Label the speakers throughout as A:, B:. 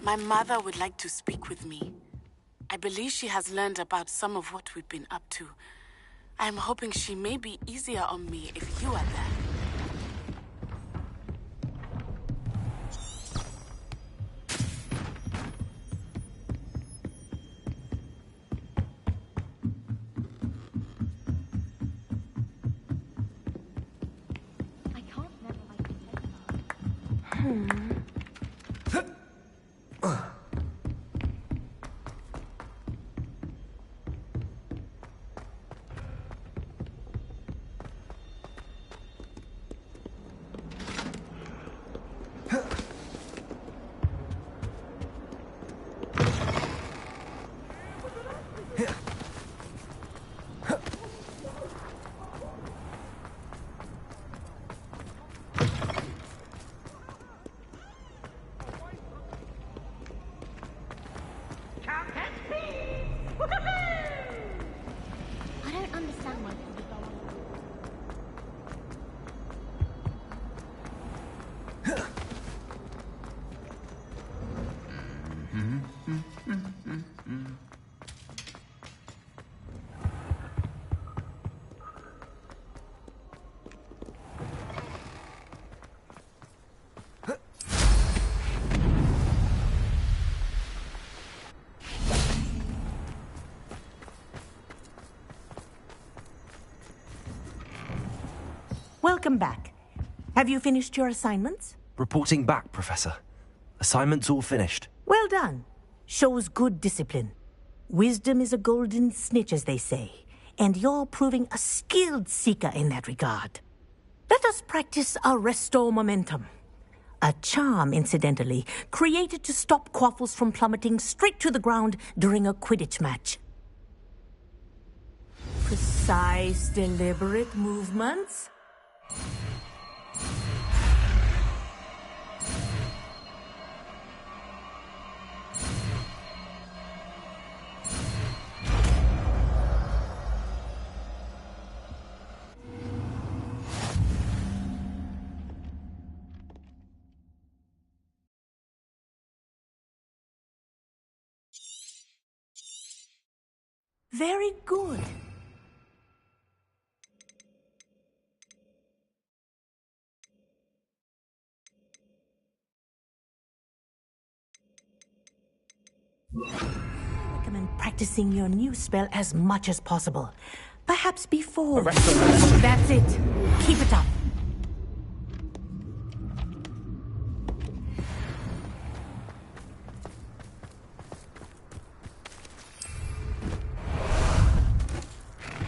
A: My mother would like to speak with me. I believe she has learned about some of what we've been up to. I'm hoping she may be easier on me if you are there.
B: I can't remember my I don't understand why people go on.
C: Welcome back. Have you finished your assignments?
D: Reporting back, Professor. Assignment's all finished.
C: Well done. Shows good discipline. Wisdom is a golden snitch, as they say, and you're proving a skilled seeker in that regard. Let us practice our restore momentum. A charm, incidentally, created to stop Quaffles from plummeting straight to the ground during a Quidditch match. Precise, deliberate movements. Very good. I recommend practicing your new spell as much as possible. Perhaps before... That's it. Keep it up.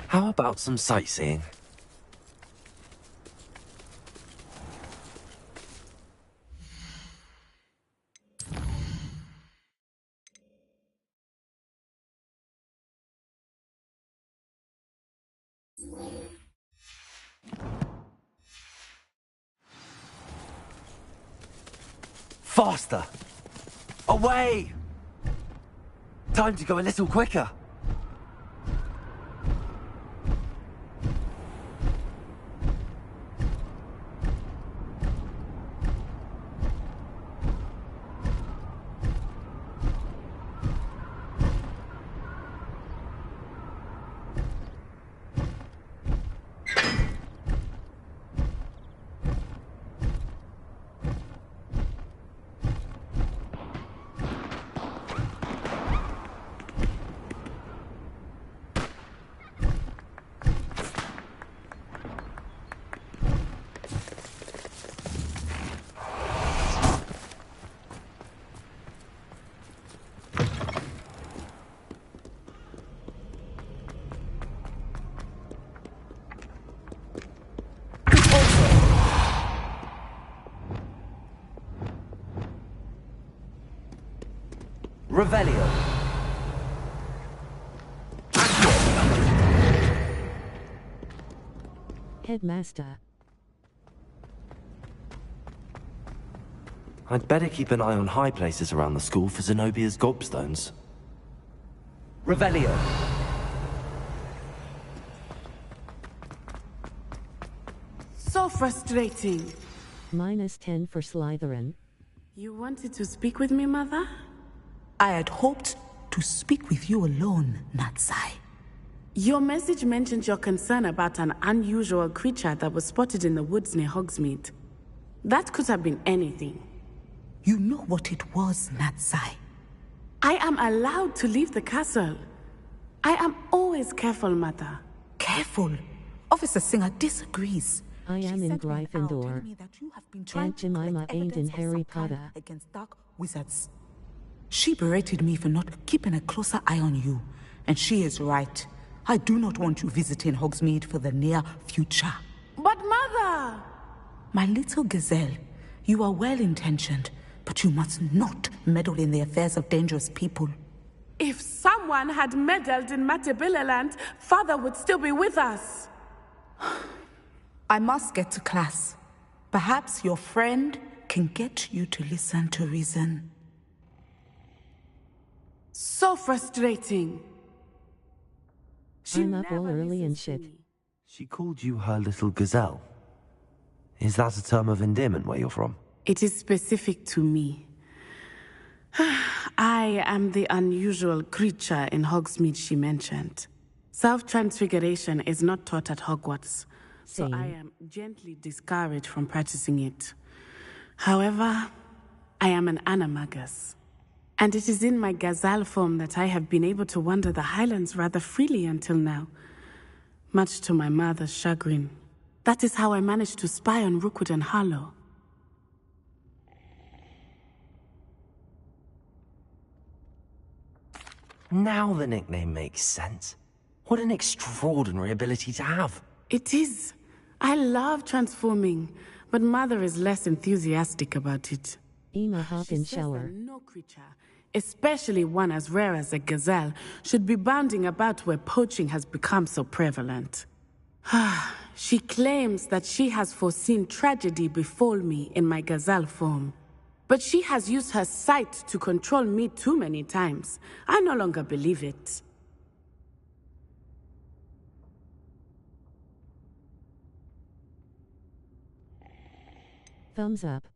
D: How about some sightseeing? Faster! Away! Time to go a little quicker. Revelio.
E: Headmaster,
D: I'd better keep an eye on high places around the school for Zenobia's gobstones. Revelio.
A: So frustrating.
E: -10 for Slytherin.
A: You wanted to speak with me, Mother?
F: I had hoped to speak with you alone, Natsai.
A: Your message mentioned your concern about an unusual creature that was spotted in the woods near Hogsmeade. That could have been anything.
F: You know what it was, Natsai.
A: I am allowed to leave the castle. I am always careful, Mother.
F: Careful. Officer Singer disagrees.
E: I am
F: She
E: in
F: sent me an owl
E: Gryffindor.
F: telling me that you have been trying
E: Aunt
F: to
E: Jemima
F: collect
E: ain't in
F: evidence of
E: Harry
F: some kind
E: Potter.
F: against dark wizards. She berated me for not keeping a closer eye on you, and she is right. I do not want you visiting Hogsmeade for the near future.
A: But Mother!
F: My little gazelle, you are well-intentioned, but you must not meddle in the affairs of dangerous people.
A: If someone had meddled in Matabeleland, Father would still be with us.
F: I must get to class. Perhaps your friend can get you to listen to reason.
A: So frustrating. She
E: I'm up all
A: never
E: early and
A: listens to
E: shit.
A: me.
D: She called you her little gazelle. Is that a term of endearment where you're from?
A: It is specific to me. I am the unusual creature in Hogsmeade she mentioned. Self-transfiguration is not taught at Hogwarts, so
E: Same.
A: I am gently discouraged from practicing it. However, I am an animagus, and it is in my gazelle form that I have been able to wander the Highlands rather freely until now, much to my mother's chagrin. That is how I managed to spy on Rookwood and Harlow.
D: Now the nickname makes sense. What an extraordinary ability to have.
A: It is. I love transforming, but Mother is less enthusiastic about it.
E: Ema hop
A: She
E: in
A: says
E: shower.
A: that no creature, especially one as rare as a gazelle, should be bounding about where poaching has become so prevalent. She claims that she has foreseen tragedy befall me in my gazelle form. But she has used her sight to control me too many times. I no longer believe it.
E: Thumbs up.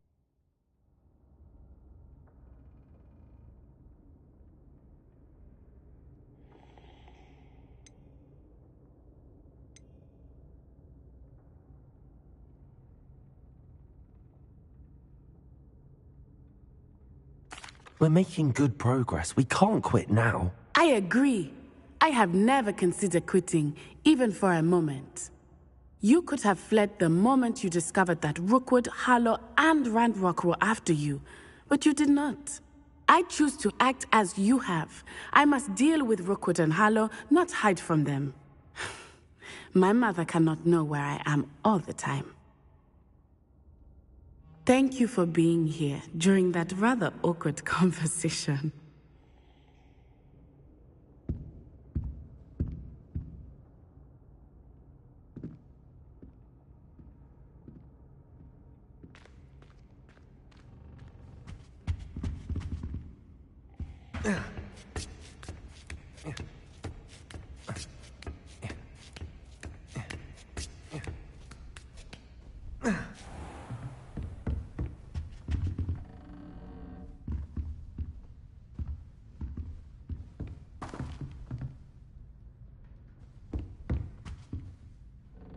D: We're making good progress. We can't quit now.
A: I agree. I have never considered quitting, even for a moment. You could have fled the moment you discovered that Rookwood, Harlow, and Randrock were after you, but you did not. I choose to act as you have. I must deal with Rookwood and Harlow, not hide from them. My mother cannot know where I am all the time. Thank you for being here during that rather awkward conversation.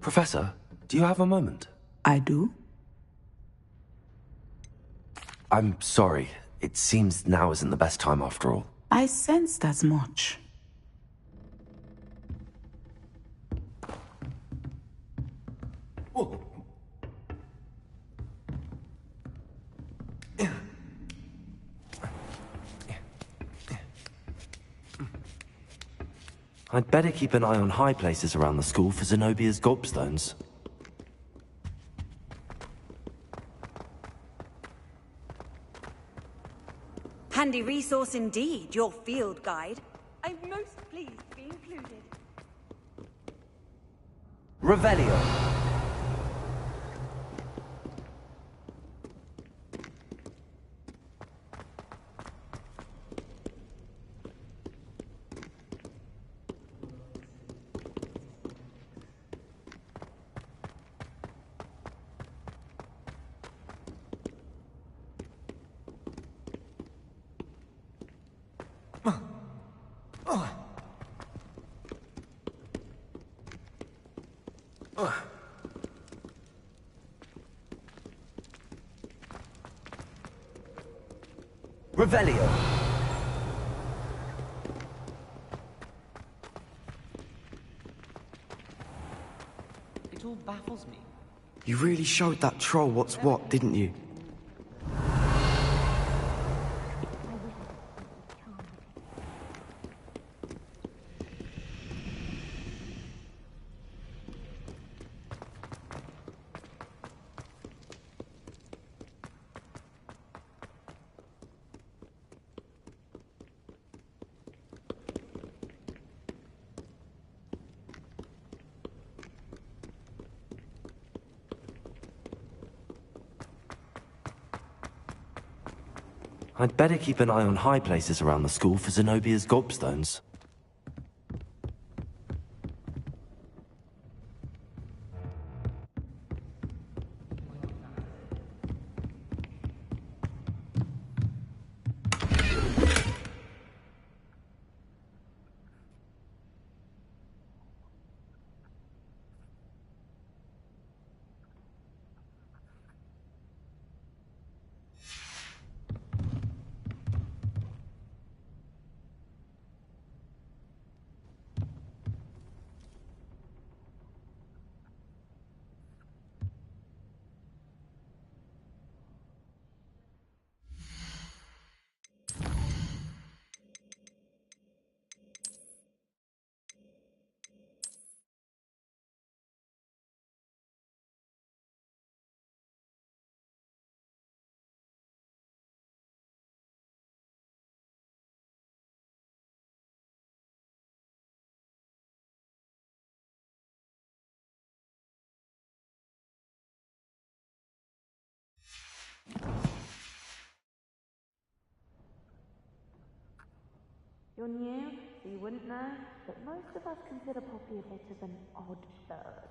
D: Professor, do you have a moment?
F: I do?
D: I'm sorry. It seems now isn't the best time after all.
F: I sensed as much.
D: I'd better keep an eye on high places around the school for Zenobia's gobstones.
G: Handy resource indeed, your field guide. I'm most pleased to be included.
D: Revelio. Revelio.
H: It all baffles me.
I: You really showed that troll what's what, didn't you?
D: I'd better keep an eye on high places around the school for Zenobia's gobstones.
J: You're new, so you wouldn't know, but most of us consider Poppy a bit of an odd bird.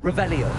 H: Revelio.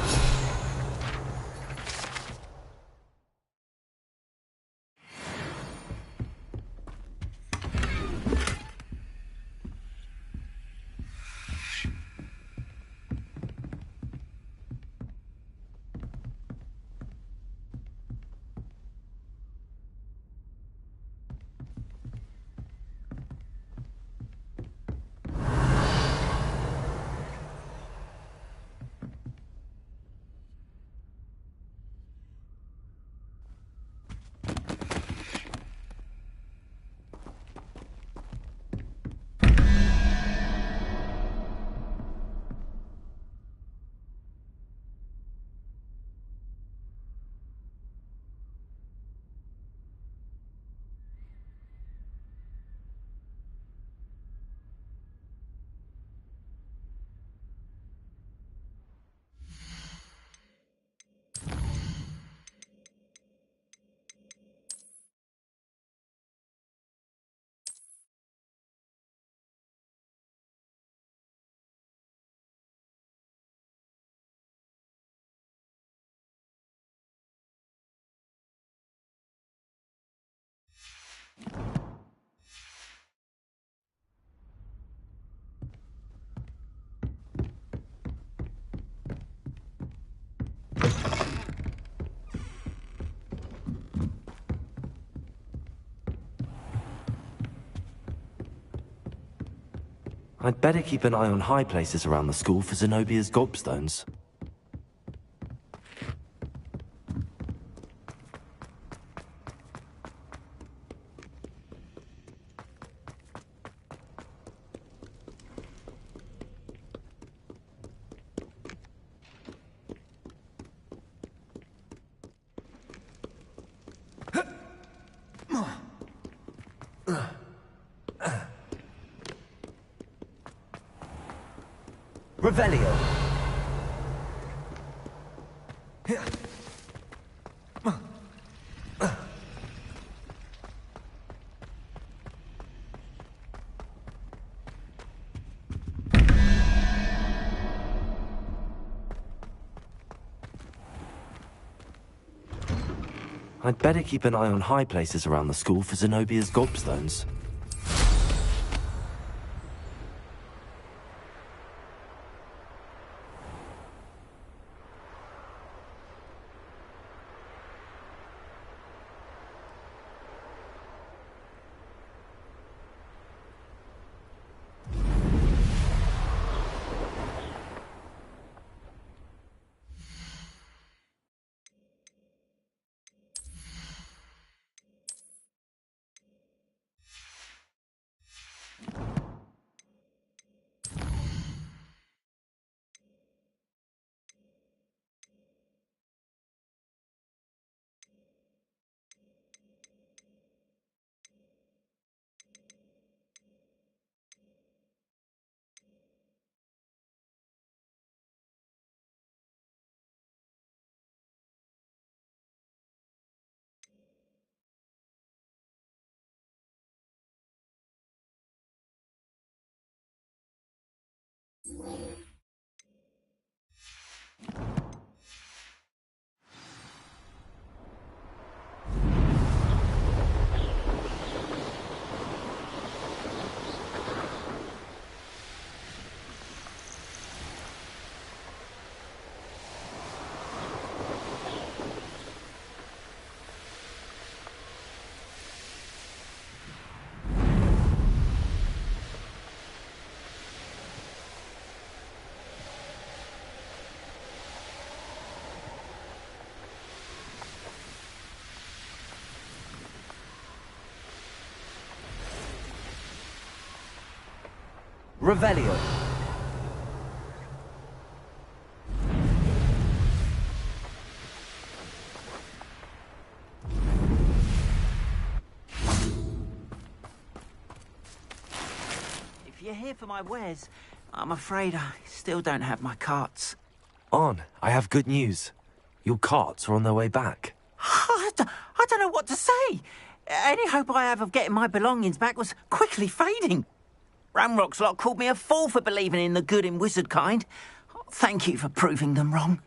D: I'd better keep an eye on high places around the school for Zenobia's gobstones.
H: Revelio.
D: I'd better keep an eye on high places around the school for Zenobia's gobstones.
H: Revelio.
K: If you're here for my wares, I'm afraid I still don't have my carts.
D: On, I have good news. Your carts are on their way back.
K: I don't know what to say. Any hope I have of getting my belongings back was quickly fading. Ramrock's lot called me a fool for believing in the good and wizard kind. Thank you for proving them wrong.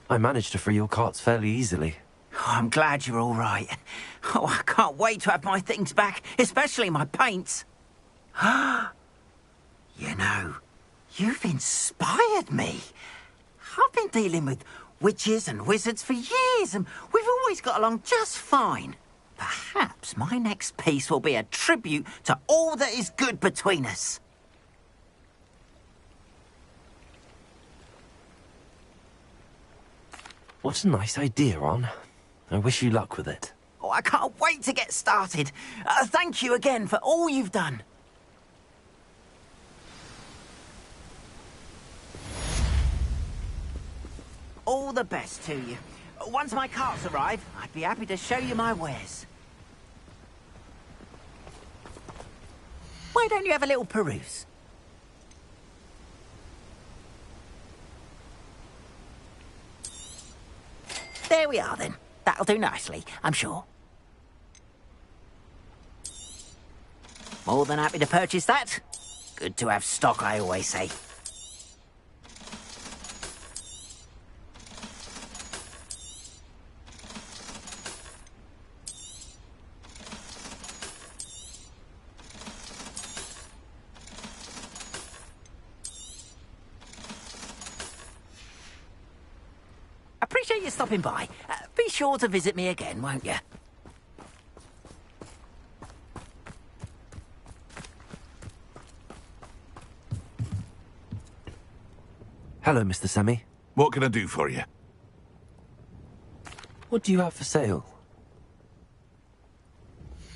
D: I managed to free your carts fairly easily.
K: Oh, I'm glad you're all right. Oh, I can't wait to have my things back, especially my paints. You know, you've inspired me. I've been dealing with witches and wizards for years, and we've always got along just fine. Perhaps my next piece will be a tribute to all that is good between us.
D: What a nice idea, Ron. I wish you luck with it.
K: Oh, I can't wait to get started. Thank you again for all you've done. All the best to you. Once my carts arrive, I'd be happy to show you my wares. Why don't you have a little peruse? There we are, then. That'll do nicely, I'm sure. More than happy to purchase that. Good to have stock, I always say. Appreciate you stopping by. Be sure to visit me again, won't you?
D: Hello, Mr. Semi.
L: What can I do for you?
D: What do you have for sale?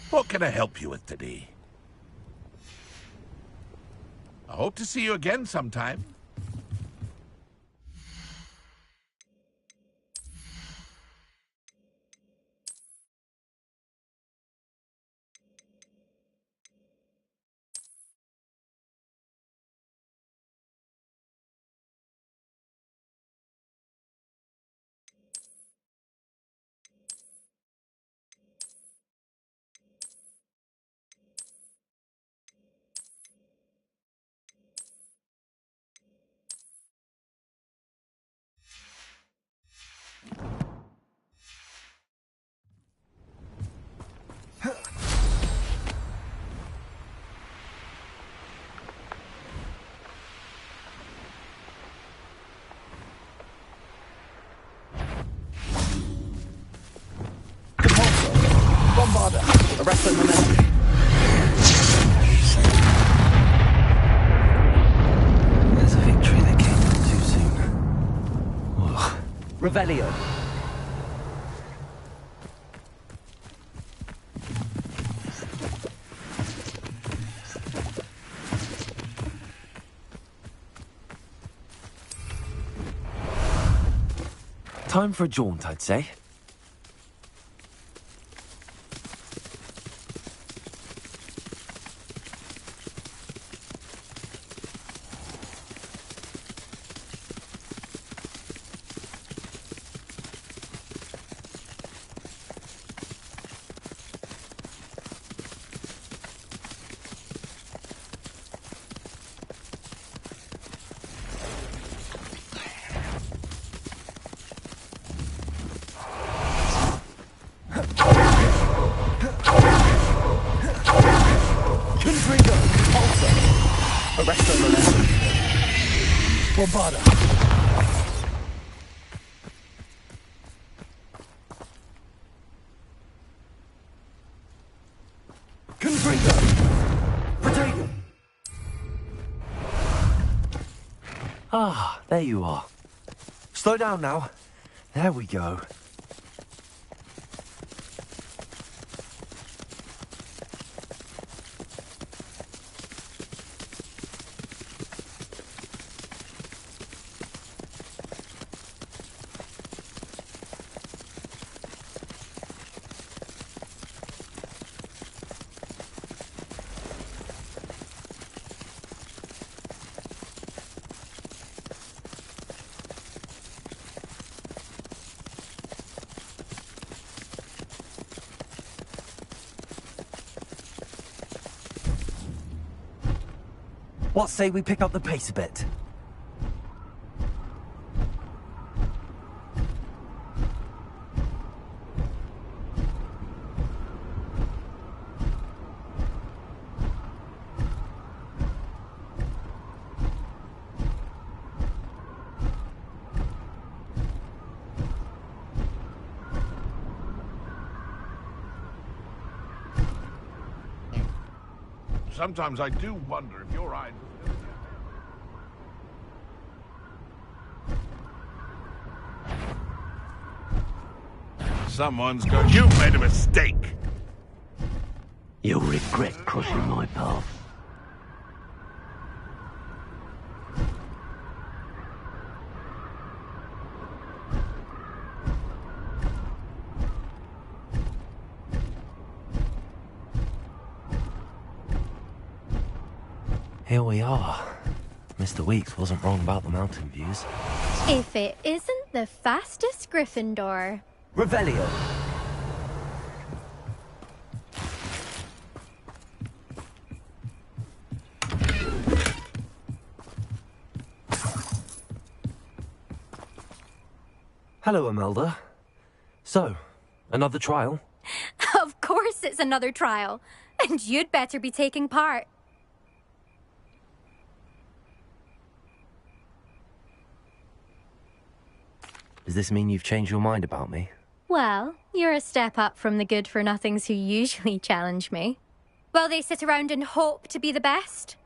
L: What can I help you with today? I hope to see you again sometime.
D: Arrest them momentum. There's a victory that came too soon. Ugh. Revelio. Time for a jaunt, I'd say. Ah, there you are. Slow down now. There we go. What say we pick up the pace a bit?
L: Sometimes I do wonder if your eyes... Someone's got... You've made a mistake!
M: You'll regret crossing my path.
D: Here we are. Mr. Weeks wasn't wrong about the mountain views.
B: If it isn't the fastest Gryffindor.
D: Revelio. Hello, Imelda. So, another trial?
B: Of course it's another trial. And you'd better be taking part.
D: Does this mean you've changed your mind about me?
B: Well, you're a step up from the good-for-nothings who usually challenge me. While they sit around and hope to be the best,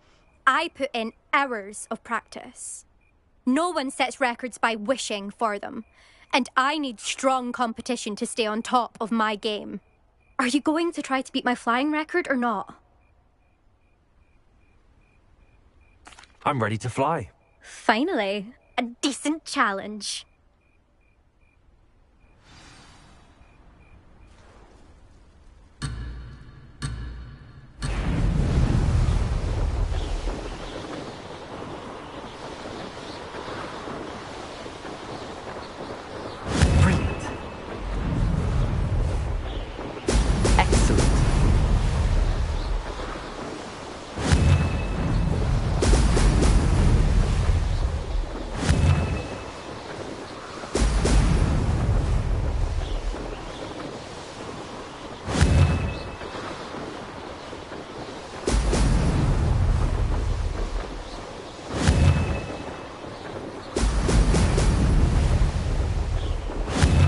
B: I put in hours of practice. No one sets records by wishing for them, and I need strong competition to stay on top of my game. Are you going to try to beat my flying record or not?
D: I'm ready to fly.
B: Finally, a decent challenge.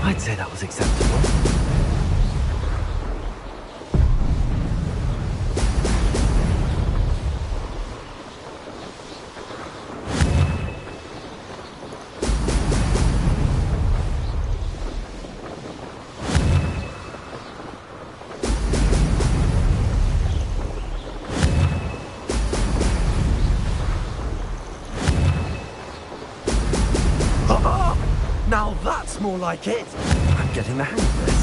D: I'd say that was acceptable. Now that's more like it! I'm getting the hang of this.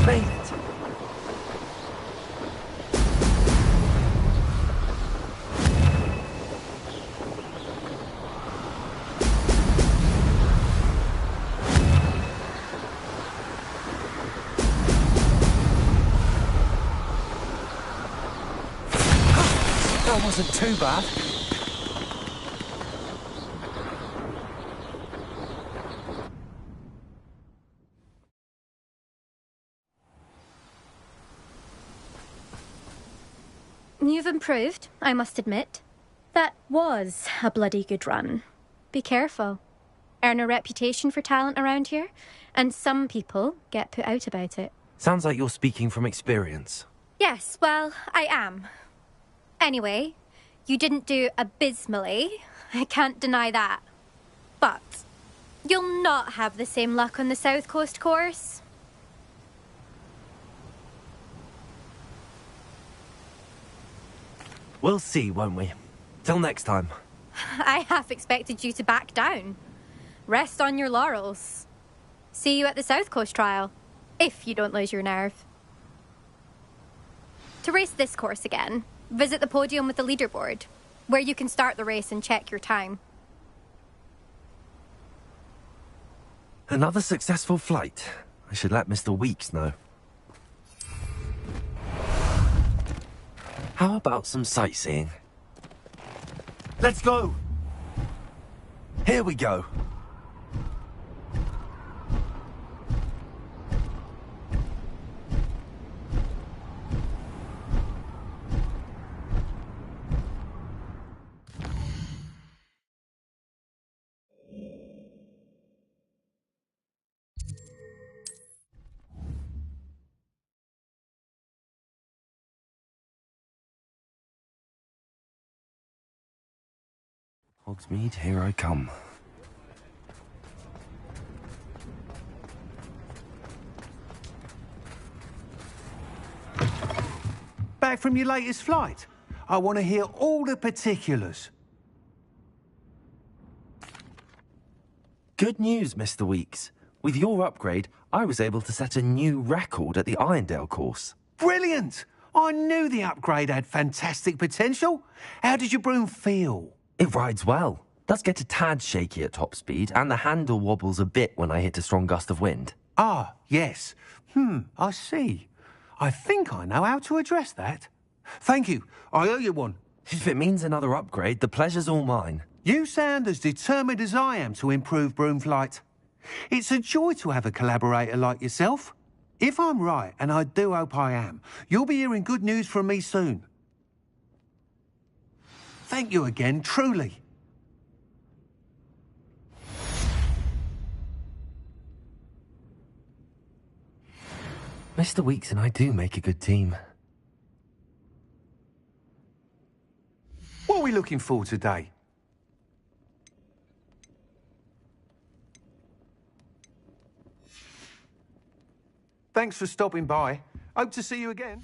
D: Made it. That wasn't too bad.
B: You've improved, I must admit. That was a bloody good run. Be careful. Earn a reputation for talent around here, and some people get put out about it.
D: Sounds like you're speaking from experience.
B: Yes, well, I am. Anyway, you didn't do abysmally. I can't deny that. But you'll not have the same luck on the South Coast course.
D: We'll see, won't we? Till next time.
B: I half expected you to back down. Rest on your laurels. See you at the South Coast trial, if you don't lose your nerve. To race this course again, visit the podium with the leaderboard, where you can start the race and check your time.
D: Another successful flight. I should let Mr. Weeks know. How about some sightseeing? Let's go! Here we go. Hogsmeade, here I come.
N: Back from your latest flight? I want to hear all the particulars.
D: Good news, Mr. Weeks. With your upgrade, I was able to set a new record at the Irondale course.
N: Brilliant! I knew the upgrade had fantastic potential. How did your broom feel?
D: It rides well. Does get a tad shaky at top speed, and the handle wobbles a bit when I hit a strong gust of wind.
N: Ah, yes. I see. I think I know how to address that. Thank you. I owe you one.
D: If it means another upgrade, the pleasure's all mine.
N: You sound as determined as I am to improve broom flight. It's a joy to have a collaborator like yourself. If I'm right, and I do hope I am, you'll be hearing good news from me soon. Thank you again, truly.
D: Mr. Weeks and I do make a good team.
N: What are we looking for today? Thanks for stopping by. Hope to see you again.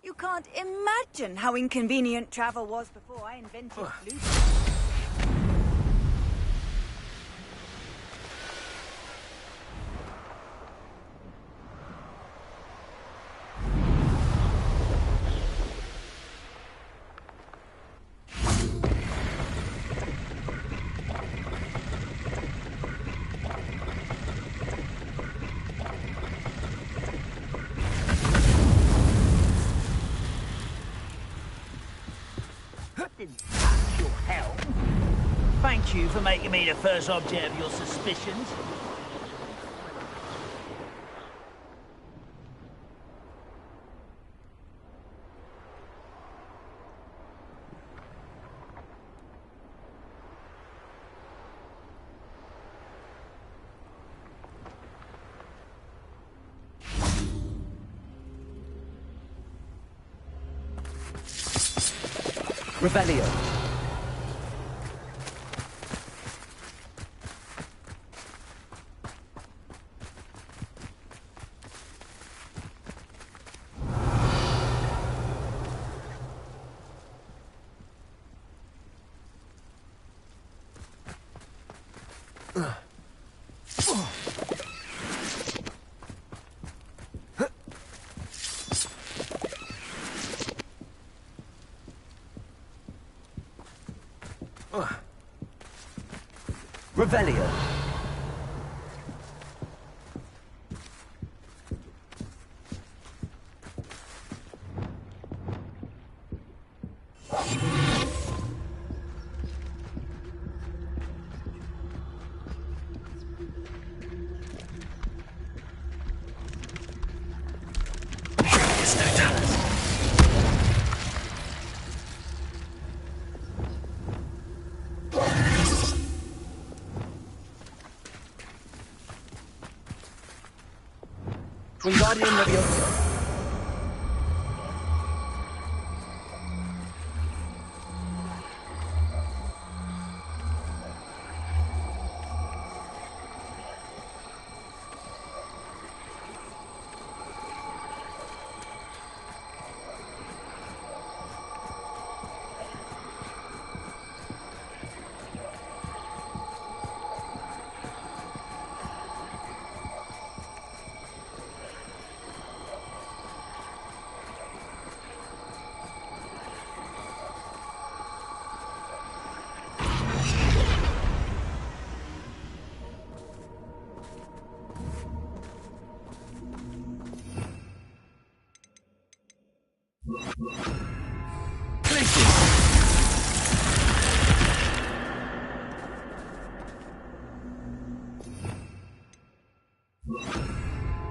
G: You can't imagine how inconvenient travel was before I invented Bluetooth.
O: Thank you for making me the first object of your suspicions.
D: Revelio. Revelio. Wingardium Leviosa.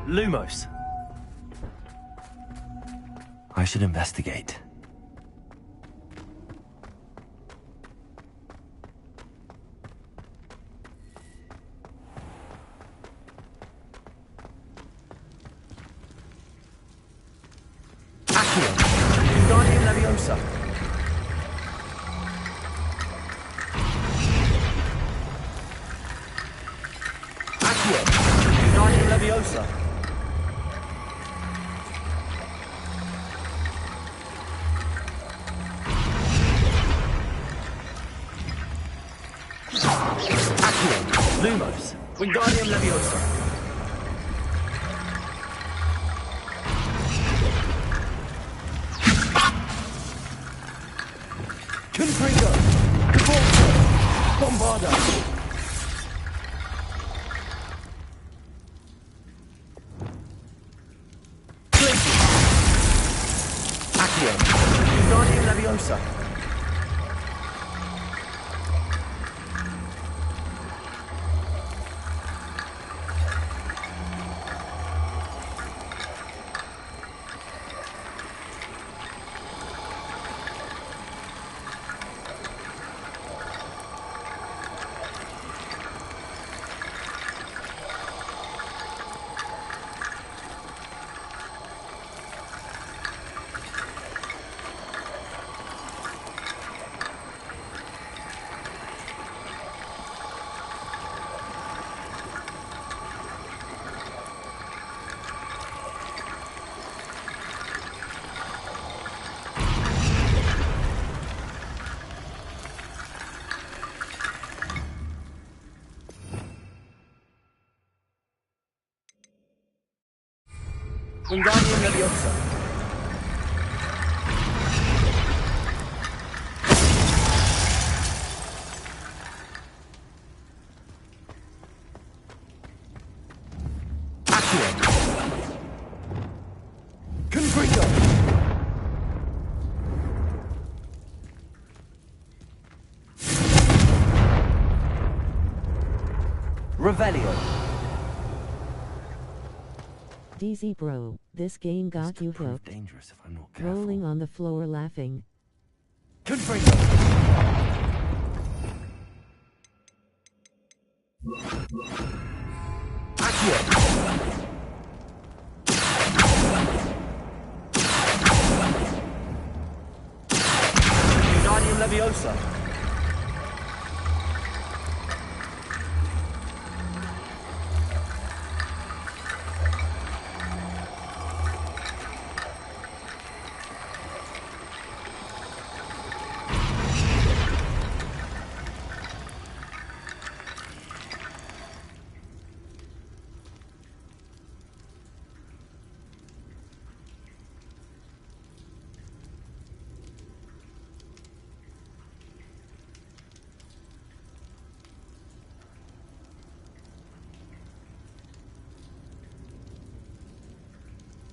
D: Lumos. I should investigate. Accio. Wingardium Leviosa. Accio. Wingardium Leviosa. Lumos. Wingardium Leviosa. Confringo. Cavolto. Bombardo. Glacier. Accio. Wingardium Leviosa. Wingardium Leviosa. Accio. Confringo. Revelio.
E: DZ bro, this game got you hooked.
D: Dangerous if I'm not careful.
E: Rolling on the floor laughing.
D: Confringo. Accio. Wingardium Leviosa.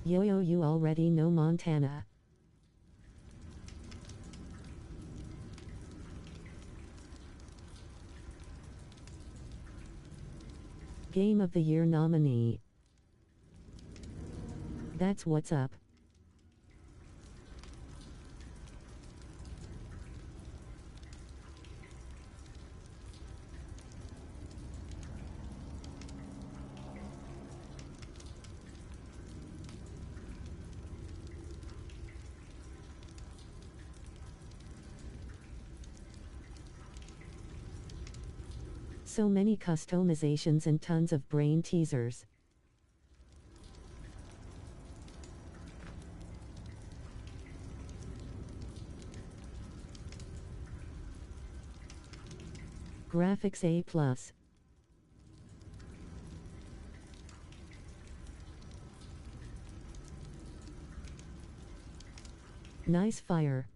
E: Yo-yo, you already know Montana. Game of the Year nominee. That's what's up. So many customizations and tons of brain teasers. Graphics A+. Nice fire.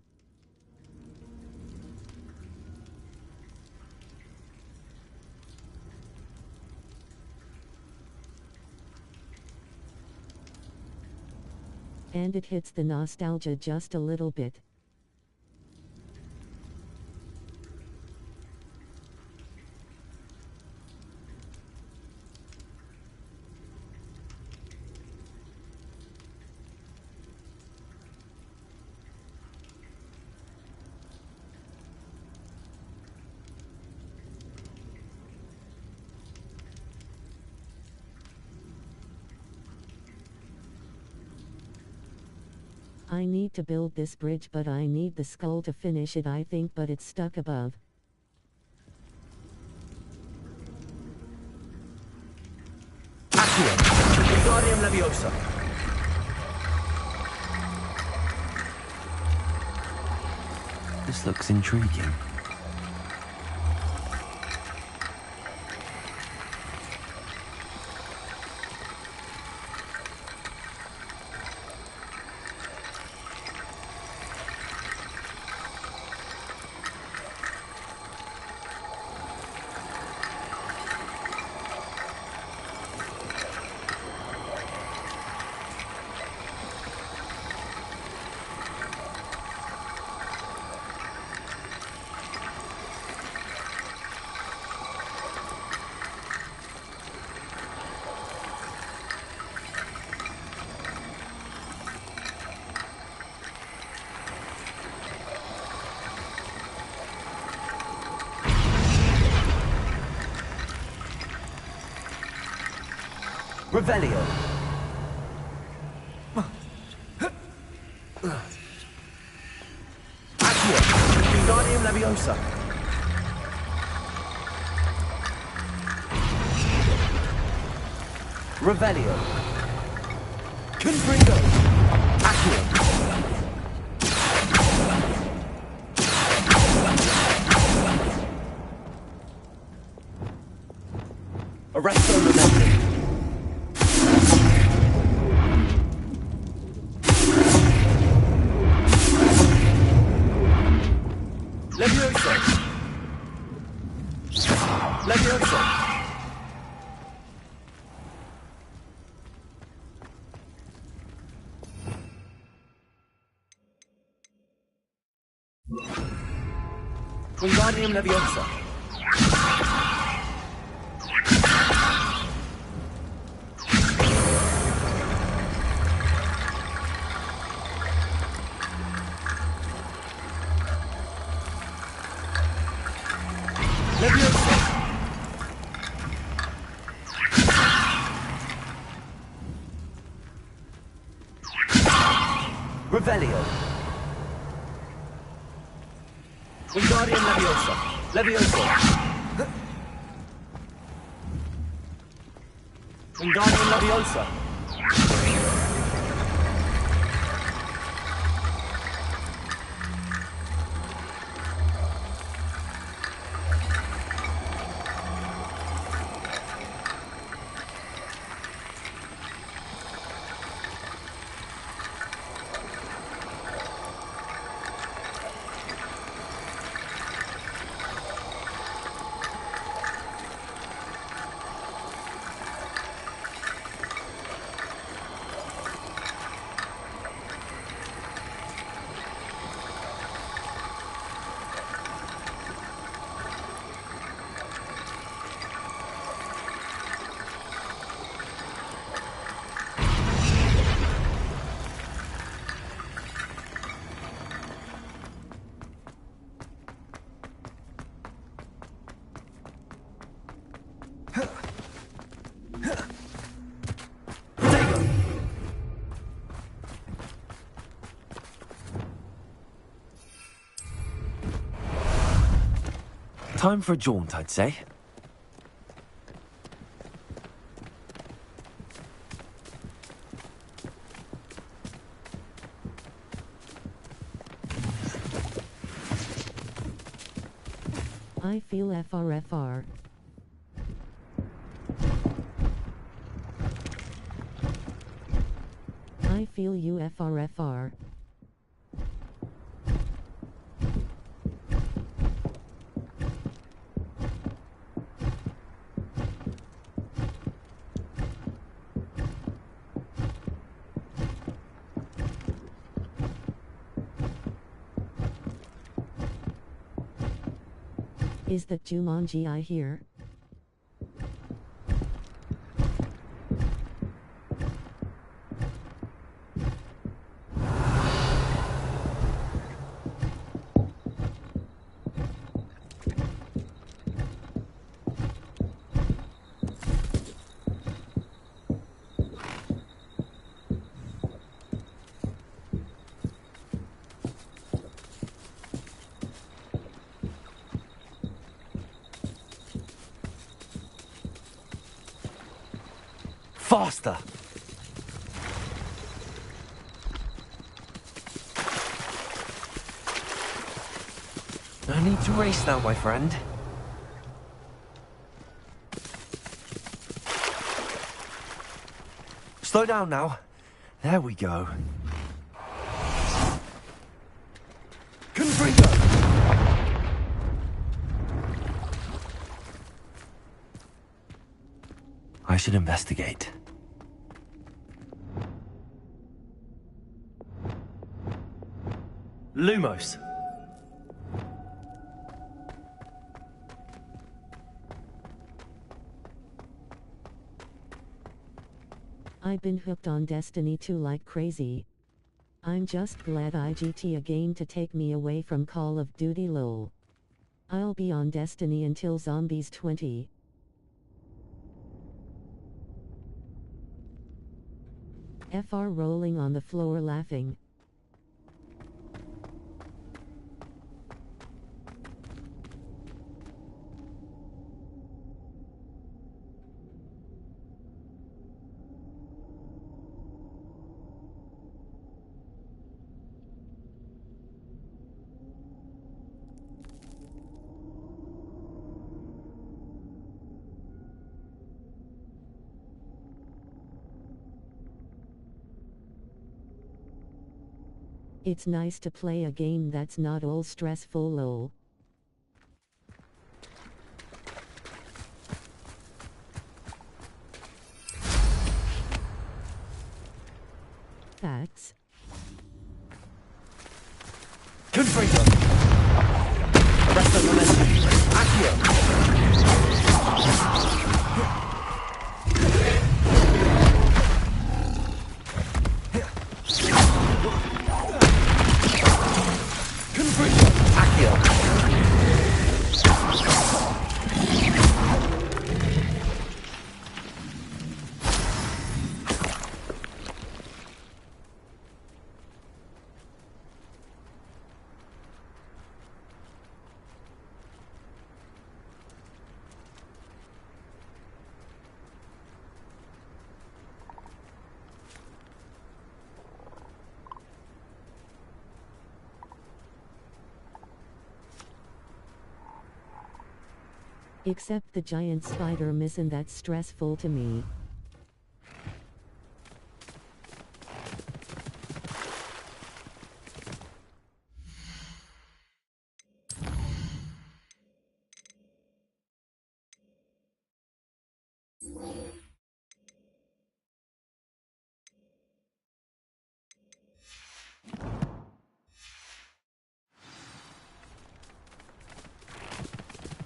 E: And it hits the nostalgia just a little bit. I need to build this bridge, but I need the skull to finish it, I think, but it's stuck above.
D: Accio. Wingardium Leviosa. This looks intriguing. Revelio. Accio. Wingardium Leviosa. Revelio. Confringo. Accio. Arresto Memento. Leviosa. Leviosa. Wingardium Leviosa. Leviosa. Revelio. Wingardium Leviosa! Wingardium Leviosa! Time for a jaunt, I'd say.
E: I feel FRFR. I feel UFRFR. Is that Jumanji I hear?
D: Faster! No need to race now, my friend. Slow down now. There we go. Confringo! I should investigate. Lumos.
E: I've been hooked on Destiny 2 like crazy. I'm just glad IGT again to take me away from Call of Duty lol. I'll be on Destiny until Zombies 20. FR rolling on the floor laughing. It's nice to play a game that's not all stressful lol. Facts.
D: Confringo! Arrest the momentum. Accio!
E: Except the giant spider isn't that stressful to me.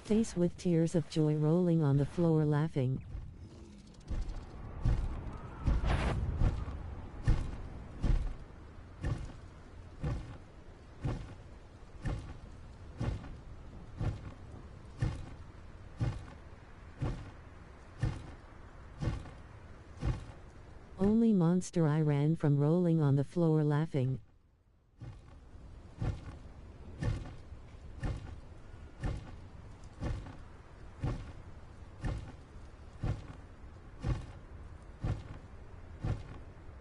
E: Face with tears of joy rolling on the floor laughing. Only monster I ran from rolling on the floor laughing.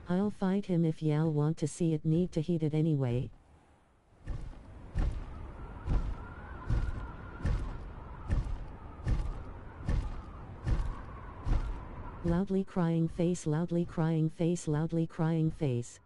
E: I'll fight him if y'all want to see it, need to heat it anyway. Loudly crying face, loudly crying face, loudly crying face.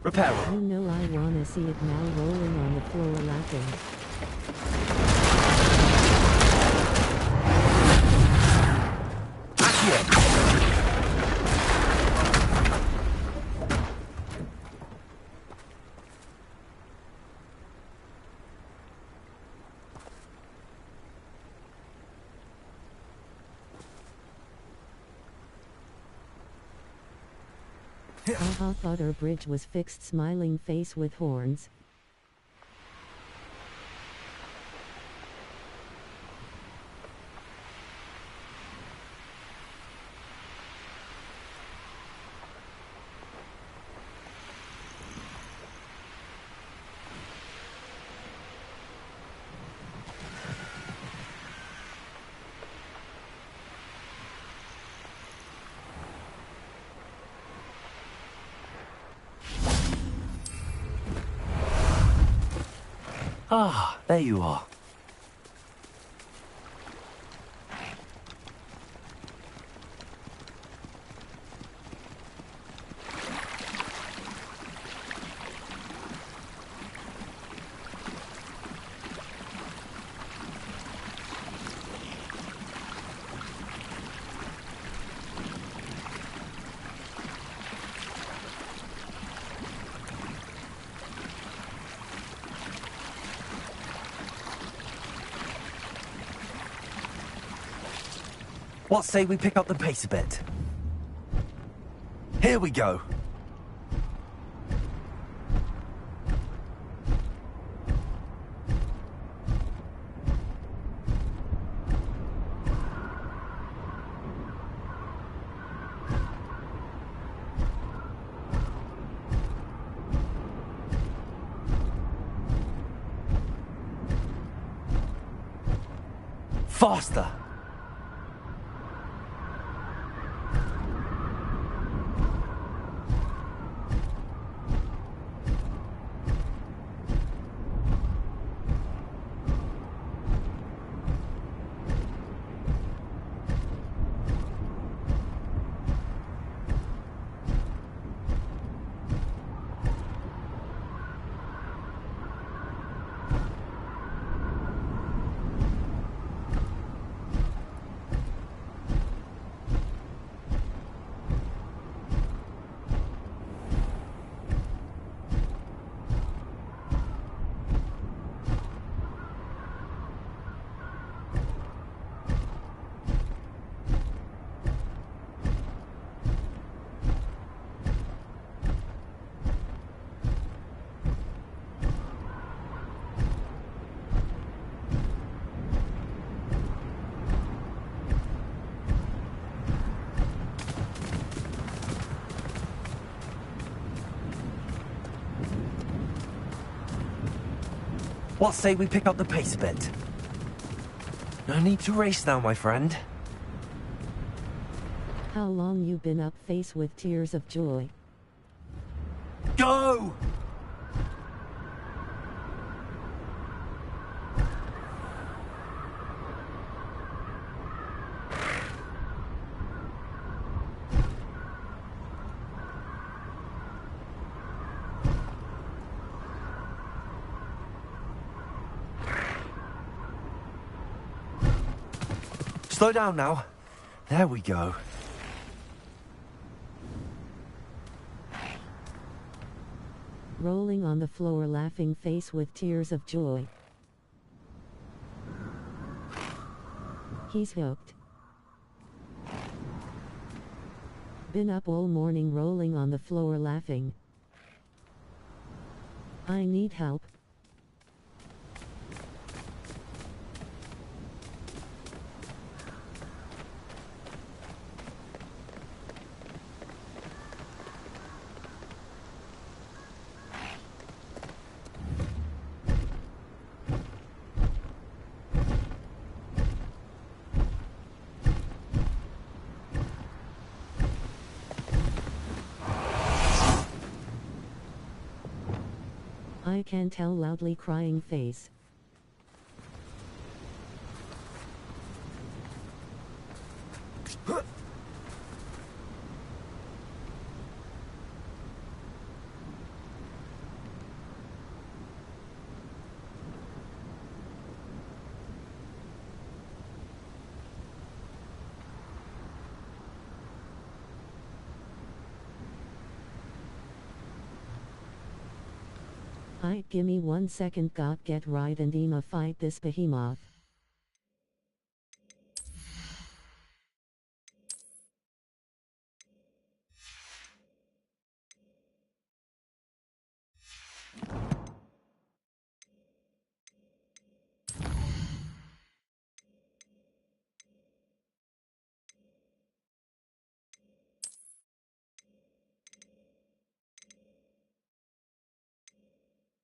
D: Repair it.
E: You know I wanna see it now, rolling on the floor laughing. Haha, thought our bridge was fixed, smiling face with horns.
D: Ah, there you are. What say we pick up the pace a bit? Here we go. Faster! What say we pick up the pace a bit? No need to race now, my friend.
E: How long you been up face with tears of joy?
D: Go! Slow down now. There we go.
E: Rolling on the floor laughing face with tears of joy. He's hooked. Been up all morning rolling on the floor laughing. I need help. I can tell loudly crying face. Gimme 1 second, got get right and Ema fight this behemoth.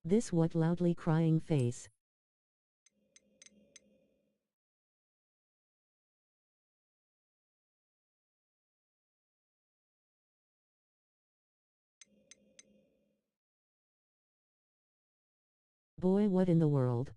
E: This what loudly crying face. Boy, what in the world?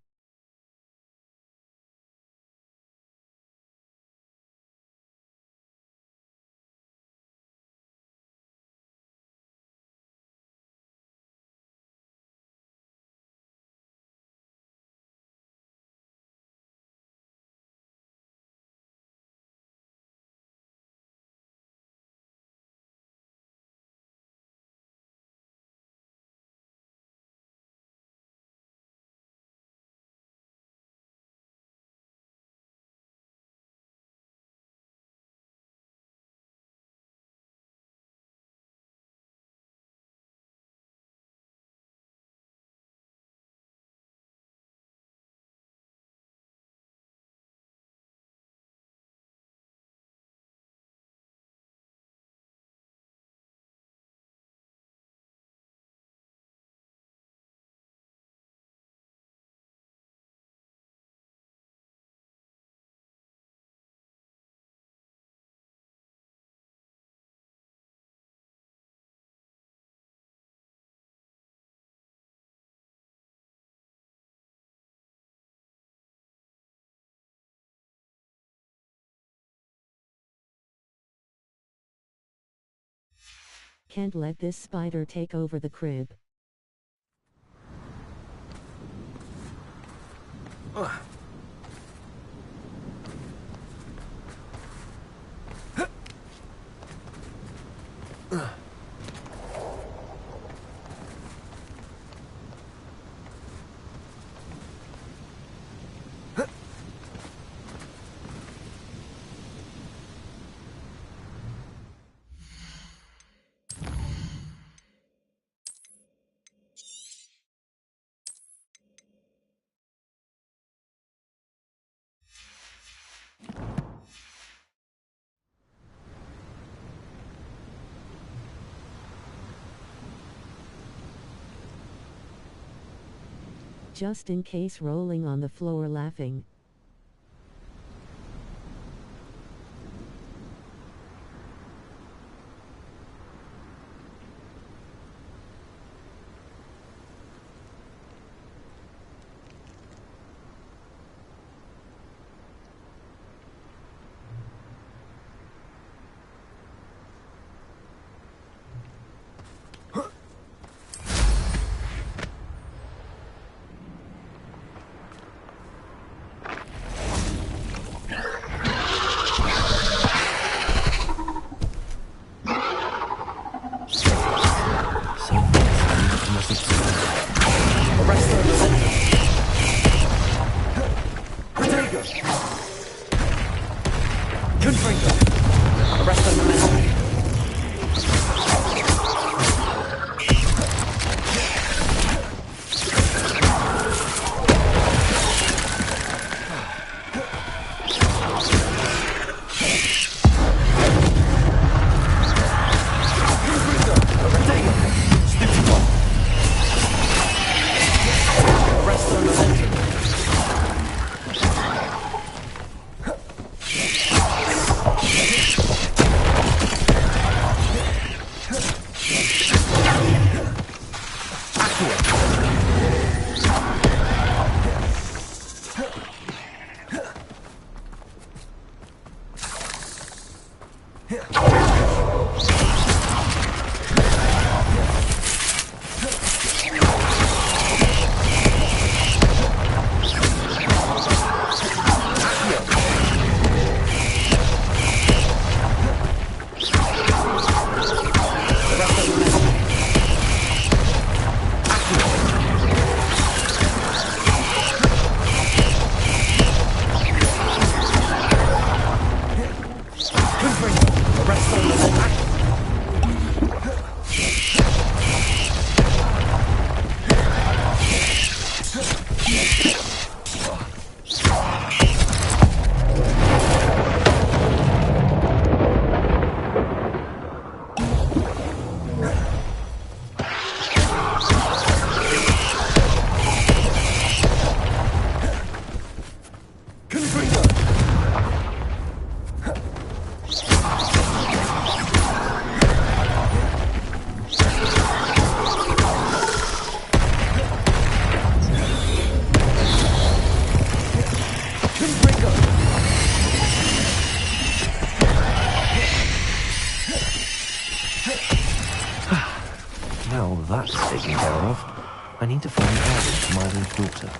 E: Can't let this spider take over the crib. just in case rolling on the floor laughing.
D: Now that's taken care of, I need to find Aaron for my little daughter.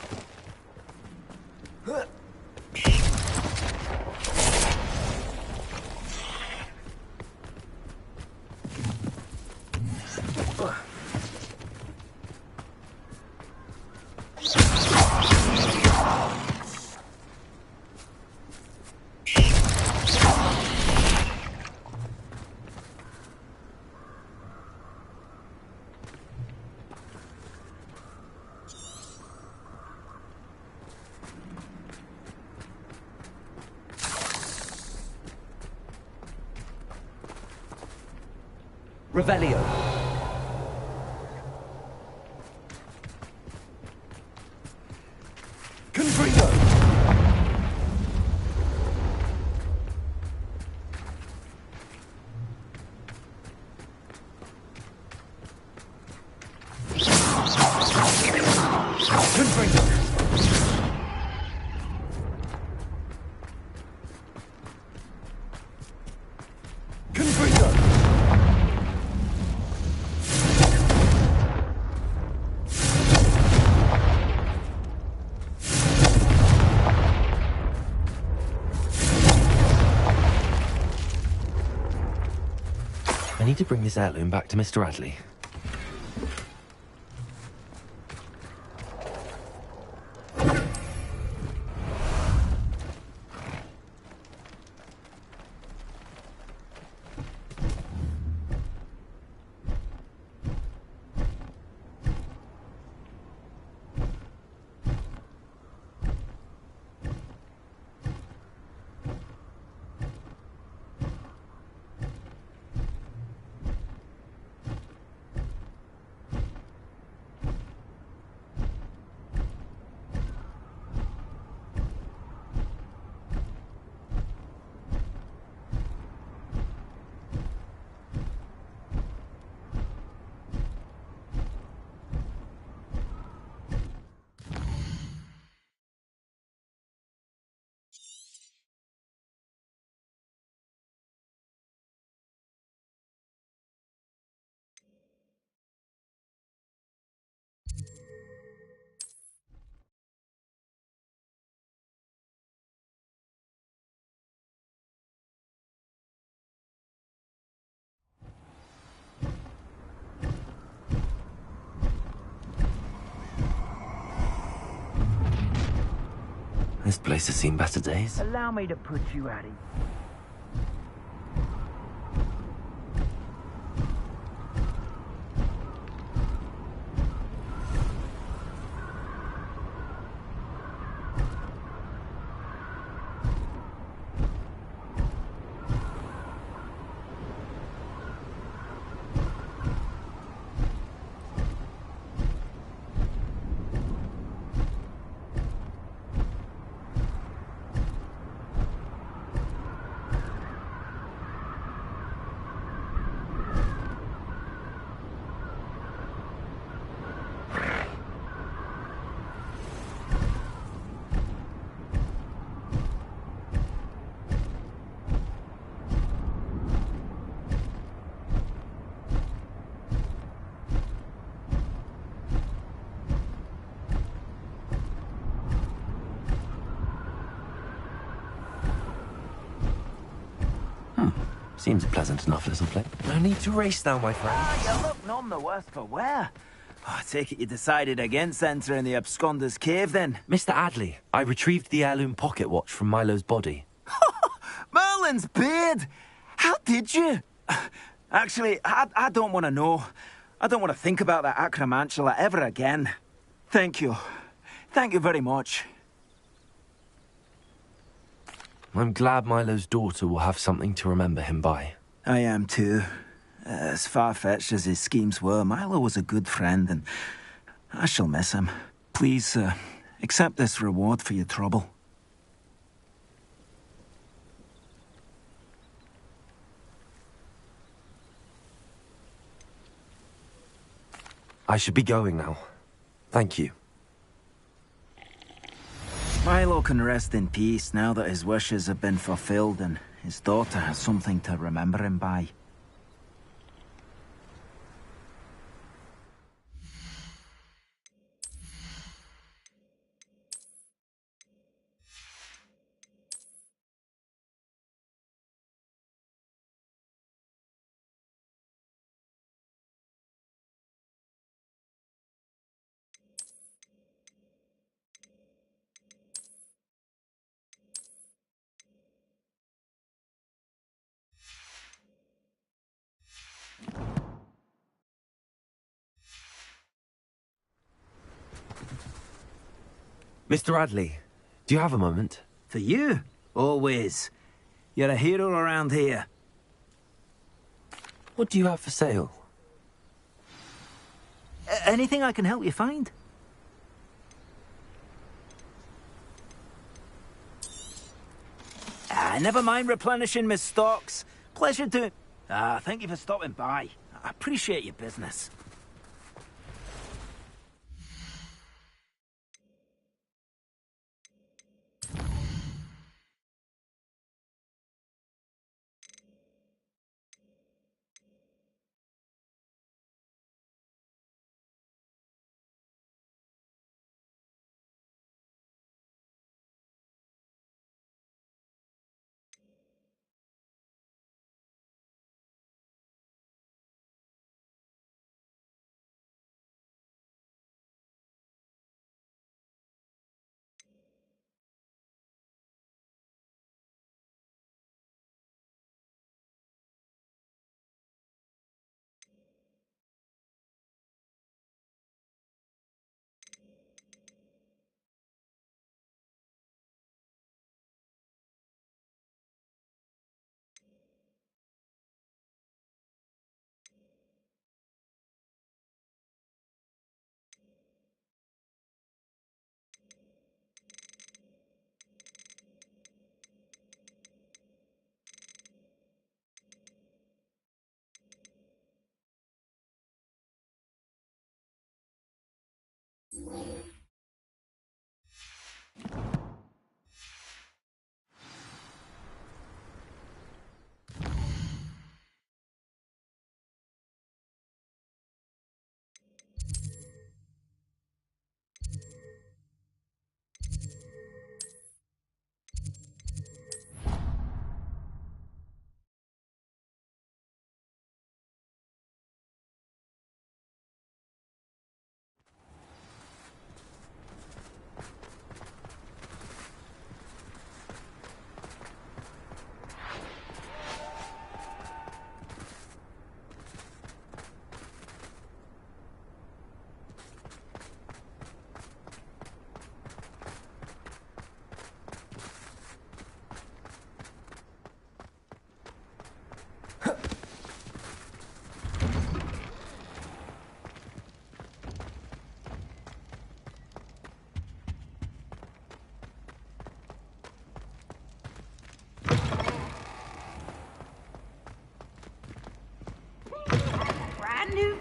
H: Revelio.
I: Confringo. Confringo.
D: I need to bring this heirloom back to Mr. Radley. This place has seen better days.
O: Allow me to put you at it.
D: Seems a pleasant enough little place. No need to race now, my friend.
O: You look none the worse for wear. I take it you decided against entering the absconder's cave, then?
D: Mr. Adley, I retrieved the heirloom pocket watch from Milo's body.
O: Merlin's beard! How did you? Actually, I don't want to know. I don't want to think about that acromantula ever again. Thank you. Thank you very much.
D: I'm glad Milo's daughter will have something to remember him by.
O: I am too. As far-fetched as his schemes were, Milo was a good friend, and I shall miss him. Please, accept this reward for your trouble.
D: I should be going now. Thank you.
O: Milo can rest in peace now that his wishes have been fulfilled and his daughter has something to remember him by.
D: Mr. Adley, do you have a moment?
O: For you? Always. You're a hero around here.
D: What do you have for sale?
O: Anything I can help you find? Never mind replenishing my stocks. Pleasure to... thank you for stopping by. I appreciate your business.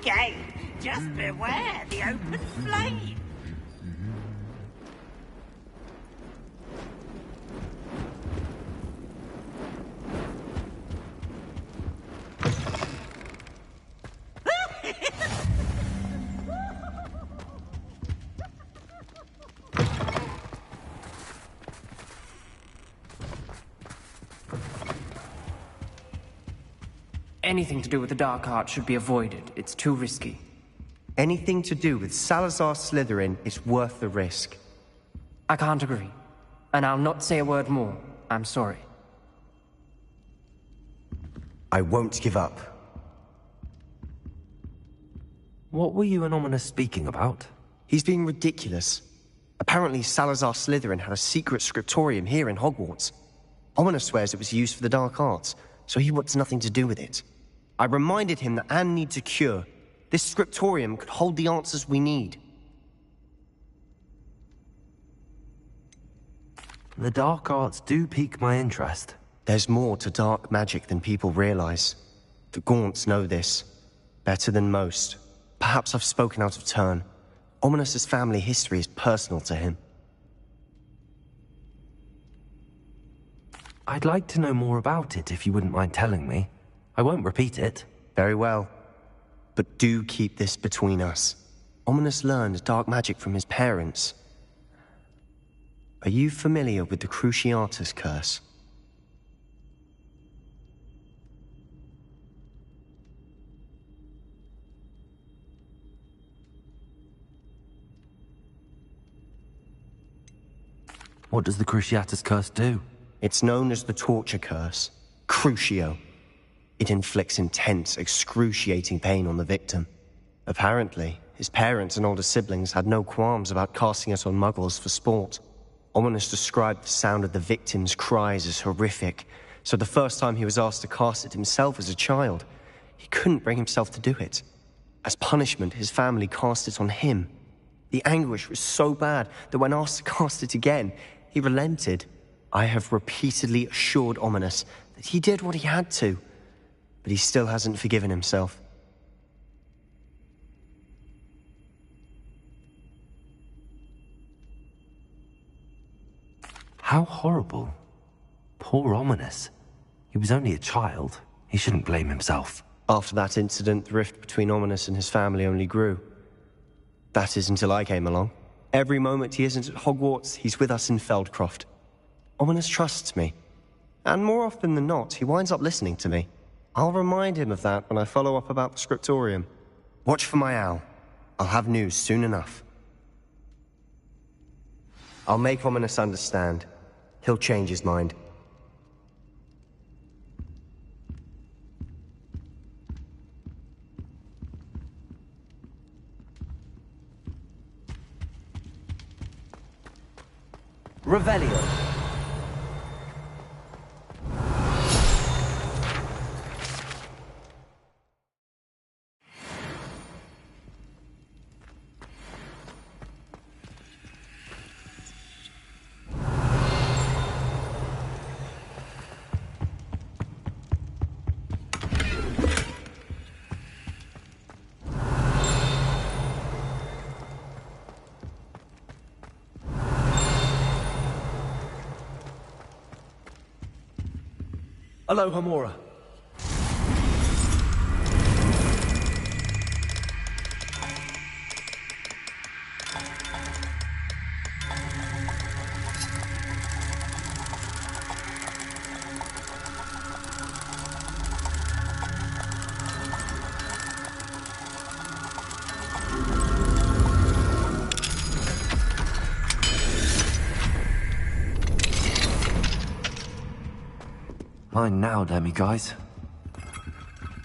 K: game. Just beware the open flame.
P: Anything to do with the dark art should be avoided. It's too risky.
Q: Anything to do with Salazar Slytherin is worth the risk.
P: I can't agree. And I'll not say a word more. I'm sorry.
Q: I won't give up.
D: What were you and Ominous speaking about?
Q: He's being ridiculous. Apparently Salazar Slytherin had a secret scriptorium here in Hogwarts. Ominous swears it was used for the dark arts, so he wants nothing to do with it. I reminded him that Anne needs a cure. This scriptorium could hold the answers we need.
D: The dark arts do pique my interest.
Q: There's more to dark magic than people realize. The Gaunts know this. Better than most. Perhaps I've spoken out of turn. Ominous's family history is personal to him.
D: I'd like to know more about it if you wouldn't mind telling me. I won't repeat it.
Q: Very well. But do keep this between us. Ominous learned dark magic from his parents. Are you familiar with the Cruciatus curse?
D: What does the Cruciatus curse do?
Q: It's known as the torture curse. Crucio. It inflicts intense, excruciating pain on the victim. Apparently, his parents and older siblings had no qualms about casting it on muggles for sport. Ominous described the sound of the victim's cries as horrific, so the first time he was asked to cast it himself as a child, he couldn't bring himself to do it. As punishment, his family cast it on him. The anguish was so bad that when asked to cast it again, he relented. I have repeatedly assured Ominous that he did what he had to, but he still hasn't forgiven himself.
D: How horrible. Poor Ominous. He was only a child. He shouldn't blame himself.
Q: After that incident, the rift between Ominous and his family only grew. That is until I came along. Every moment he isn't at Hogwarts, he's with us in Feldcroft. Ominous trusts me. And more often than not, he winds up listening to me. I'll remind him of that when I follow up about the scriptorium. Watch for my owl. I'll have news soon enough. I'll make Ominous understand. He'll change his mind.
H: Revelio. Aloha Mora.
D: Fine now, demi-guys.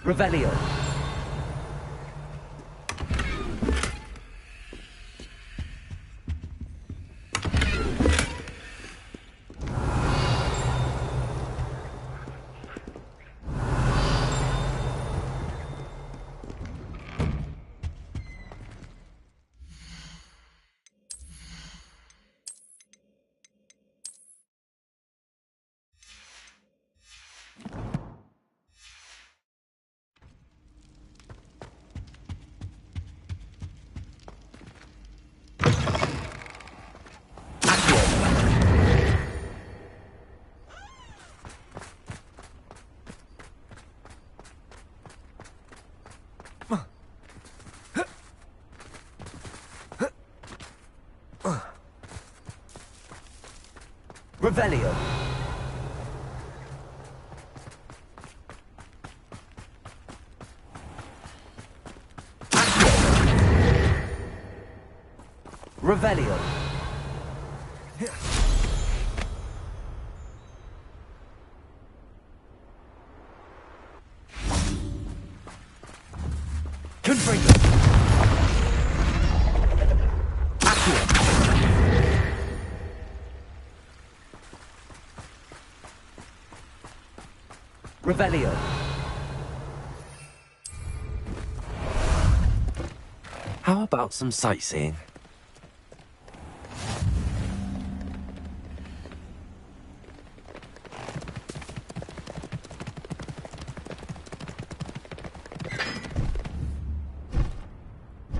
H: Revelio. Revelio. Revelio. Confringo. Accio. Revelio.
D: How about some sightseeing?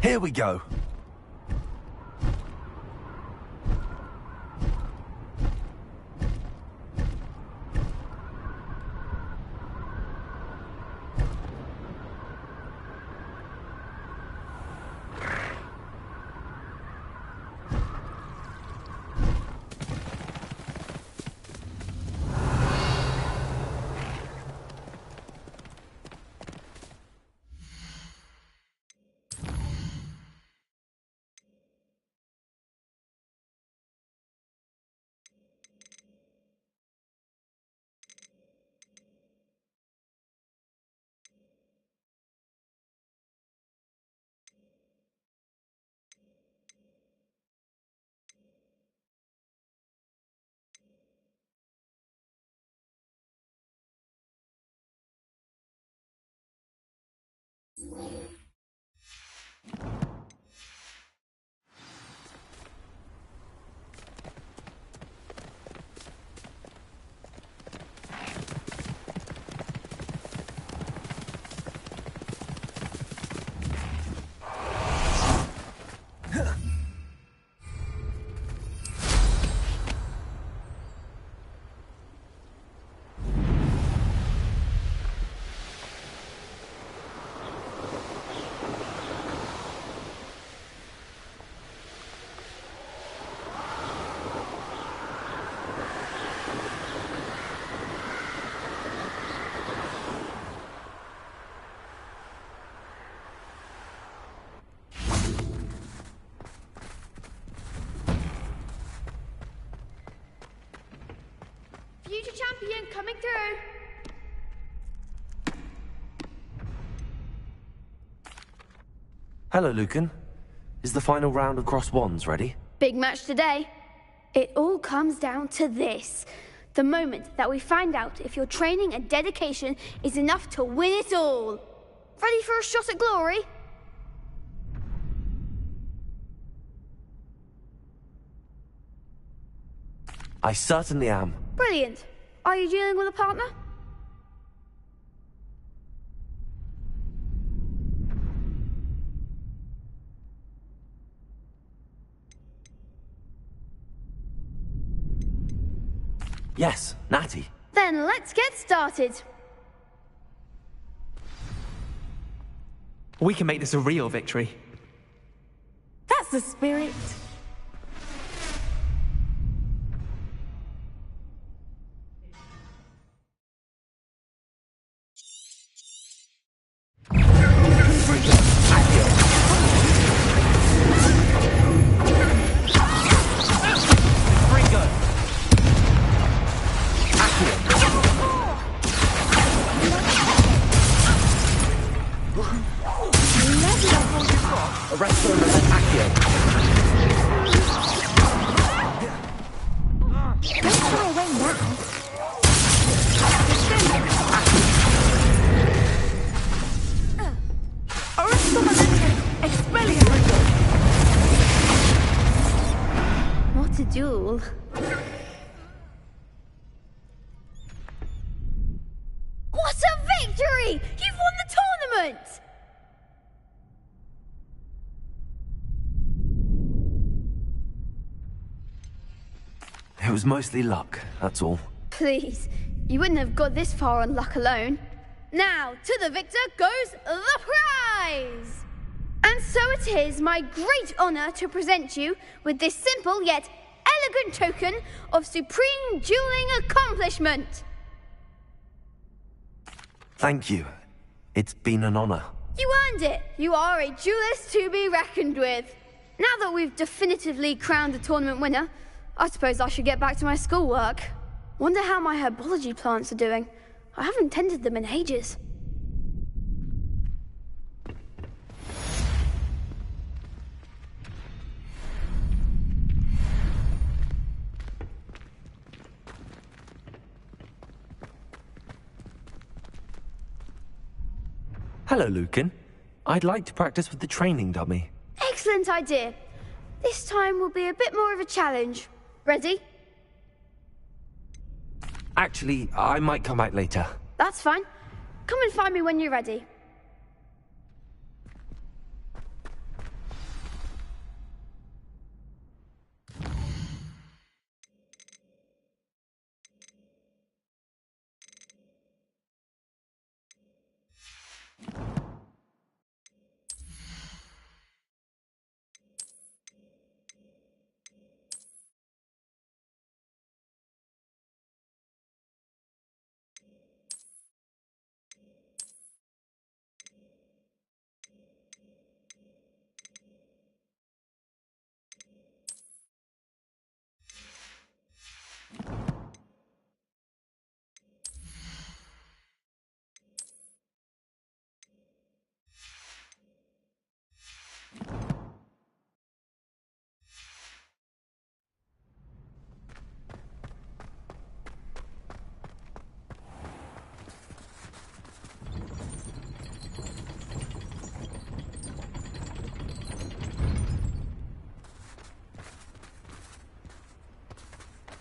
D: Here we go.
J: Future champion coming through.
D: Hello, Lucan. Is the final round of Cross Wands ready?
J: Big match today. It all comes down to this. The moment that we find out if your training and dedication is enough to win it all. Ready for a shot at glory?
D: I certainly am.
J: Brilliant. Are you dealing with a partner?
D: Yes, Natty.
J: Then let's get started.
R: We can make this a real victory.
A: That's the spirit.
J: What a duel. What a victory! You've won the tournament!
D: It was mostly luck, that's all.
J: Please, you wouldn't have got this far on luck alone. Now, to the victor goes the prize! And so it is my great honor to present you with this simple yet elegant token of supreme dueling accomplishment.
D: Thank you. It's been an honor.
J: You earned it. You are a duelist to be reckoned with. Now that we've definitively crowned the tournament winner, I suppose I should get back to my schoolwork. Wonder how my herbology plants are doing. I haven't tended them in ages.
D: Hello, Lucan. I'd like to practice with the training dummy.
J: Excellent idea. This time will be a bit more of a challenge. Ready?
D: Actually, I might come back later.
J: That's fine. Come and find me when you're ready.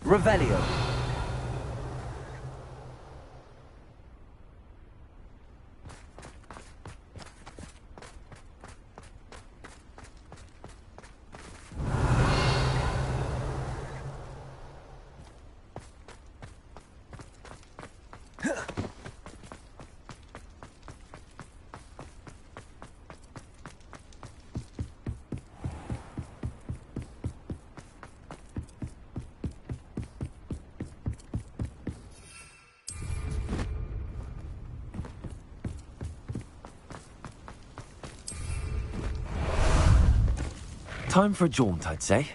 H: Revelio.
D: Time for a jaunt, I'd say.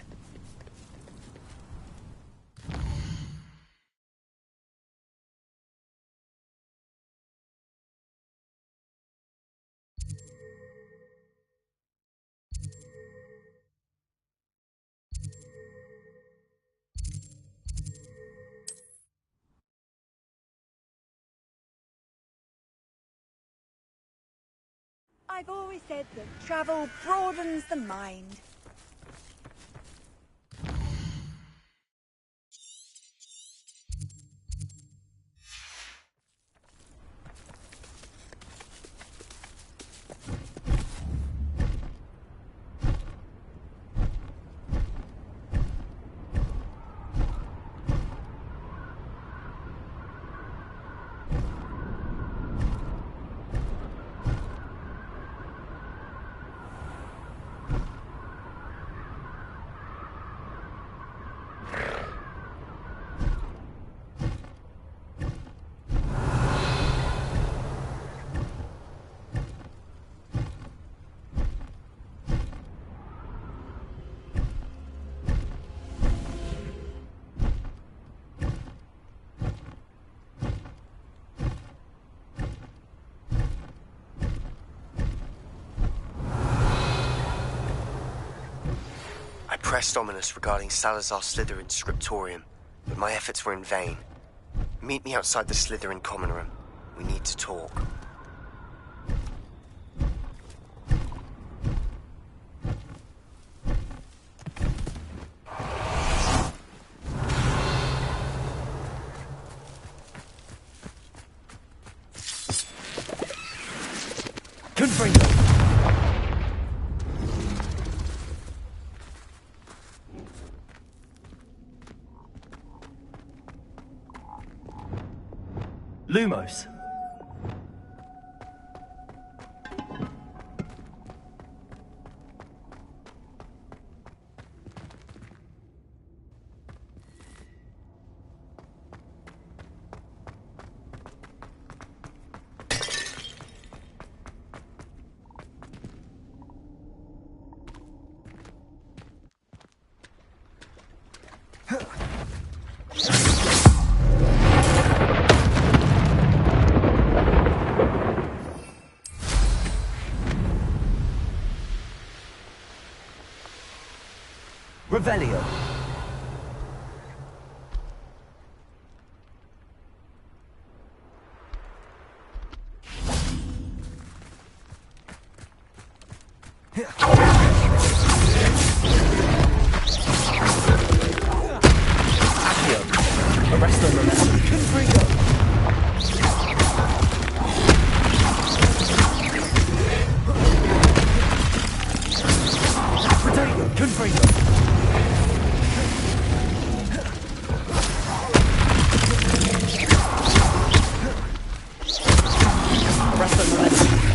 G: I've always said that travel broadens the mind.
Q: Pressed ominous regarding Salazar Slytherin's scriptorium, but my efforts were in vain. Meet me outside the Slytherin common room. We need to talk.
H: Confringo. Lumos. Revelio. Accio. Arresto momentum. Confringo. Protego. Confringo. Arresto momentum.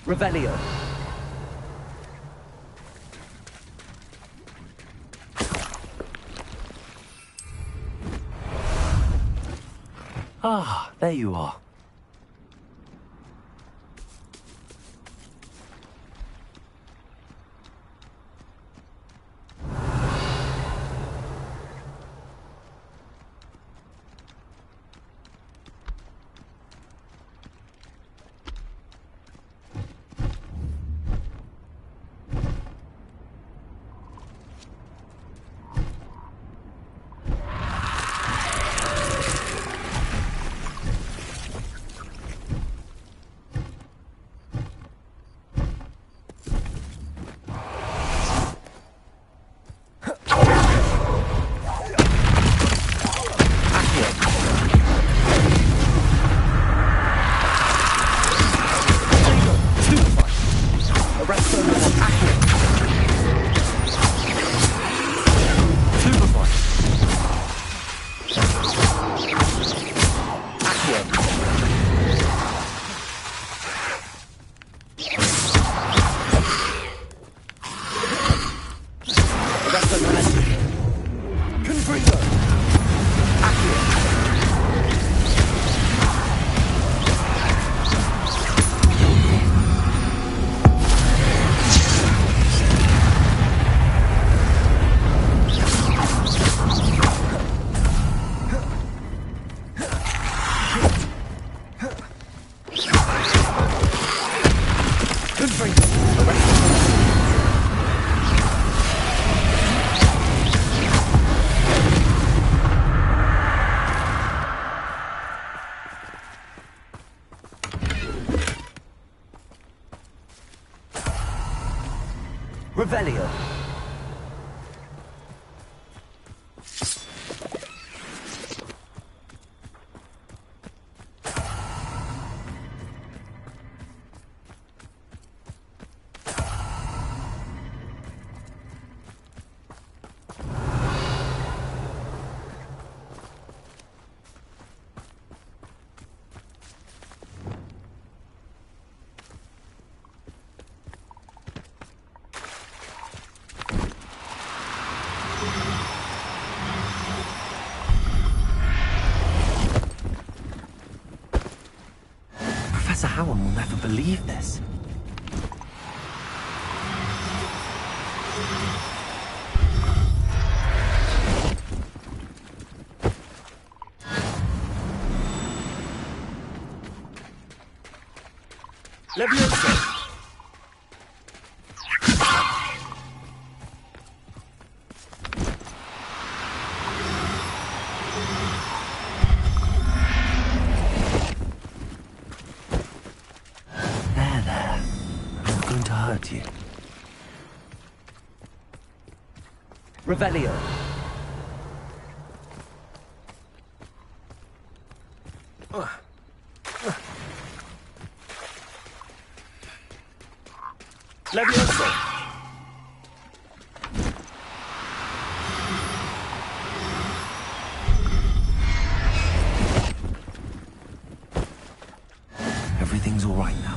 H: Revelio.
D: Ah, there you are.
H: Confringo. Arrest the Maleficent. Revelio.
D: Professor Howard will never believe this.
H: Leviosa.
D: There. I'm not going to hurt you.
H: Revelio. Leviosa.
D: Everything's all right now.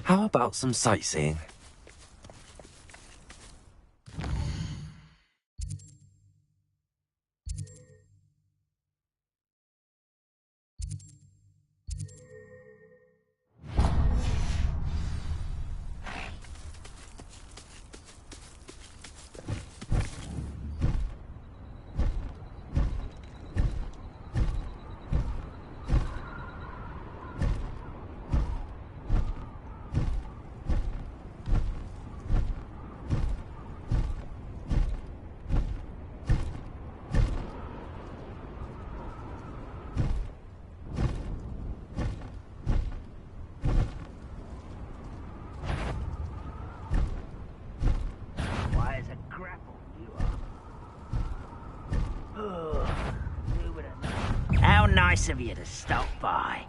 D: How about some sightseeing?
K: How nice of you to stop by.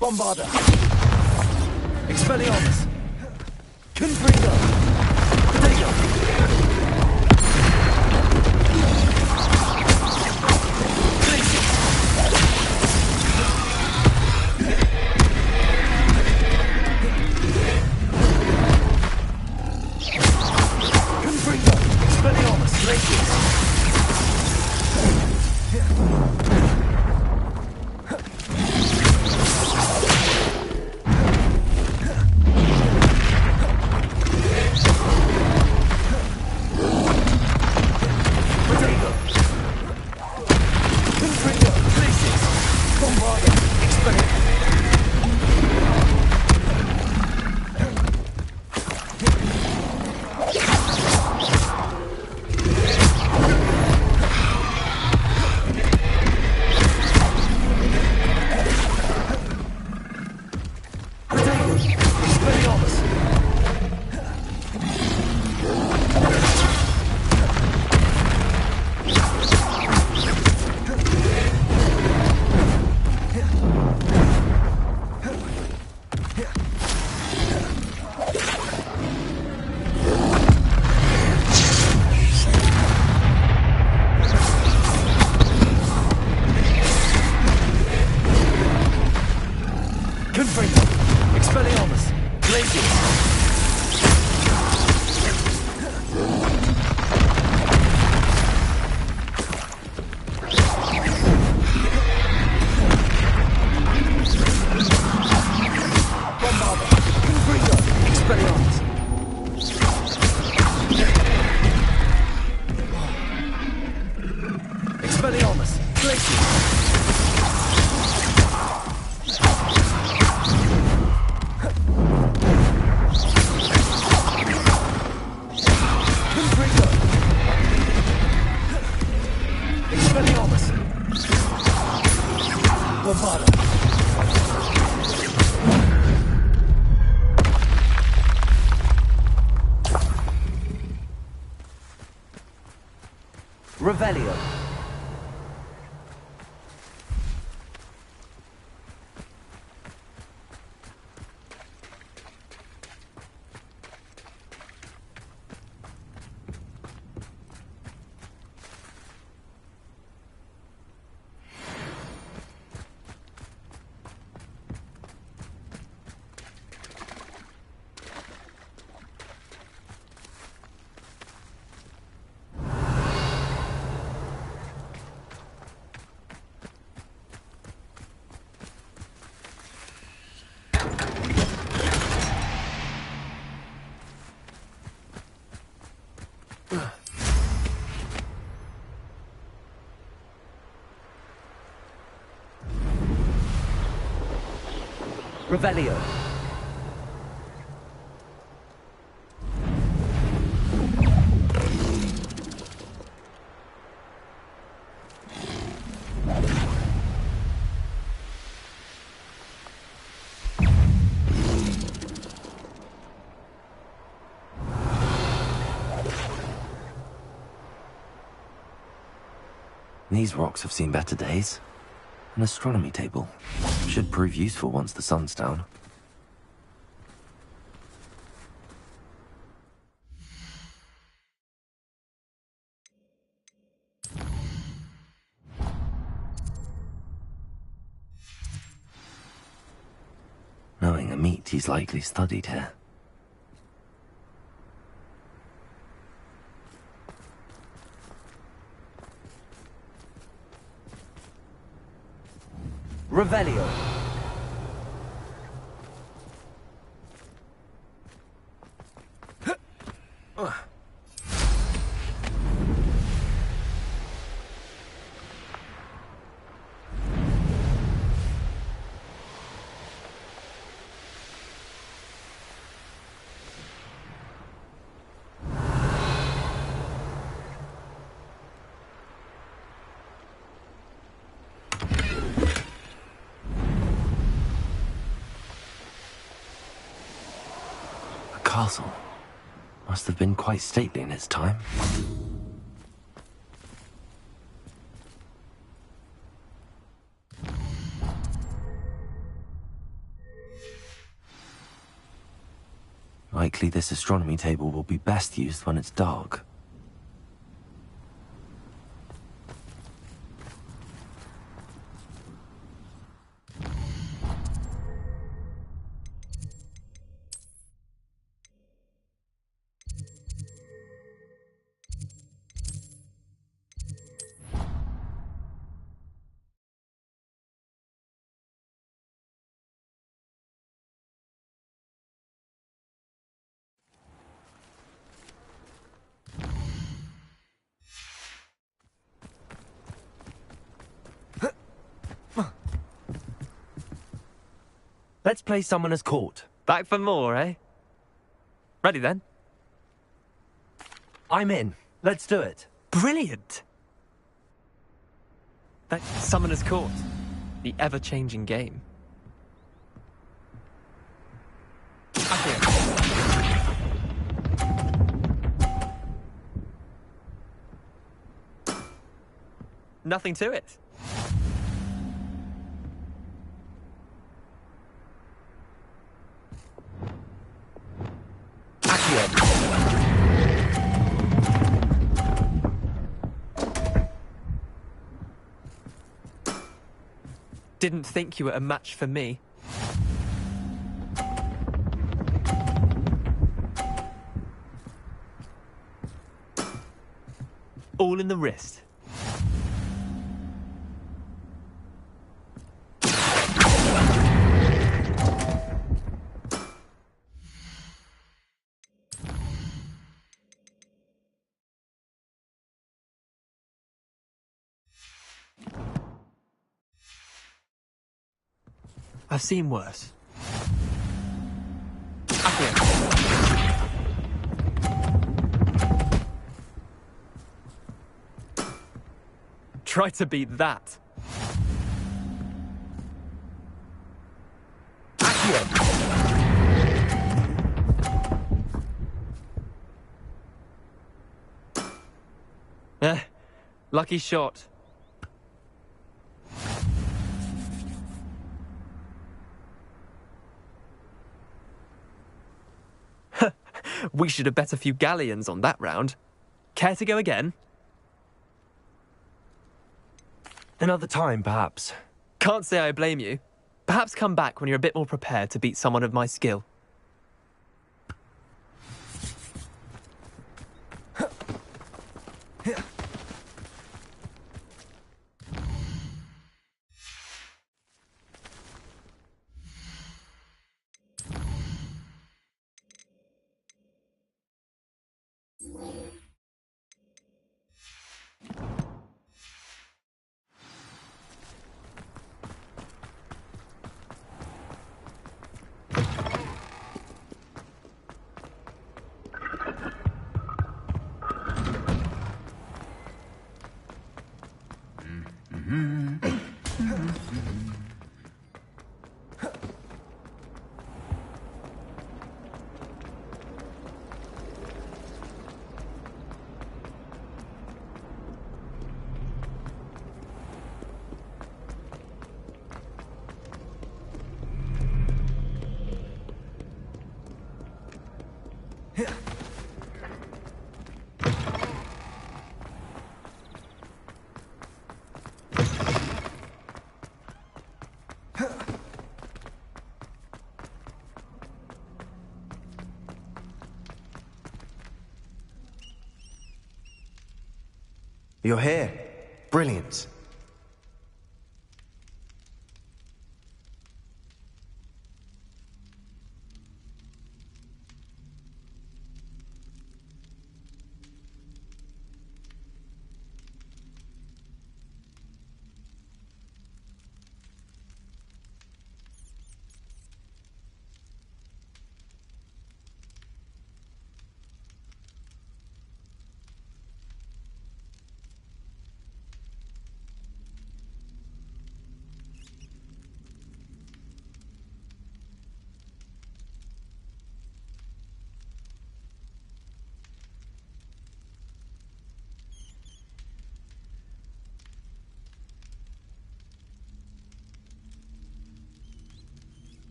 H: Bombarda. Expelliarmus. Confringo. Potato.
I: bravado.
H: Revelio. Revelio.
D: These rocks have seen better days. An astronomy table. Should prove useful once the sun's down. Knowing a meat, he's likely studied here.
H: Revelio.
D: Castle. Must have been quite stately in its time. Likely this astronomy table will be best used when it's dark. Let's play Summoner's Court.
Q: Back for more, eh? Ready then?
D: I'm in. Let's do it.
Q: Brilliant! That Summoner's Court. The ever-changing game. Nothing to it. Didn't think you were a match for me. All in the wrist. I've seen worse. Try to beat that.
P: Lucky shot. We should have bet a few galleons on that round. Care to go again?
D: Another time, perhaps.
P: Can't say I blame you. Perhaps come back when you're a bit more prepared to beat someone of my skill.
Q: You're here. Brilliant.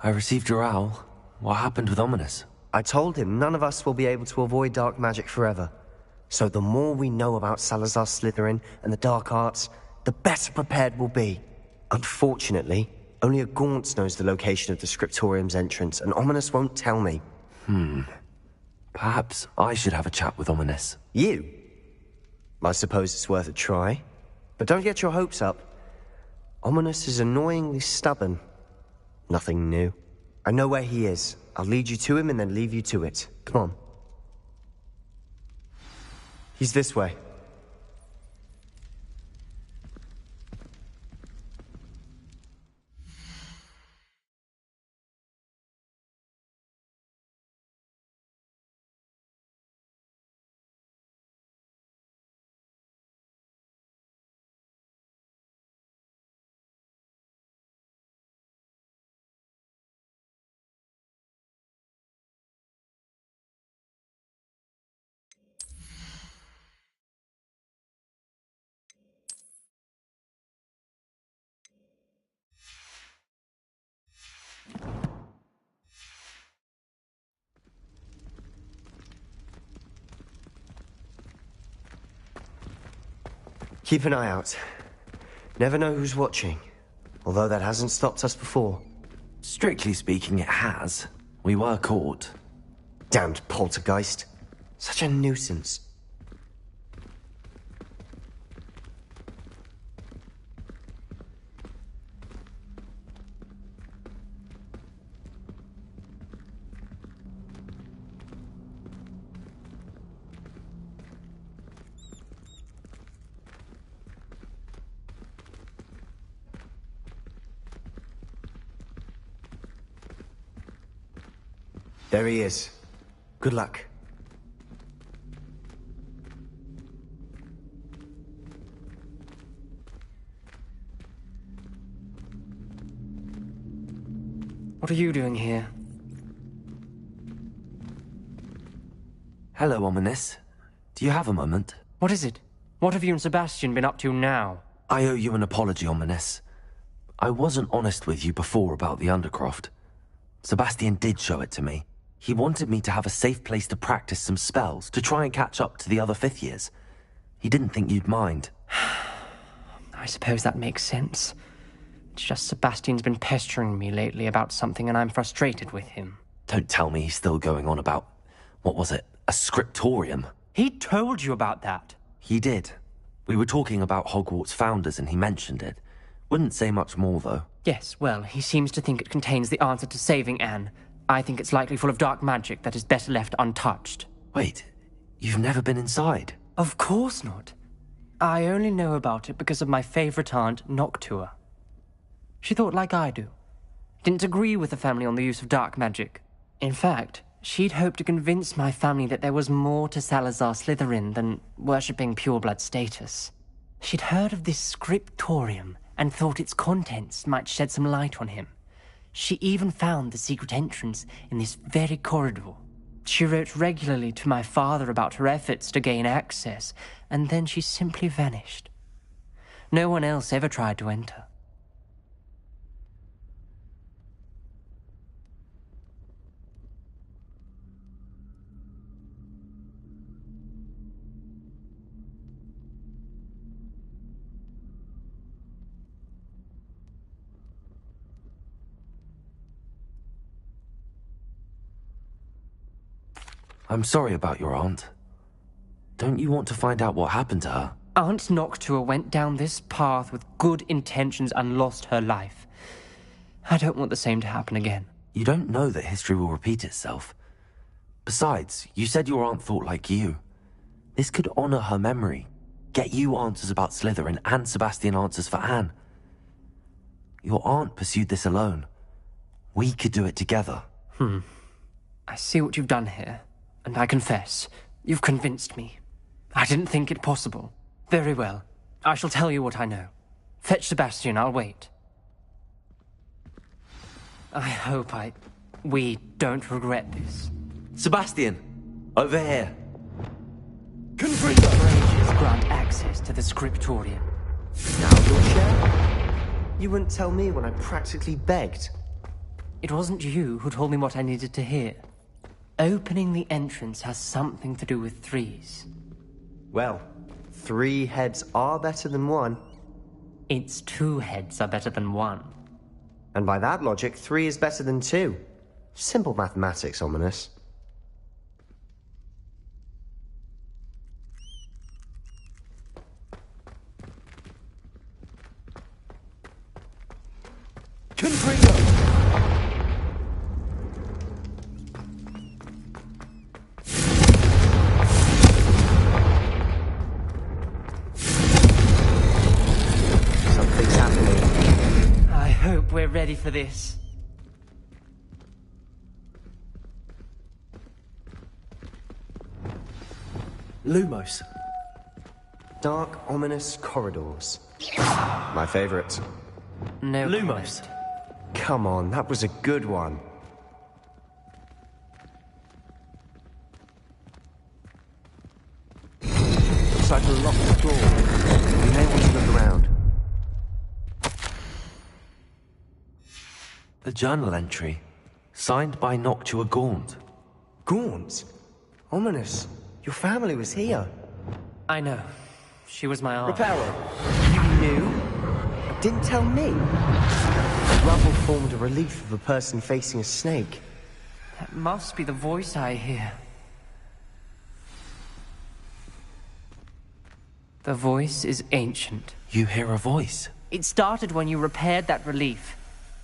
D: I received your owl. What happened with Ominous?
Q: I told him none of us will be able to avoid dark magic forever. So the more we know about Salazar Slytherin and the dark arts, the better prepared we'll be. Unfortunately, only a Gaunt knows the location of the Scriptorium's entrance, and Ominous won't tell me.
D: Perhaps I should have a chat with Ominous.
Q: You? I suppose it's worth a try. But don't get your hopes up. Ominous is annoyingly stubborn. Nothing new. I know where he is. I'll lead you to him and then leave you to it. Come on. He's this way. Keep an eye out. Never know who's watching. Although that hasn't stopped us before.
D: Strictly speaking, it has. We were caught.
Q: Damned poltergeist. Such a nuisance. There he is. Good luck.
P: What are you doing here?
D: Hello, Ominous. Do you have a moment?
P: What is it? What have you and Sebastian been up to now?
D: I owe you an apology, Ominous. I wasn't honest with you before about the Undercroft. Sebastian did show it to me. He wanted me to have a safe place to practice some spells, to try and catch up to the other fifth years. He didn't think you'd mind.
P: I suppose that makes sense. It's just Sebastian's been pestering me lately about something and I'm frustrated with him.
D: Don't tell me he's still going on about, what was it, a scriptorium?
P: He told you about that.
D: He did. We were talking about Hogwarts founders and he mentioned it. Wouldn't say much more, though.
P: Yes, well, he seems to think it contains the answer to saving Anne. I think it's likely full of dark magic that is better left untouched.
D: Wait, you've never been inside?
P: Of course not. I only know about it because of my favorite aunt, Noctua. She thought like I do. Didn't agree with the family on the use of dark magic. In fact, she'd hoped to convince my family that there was more to Salazar Slytherin than worshipping pureblood status. She'd heard of this scriptorium and thought its contents might shed some light on him. She even found the secret entrance in this very corridor. She wrote regularly to my father about her efforts to gain access, and then she simply vanished. No one else ever tried to enter.
D: I'm sorry about your aunt. Don't you want to find out what happened to her?
P: Aunt Noctua went down this path with good intentions and lost her life. I don't want the same to happen again.
D: You don't know that history will repeat itself. Besides, you said your aunt thought like you. This could honor her memory, get you answers about Slytherin and Sebastian answers for Anne. Your aunt pursued this alone. We could do it together.
P: I see what you've done here. And I confess, you've convinced me. I didn't think it possible. Very well. I shall tell you what I know. Fetch Sebastian, I'll wait. I hope we don't regret this.
D: Sebastian! Over here!
P: Confringo! Grant access to the scriptorium.
Q: Now your share? You wouldn't tell me when I practically begged.
P: It wasn't you who told me what I needed to hear. Opening the entrance has something to do with threes.
Q: Well, 3 heads are better than 1.
P: It's 2 heads are better than 1.
Q: And by that logic, 3 is better than 2. Simple mathematics, Ominous.
I: Confringo!
Q: Something's happening.
P: I hope we're ready for this.
D: Lumos.
Q: Dark, ominous corridors. My favorite.
P: No
D: Lumos.
P: comment.
Q: Come on, that was a good one. Looks like a locked door. You may want to look around.
D: A journal entry. Signed by Noctua Gaunt.
Q: Gaunt? Ominous. Your family was here.
P: I know. She was my aunt.
O: Reparo.
Q: You knew? Didn't tell me? The rubble formed a relief of a person facing a snake.
P: That must be the voice I hear. The voice is ancient.
D: You hear a voice?
P: It started when you repaired that relief.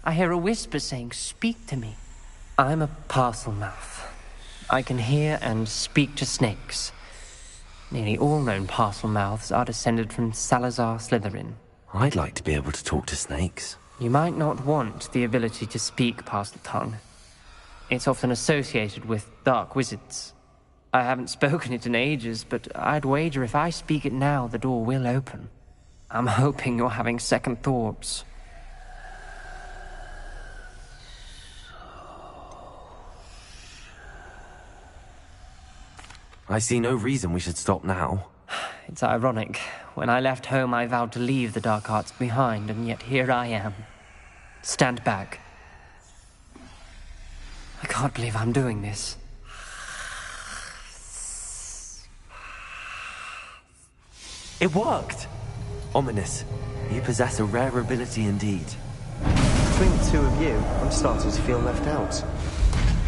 P: I hear a whisper saying, "Speak to me." I'm a parcel mouth. I can hear and speak to snakes. Nearly all known parcel mouths are descended from Salazar Slytherin.
D: I'd like to be able to talk to snakes.
P: You might not want the ability to speak parcel tongue. It's often associated with dark wizards. I haven't spoken it in ages, but I'd wager if I speak it now, the door will open. I'm hoping you're having second thoughts.
D: I see no reason we should stop now.
P: It's ironic. When I left home, I vowed to leave the dark arts behind, and yet here I am. Stand back. I can't believe I'm doing this.
D: It worked! Ominous. You possess a rare ability indeed.
Q: Between the two of you, I'm starting to feel left out.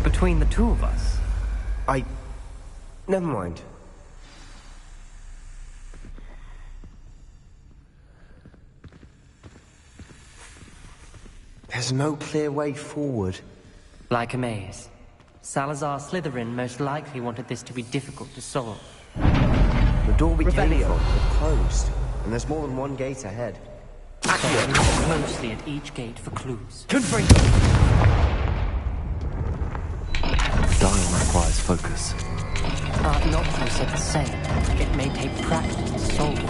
P: Between the two of us?
Q: Never mind. There's no clear way forward.
P: Like a maze. Salazar Slytherin most likely wanted this to be difficult to solve.
Q: The door we came
O: Revelio.
Q: from had closed, and there's more than one gate ahead.
P: So look closely at each gate for clues.
O: Confringo.
D: The dial requires focus.
P: Art Nocturne said the same. It may take practice to solve it.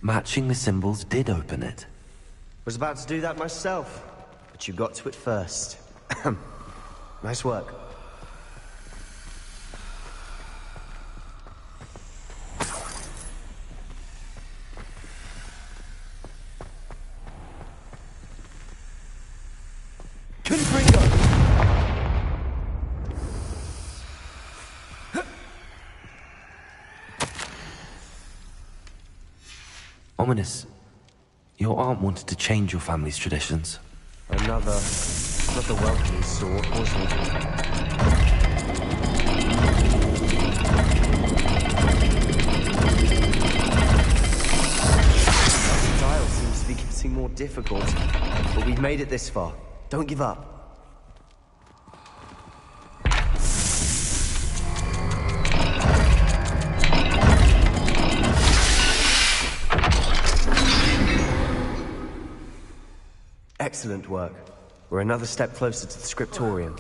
D: Matching the symbols did open it.
Q: Was about to do that myself, but you got to it first. Nice work.
D: Ominous. Your aunt wanted to change your family's traditions.
Q: Another welcoming sword, wasn't it? The dial seems to be getting more difficult, but we've made it this far. Don't give up. Excellent work. We're another step closer to the scriptorium.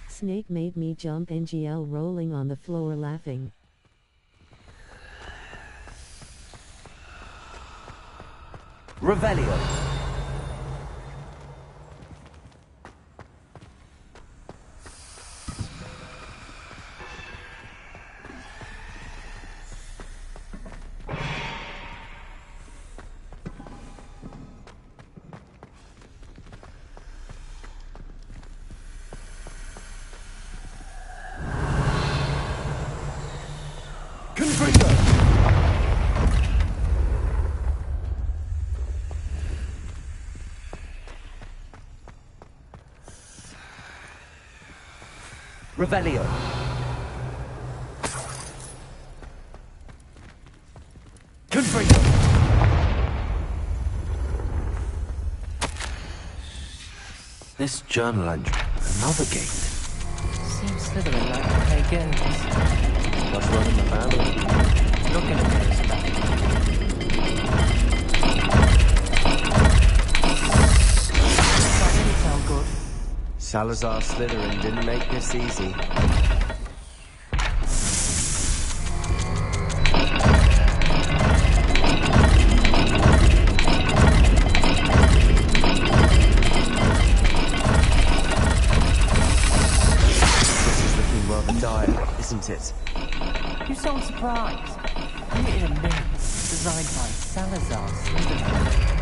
E: Snake made me jump NGL rolling on the floor laughing.
O: Revelio. Revelio. Confringo.
D: This journal entry. Another gate.
P: Seems Slytherin like to play games.
Q: What's wrong in the family?
P: Not gonna tell us about it. That didn't sound good.
Q: Salazar Slytherin didn't make this easy. This is looking rather dire, isn't it?
P: You sound surprised. Created a maze designed by Salazar Slytherin.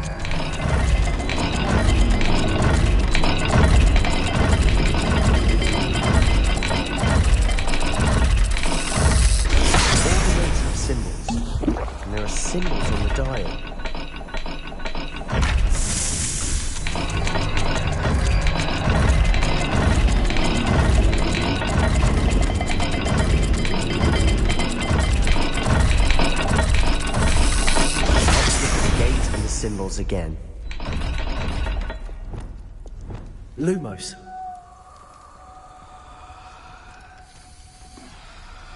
Q: There are symbols on the dial. Let's look at the gate and the symbols again.
D: Lumos.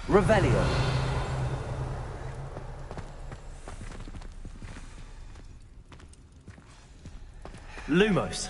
H: Revelio.
D: Lumos.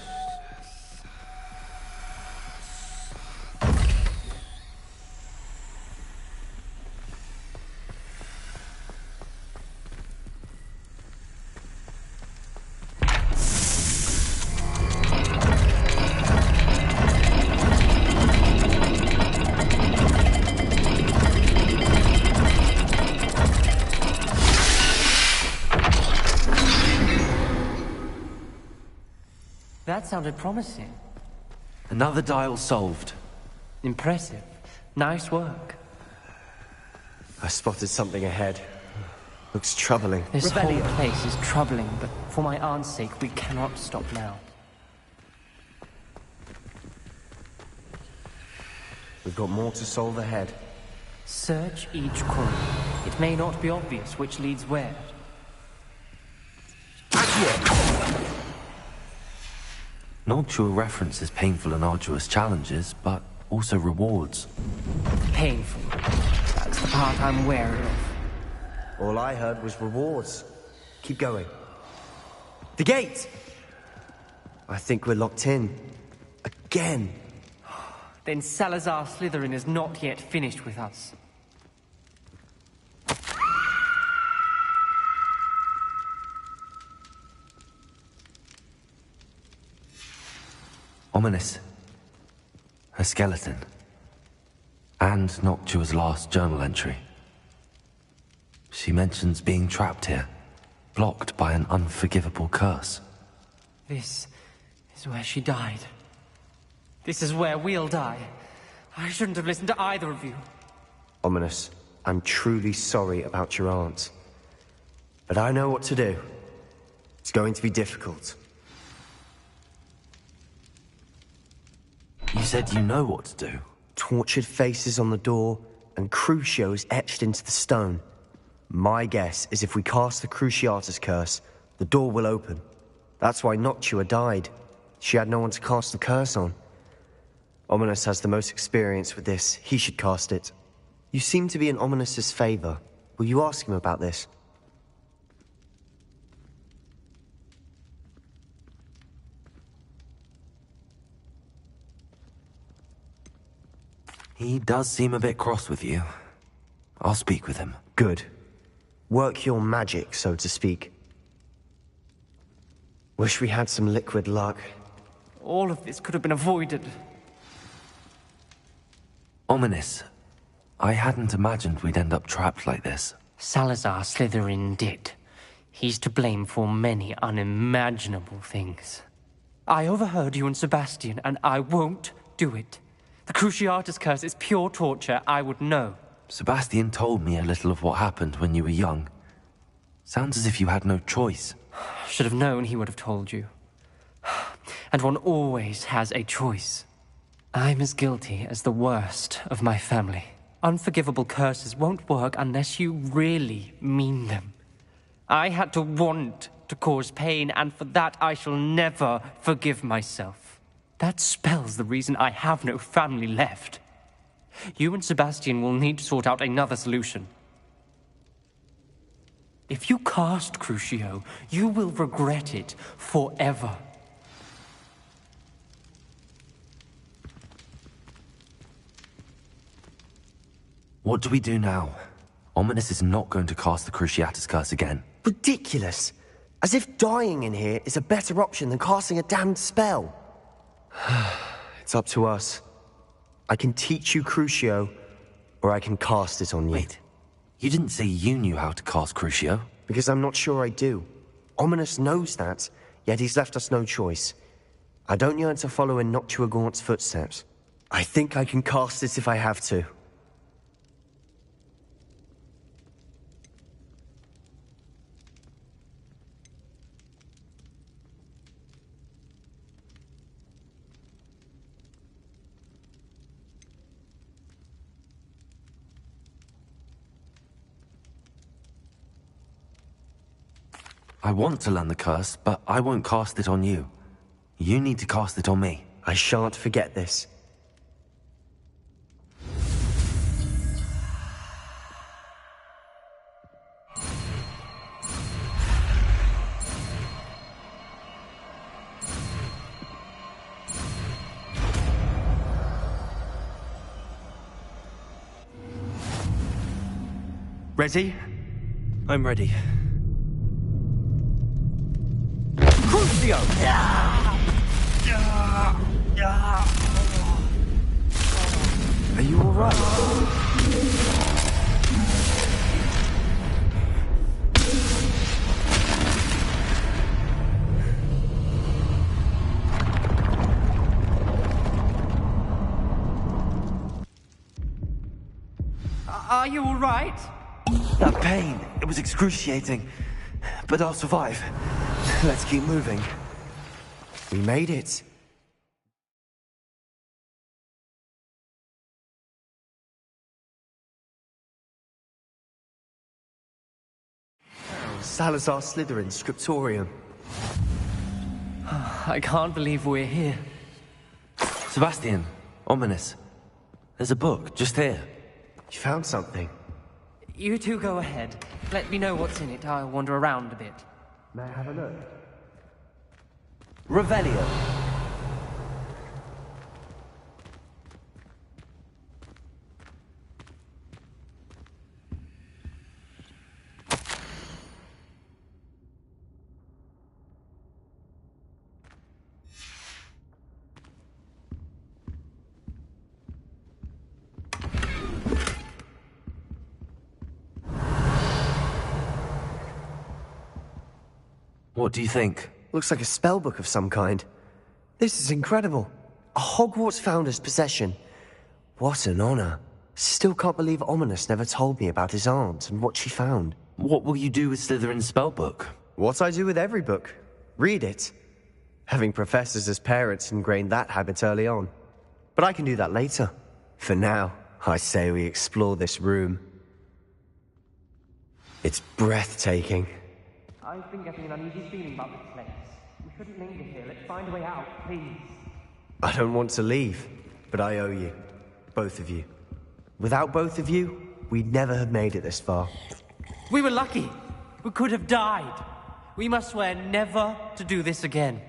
P: That sounded promising.
D: Another dial solved.
P: Impressive. Nice work.
Q: I spotted something ahead. Looks troubling.
P: This whole place is troubling, but for my aunt's sake, we cannot stop now.
Q: We've got more to solve ahead.
P: Search each corner. It may not be obvious which leads where.
D: Noctua references painful and arduous challenges, but also rewards.
P: Painful. That's the part I'm wary of.
Q: All I heard was rewards. Keep going. The gate! I think we're locked in. Again.
P: Then Salazar Slytherin is not yet finished with us.
D: Ominous. Her skeleton. And Noctua's last journal entry. She mentions being trapped here, blocked by an unforgivable curse.
P: This is where she died. This is where we'll die. I shouldn't have listened to either of you.
Q: Ominous, I'm truly sorry about your aunt. But I know what to do. It's going to be difficult.
D: You said you know what to do.
Q: Tortured faces on the door, and Crucios etched into the stone. My guess is if we cast the Cruciatus curse, the door will open. That's why Noctua died. She had no one to cast the curse on. Ominous has the most experience with this. He should cast it. You seem to be in Ominous's favor. Will you ask him about this?
D: He does seem a bit cross with you. I'll speak with him.
Q: Good. Work your magic, so to speak. Wish we had some liquid luck.
P: All of this could have been avoided.
D: Ominous. I hadn't imagined we'd end up trapped like this.
P: Salazar Slytherin did. He's to blame for many unimaginable things. I overheard you and Sebastian, and I won't do it. The Cruciatus curse is pure torture, I would know.
D: Sebastian told me a little of what happened when you were young. Sounds as if you had no choice.
P: Should have known he would have told you. And one always has a choice. I'm as guilty as the worst of my family. Unforgivable curses won't work unless you really mean them. I had to want to cause pain, and for that I shall never forgive myself. That spells the reason I have no family left. You and Sebastian will need to sort out another solution. If you cast Crucio, you will regret it forever.
D: What do we do now? Ominous is not going to cast the Cruciatus Curse again.
Q: Ridiculous! As if dying in here is a better option than casting a damned spell. It's up to us. I can teach you Crucio, or I can cast it on you.
D: Wait, you didn't say you knew how to cast Crucio?
Q: Because I'm not sure I do. Ominous knows that, yet he's left us no choice. I don't yearn to follow in Noctua Gaunt's footsteps. I think I can cast it if I have to.
D: I want to learn the curse, but I won't cast it on you. You need to cast it on me.
Q: I shan't forget this.
P: Ready?
D: I'm ready.
P: Crucio!
D: Are you alright?
P: Are you alright?
D: That pain, it was excruciating. But I'll survive. Let's keep moving.
Q: We made it. Salazar Slytherin's scriptorium.
P: I can't believe we're here.
D: Sebastian, Ominous. There's a book, just here.
Q: You found something?
P: You two go ahead. Let me know what's in it. I'll wander around a bit.
Q: May I have a look?
H: Revelio.
D: What do you think?
Q: Looks like a spellbook of some kind. This is incredible. A Hogwarts founder's possession. What an honor. Still can't believe Ominous never told me about his aunt and what she found.
D: What will you do with Slytherin's spellbook?
Q: What I do with every book. Read it. Having professors as parents ingrained that habit early on. But I can do that later. For now, I say we explore this room. It's breathtaking.
P: I've been getting an uneasy feeling about this place. We shouldn't linger here. Let's find a way out, please.
Q: I don't want to leave, but I owe you. Both of you. Without both of you, we'd never have made it this far.
P: We were lucky. We could have died. We must swear never to do this again.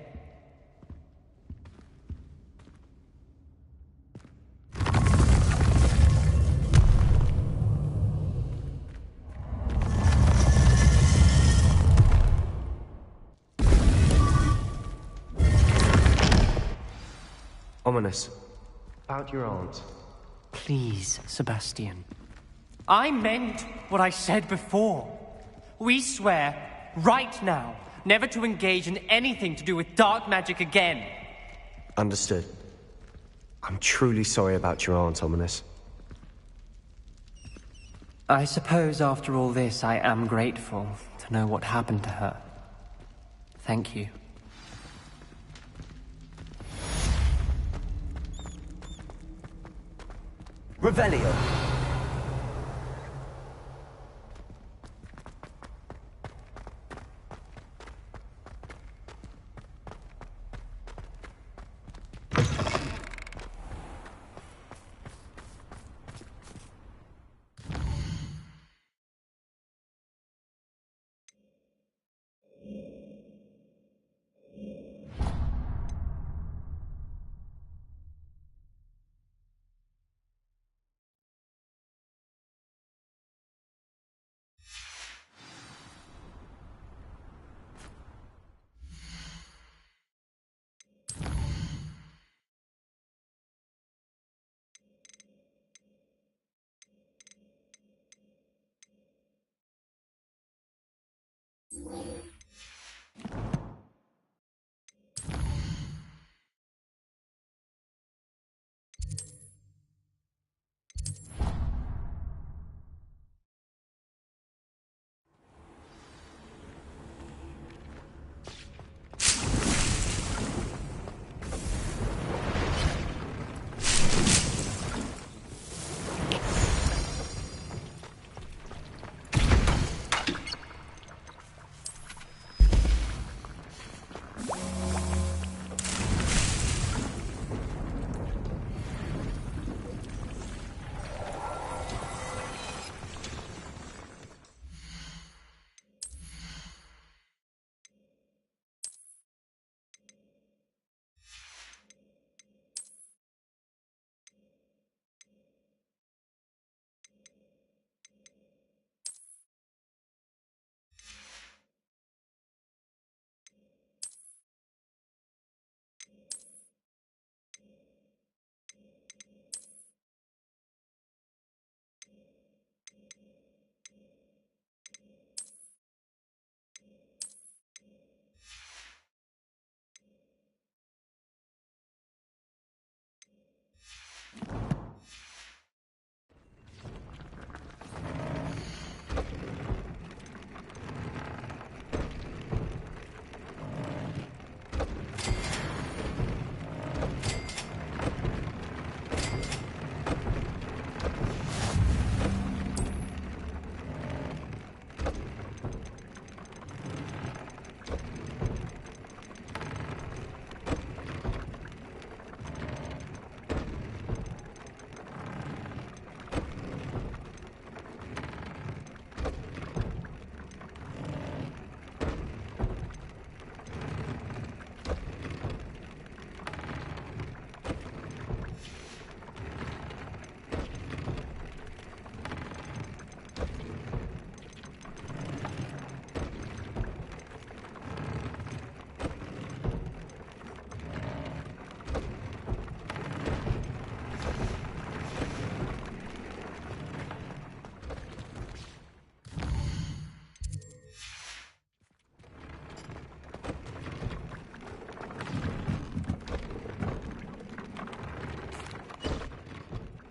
Q: Ominous. About your aunt.
P: Please, Sebastian. I meant what I said before. We swear, right now, never to engage in anything to do with dark magic again.
Q: Understood. I'm truly sorry about your aunt, Ominous.
P: I suppose after all this, I am grateful to know what happened to her. Thank you.
H: Revelio.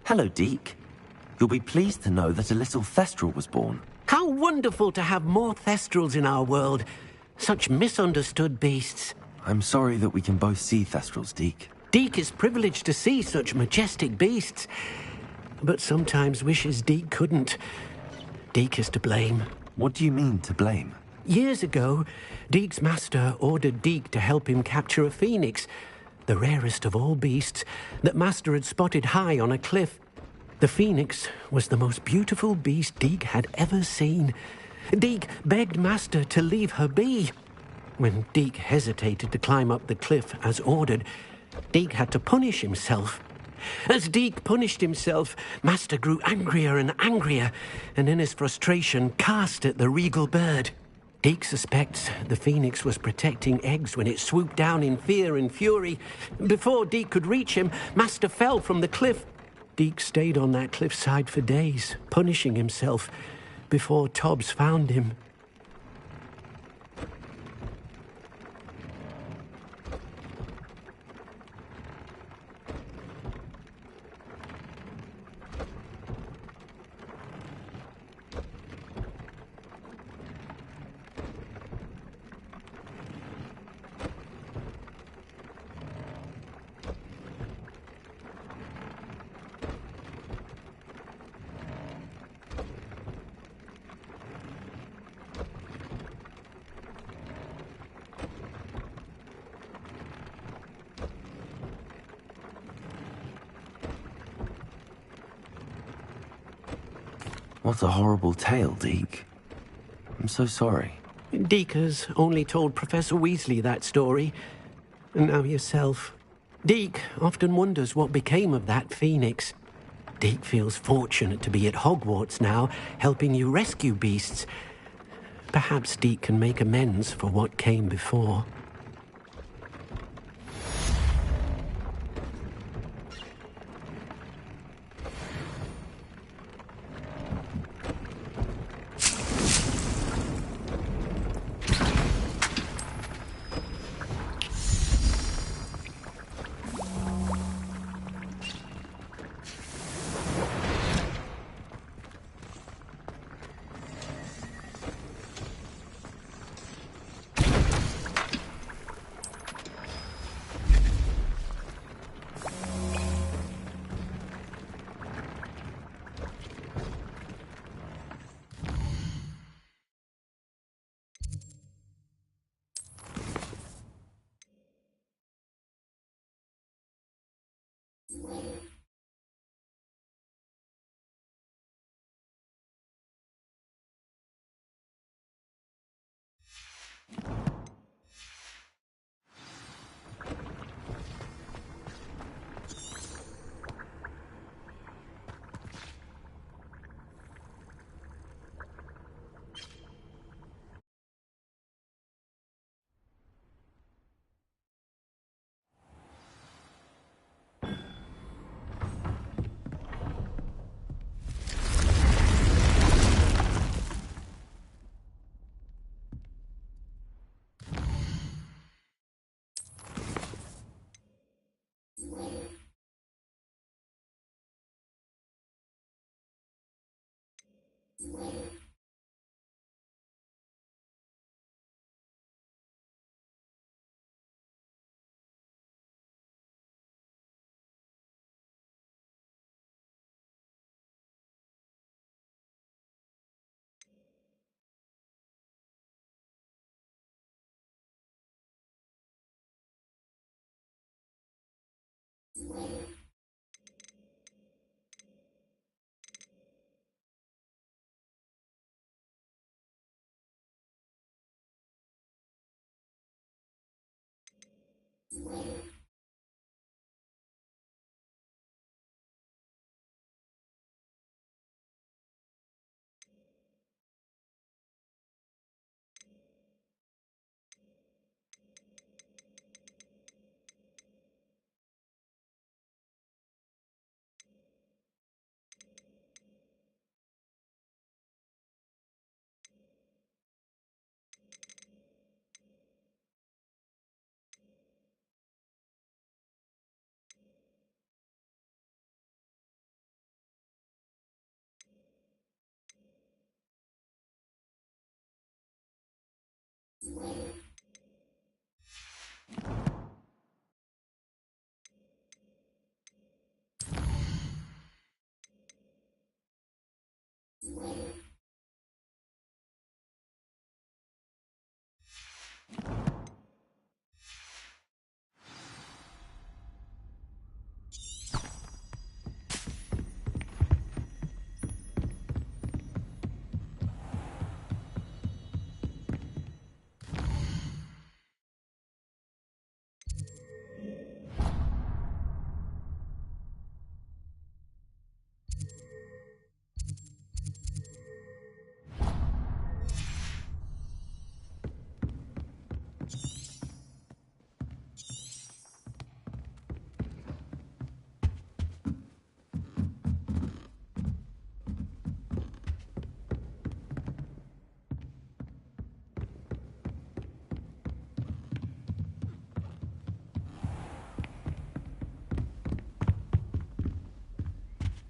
D: Hello, Deke. You'll be pleased to know that a little Thestral was born.
R: How wonderful to have more Thestrals in our world. Such misunderstood beasts.
D: I'm sorry that we can both see Thestrals, Deke.
R: Deke is privileged to see such majestic beasts, but sometimes wishes Deke couldn't. Deke is to blame.
D: What do you mean, to blame?
R: Years ago, Deke's master ordered Deke to help him capture a phoenix, the rarest of all beasts, that master had spotted high on a cliff. The phoenix was the most beautiful beast Deke had ever seen. Deke begged master to leave her be. When Deke hesitated to climb up the cliff as ordered, Deke had to punish himself. As Deke punished himself, master grew angrier and angrier, and in his frustration cast at the regal bird. Deke suspects the phoenix was protecting eggs when it swooped down in fear and fury. Before Deke could reach him, master fell from the cliff. Deke stayed on that cliffside for days, punishing himself, before Tobbs found him.
D: What a horrible tale, Deke. I'm so sorry.
R: Deke has only told Professor Weasley that story, and now yourself. Deke often wonders what became of that phoenix. Deke feels fortunate to be at Hogwarts now, helping you rescue beasts. Perhaps Deke can make amends for what came before.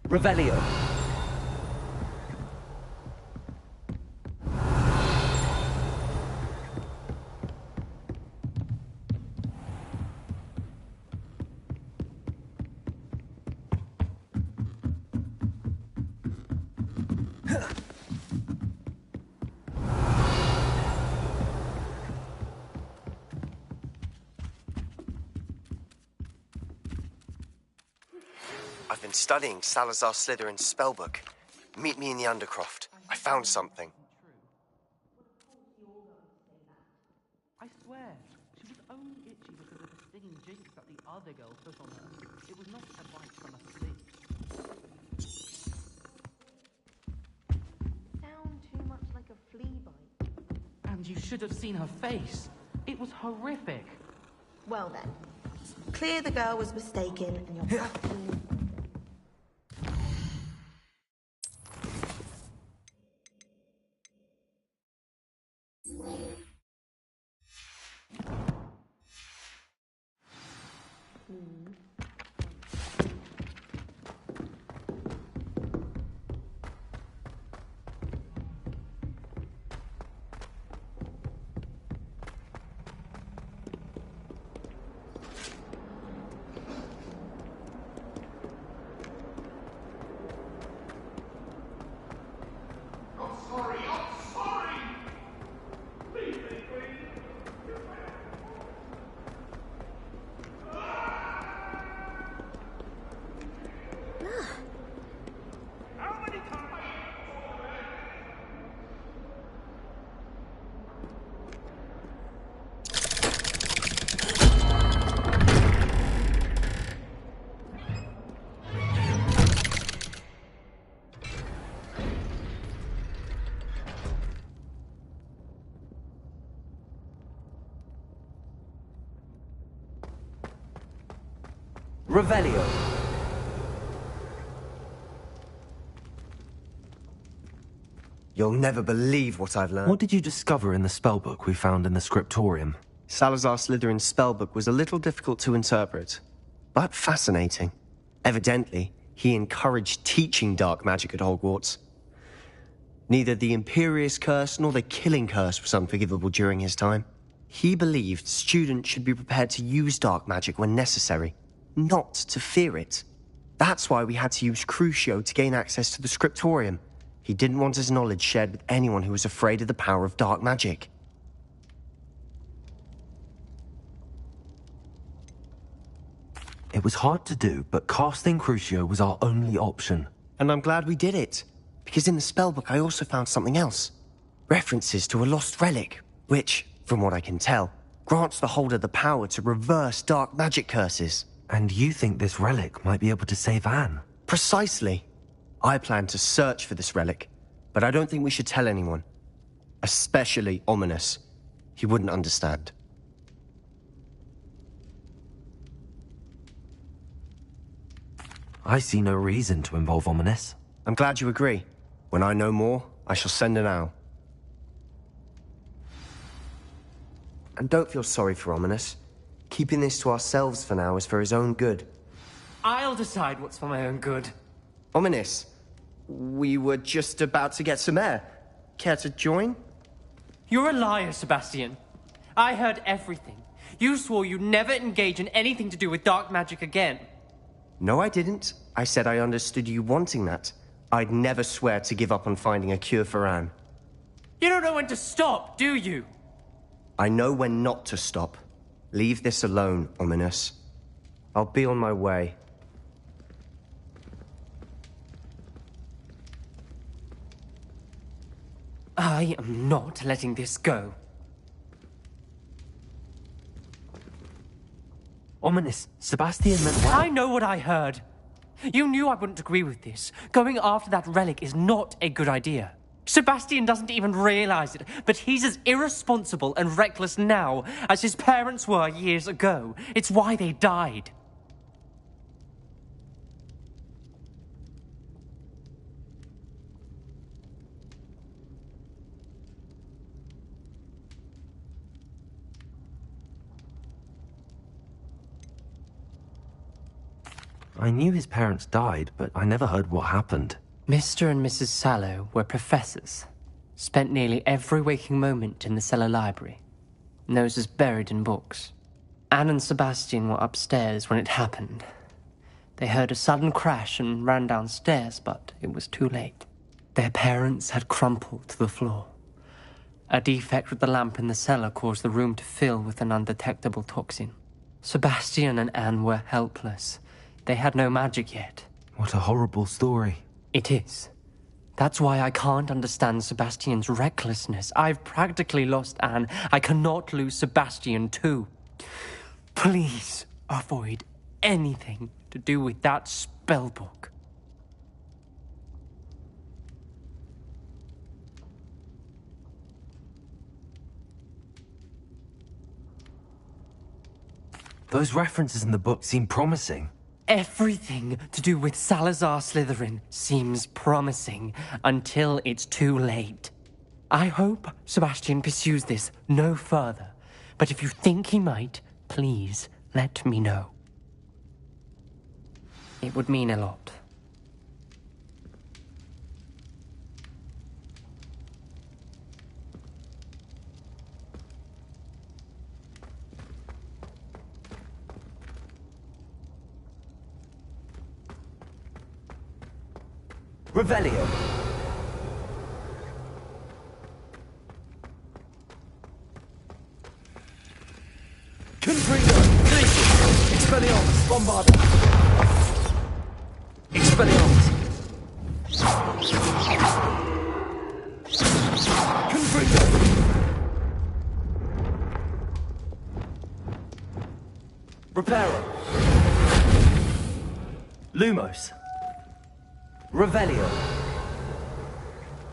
H: Revelio.
Q: I've been studying Salazar Slytherin's spellbook. Meet me in the Undercroft. I found something.
S: I swear, she was only itchy because of the stinging jinx that the other girl put on her. It was not a bite from a flea.
T: Sound too much like a flea bite.
S: And you should have seen her face. It was horrific.
T: Well then, clear the girl was mistaken and you're back to...
H: Revelio.
Q: You'll never believe what I've learned.
D: What did you discover in the spellbook we found in the scriptorium?
Q: Salazar Slytherin's spellbook was a little difficult to interpret, but fascinating. Evidently, he encouraged teaching dark magic at Hogwarts. Neither the Imperious Curse nor the Killing Curse was unforgivable during his time. He believed students should be prepared to use dark magic when necessary, not to fear it. That's why we had to use Crucio to gain access to the scriptorium. He didn't want his knowledge shared with anyone who was afraid of the power of dark magic.
D: It was hard to do, but casting Crucio was our only option.
Q: And I'm glad we did it, because in the spellbook I also found something else. References to a lost relic, which, from what I can tell, grants the holder the power to reverse dark magic curses.
D: And you think this relic might be able to save Anne?
Q: Precisely. I plan to search for this relic, but I don't think we should tell anyone. Especially Ominous. He wouldn't understand.
D: I see no reason to involve Ominous.
Q: I'm glad you agree. When I know more, I shall send an owl. And don't feel sorry for Ominous. Keeping this to ourselves for now is for his own good.
P: I'll decide what's for my own good.
Q: Ominous, we were just about to get some air. Care to join?
P: You're a liar, Sebastian. I heard everything. You swore you'd never engage in anything to do with dark magic again.
Q: No, I didn't. I said I understood you wanting that. I'd never swear to give up on finding a cure for Anne.
P: You don't know when to stop, do you?
Q: I know when not to stop. Leave this alone, Ominous. I'll be on my way.
P: I am not letting this go.
D: Ominous, Sebastian meant well.
P: I know what I heard. You knew I wouldn't agree with this. Going after that relic is not a good idea. Sebastian doesn't even realize it, but he's as irresponsible and reckless now as his parents were years ago. It's why they died.
D: I knew his parents died, but I never heard what happened.
P: Mr. and Mrs. Sallow were professors. Spent nearly every waking moment in the cellar library. Noses buried in books. Anne and Sebastian were upstairs when it happened. They heard a sudden crash and ran downstairs, but it was too late. Their parents had crumpled to the floor. A defect with the lamp in the cellar caused the room to fill with an undetectable toxin. Sebastian and Anne were helpless. They had no magic yet.
D: What a horrible story.
P: It is. That's why I can't understand Sebastian's recklessness. I've practically lost Anne. I cannot lose Sebastian too. Please avoid anything to do with that spellbook.
D: Those references in the book seem promising.
P: Everything to do with Salazar Slytherin seems promising until it's too late. I hope Sebastian pursues this no further, but if you think he might, please let me know. It would mean a lot.
H: Revelio. Confringo. Expelliarmus. Bombarda. Expelliarmus. Confringo. Reparo. Lumos. Revelio.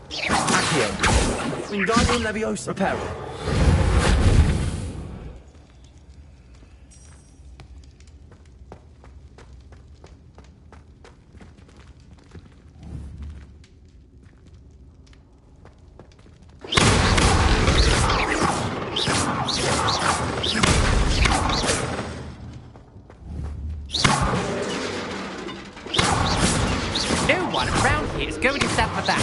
H: Accio. Wingardium Leviosa. Reparo.
P: No one around here is going to stab my back.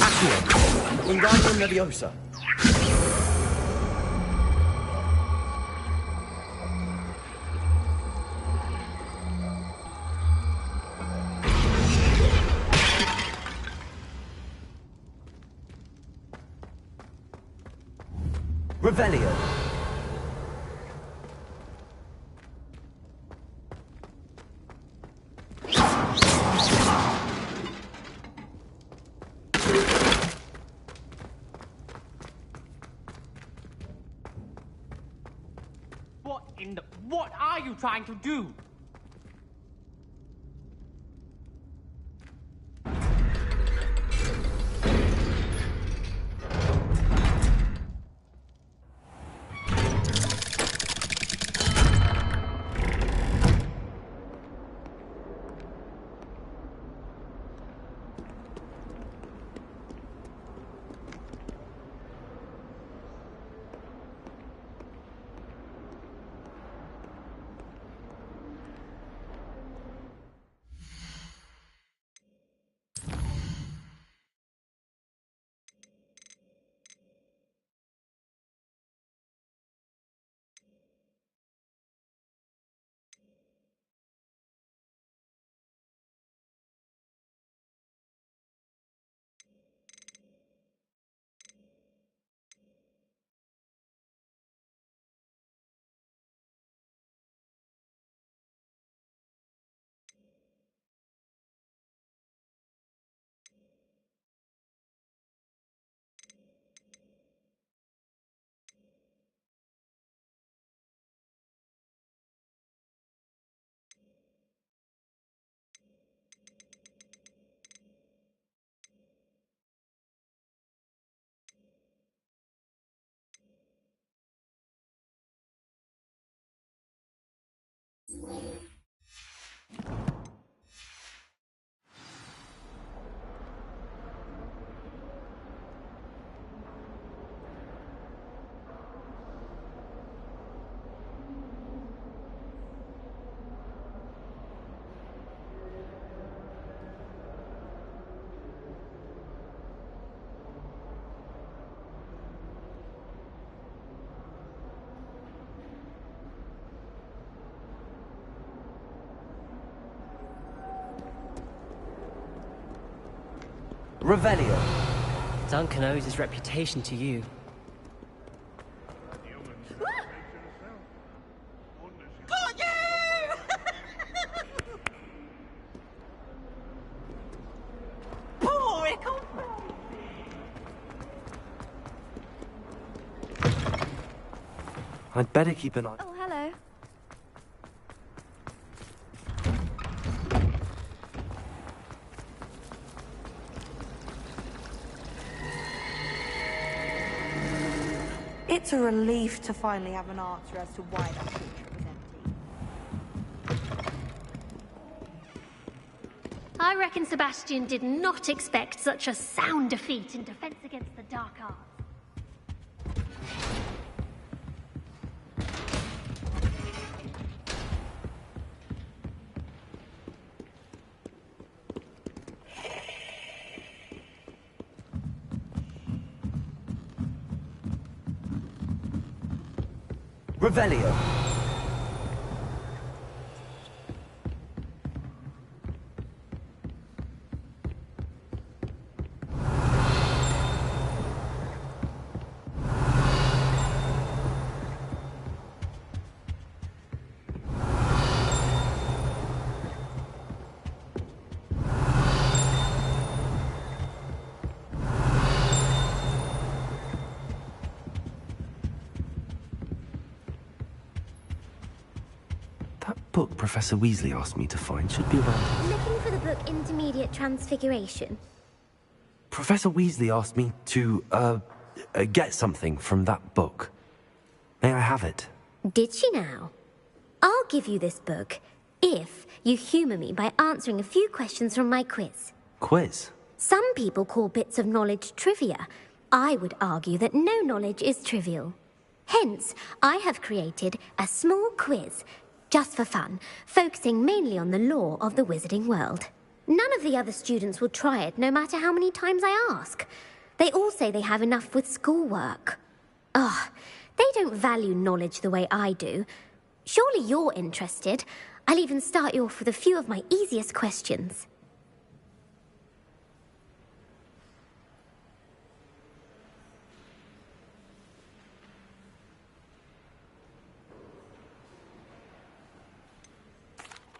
H: Accio. Wingardium Leviosa. Revelio.
P: What are you trying to do?
H: Revelio.
P: Duncan owes his reputation to you.
T: Got you! Poor Ickle.
D: I'd better keep an eye.
B: Oh, hello.
T: It's a relief to finally have an answer as to why that creature was empty.
U: I reckon Sebastian did not expect such a sound defeat in defense against the dark arts.
H: Revelio.
D: Book Professor Weasley asked me to find should be around.
U: Looking for the book Intermediate Transfiguration.
D: Professor Weasley asked me to, get something from that book. May I have it?
U: Did she now? I'll give you this book if you humour me by answering a few questions from my quiz.
D: Quiz?
U: Some people call bits of knowledge trivia. I would argue that no knowledge is trivial. Hence, I have created a small quiz just for fun, focusing mainly on the lore of the wizarding world. None of the other students will try it, no matter how many times I ask. They all say they have enough with schoolwork. Ugh, they don't value knowledge the way I do. Surely you're interested. I'll even start you off with a few of my easiest questions.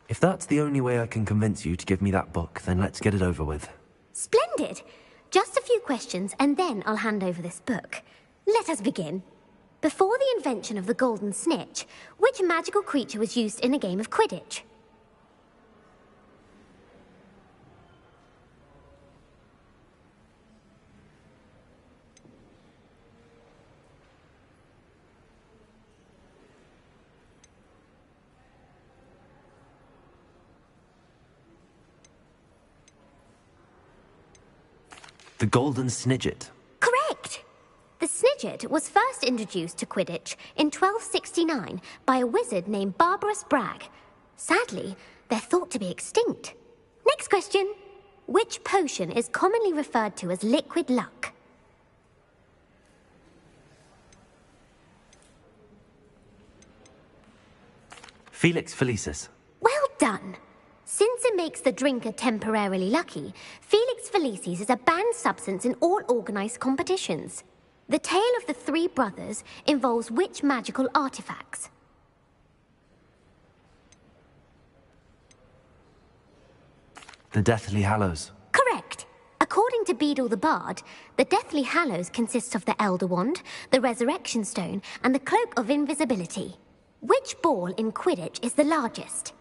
D: If that's the only way I can convince you to give me that book, then let's get it over with.
U: Splendid! Just a few questions, and then I'll hand over this book. Let us begin. Before the invention of the golden snitch, which magical creature was used in a game of Quidditch?
D: The Golden Snidget.
U: Correct! The Snidget was first introduced to Quidditch in 1269 by a wizard named Barbarous Bragg. Sadly, they're thought to be extinct. Next question. Which potion is commonly referred to as liquid luck?
D: Felix Felicis.
U: Well done! Since it makes the drinker temporarily lucky, Felix Felicis is a banned substance in all organised competitions. The tale of the three brothers involves which magical artifacts?
D: The Deathly Hallows.
U: Correct. According to Beadle the Bard, the Deathly Hallows consists of the Elder Wand, the Resurrection Stone, and the Cloak of Invisibility. Which ball in Quidditch is the largest?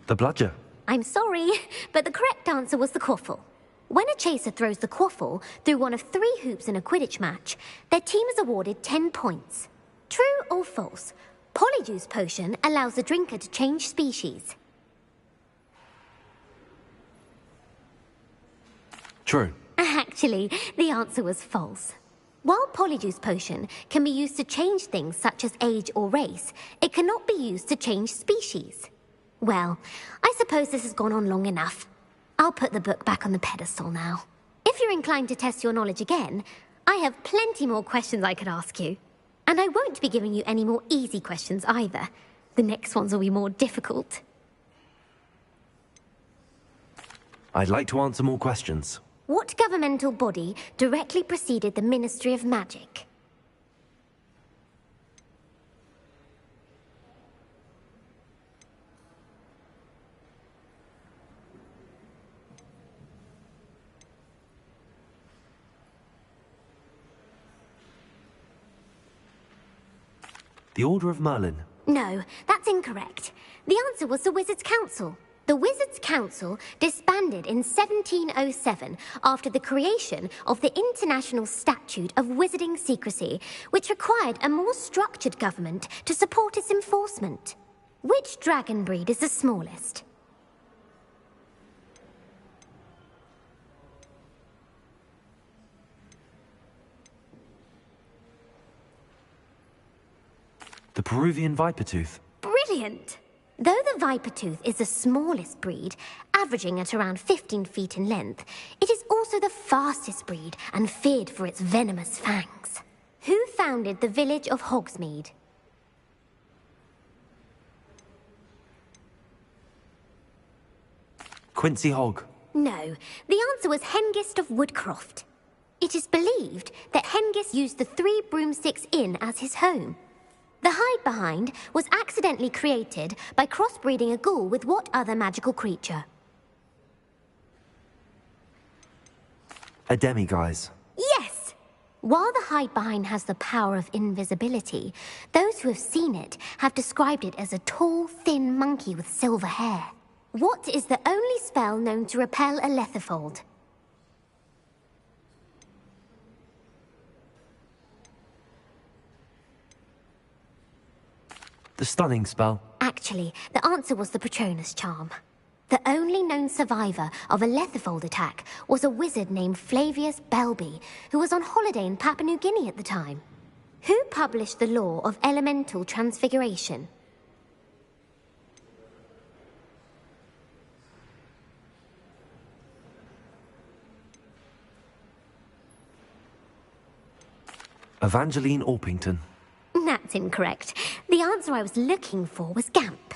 D: The Bludger.
U: I'm sorry, but the correct answer was the Quaffle. When a chaser throws the quaffle through one of 3 hoops in a Quidditch match, their team is awarded 10 points. True or false? Polyjuice Potion allows the drinker to change species.
D: True.
U: Actually, the answer was false. While Polyjuice Potion can be used to change things such as age or race, it cannot be used to change species. Well, I suppose this has gone on long enough. I'll put the book back on the pedestal now. If you're inclined to test your knowledge again, I have plenty more questions I could ask you. And I won't be giving you any more easy questions either. The next ones will be more difficult.
D: I'd like to answer more questions.
U: What governmental body directly preceded the Ministry of Magic?
D: The Order of Merlin.
U: No, that's incorrect. The answer was the Wizards' Council. The Wizards' Council disbanded in 1707 after the creation of the International Statute of Wizarding Secrecy, which required a more structured government to support its enforcement. Which dragon breed is the smallest?
D: The Peruvian Vipertooth.
U: Brilliant! Though the Vipertooth is the smallest breed, averaging at around 15 feet in length, it is also the fastest breed and feared for its venomous fangs. Who founded the village of Hogsmeade?
D: Quincy Hogg.
U: No, the answer was Hengist of Woodcroft. It is believed that Hengist used the 3 Broomsticks Inn as his home. The hide-behind was accidentally created by crossbreeding a ghoul with what other magical creature?
D: A demiguise.
U: Yes! While the hide-behind has the power of invisibility, those who have seen it have described it as a tall, thin monkey with silver hair. What is the only spell known to repel a letherfold?
D: The Stunning Spell.
U: Actually, the answer was the Patronus Charm. The only known survivor of a letherfold attack was a wizard named Flavius Belby, who was on holiday in Papua New Guinea at the time. Who published the law of elemental transfiguration?
D: Evangeline Orpington.
U: That's incorrect. The answer I was looking for was Gamp.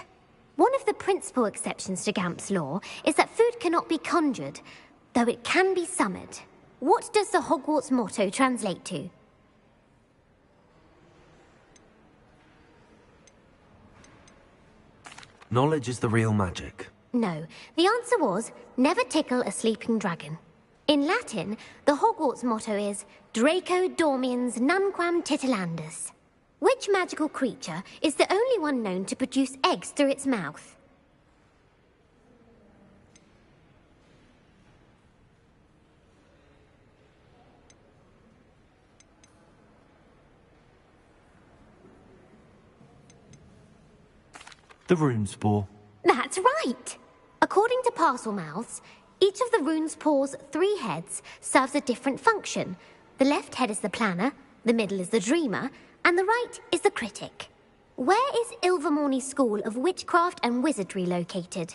U: One of the principal exceptions to Gamp's law is that food cannot be conjured, though it can be summoned. What does the Hogwarts motto translate to?
D: Knowledge is the real magic.
U: No, the answer was, never tickle a sleeping dragon. In Latin, the Hogwarts motto is, Draco dormiens nunquam titilandus. Which magical creature is the only one known to produce eggs through its mouth?
D: The Runespore.
U: That's right! According to Parselmouths, each of the Runespore's 3 heads serves a different function. The left head is the planner, the middle is the dreamer, and the right is the critic. Where is Ilvermorny School of Witchcraft and Wizardry located?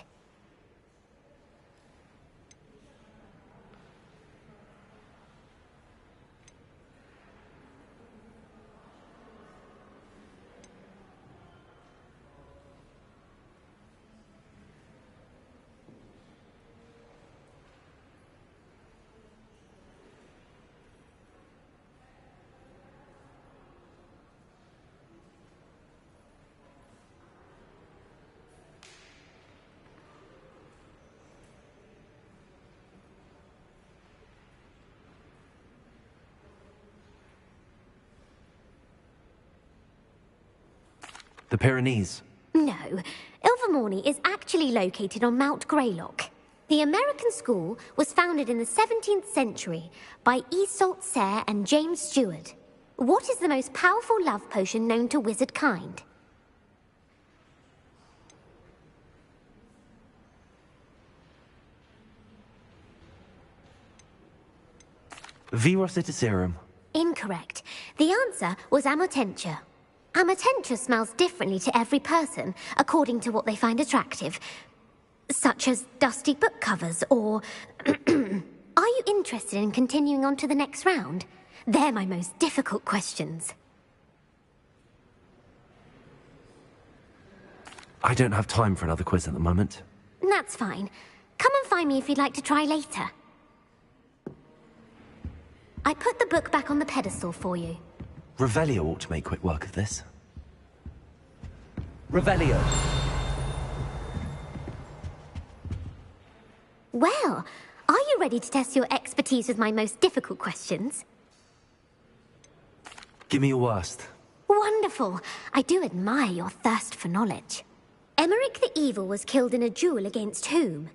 D: The Pyrenees.
U: No, Ilvermorny is actually located on Mount Greylock. The American school was founded in the 17th century by Iseult Sayre and James Stewart. What is the most powerful love potion known to wizard kind?
D: Virositiserum.
U: Incorrect. The answer was Amotentia. Amotentia smells differently to every person, according to what they find attractive, such as dusty book covers or... Are you interested in continuing on to the next round? They're my most difficult questions.
D: I don't have time for another quiz at the moment.
U: That's fine. Come and find me if you'd like to try later. I put the book back on the pedestal for you.
D: Revelio ought to make quick work of this.
H: Revelio.
U: Well, are you ready to test your expertise with my most difficult questions?
D: Give me your worst.
U: Wonderful. I do admire your thirst for knowledge. Emmerich the Evil was killed in a duel against whom?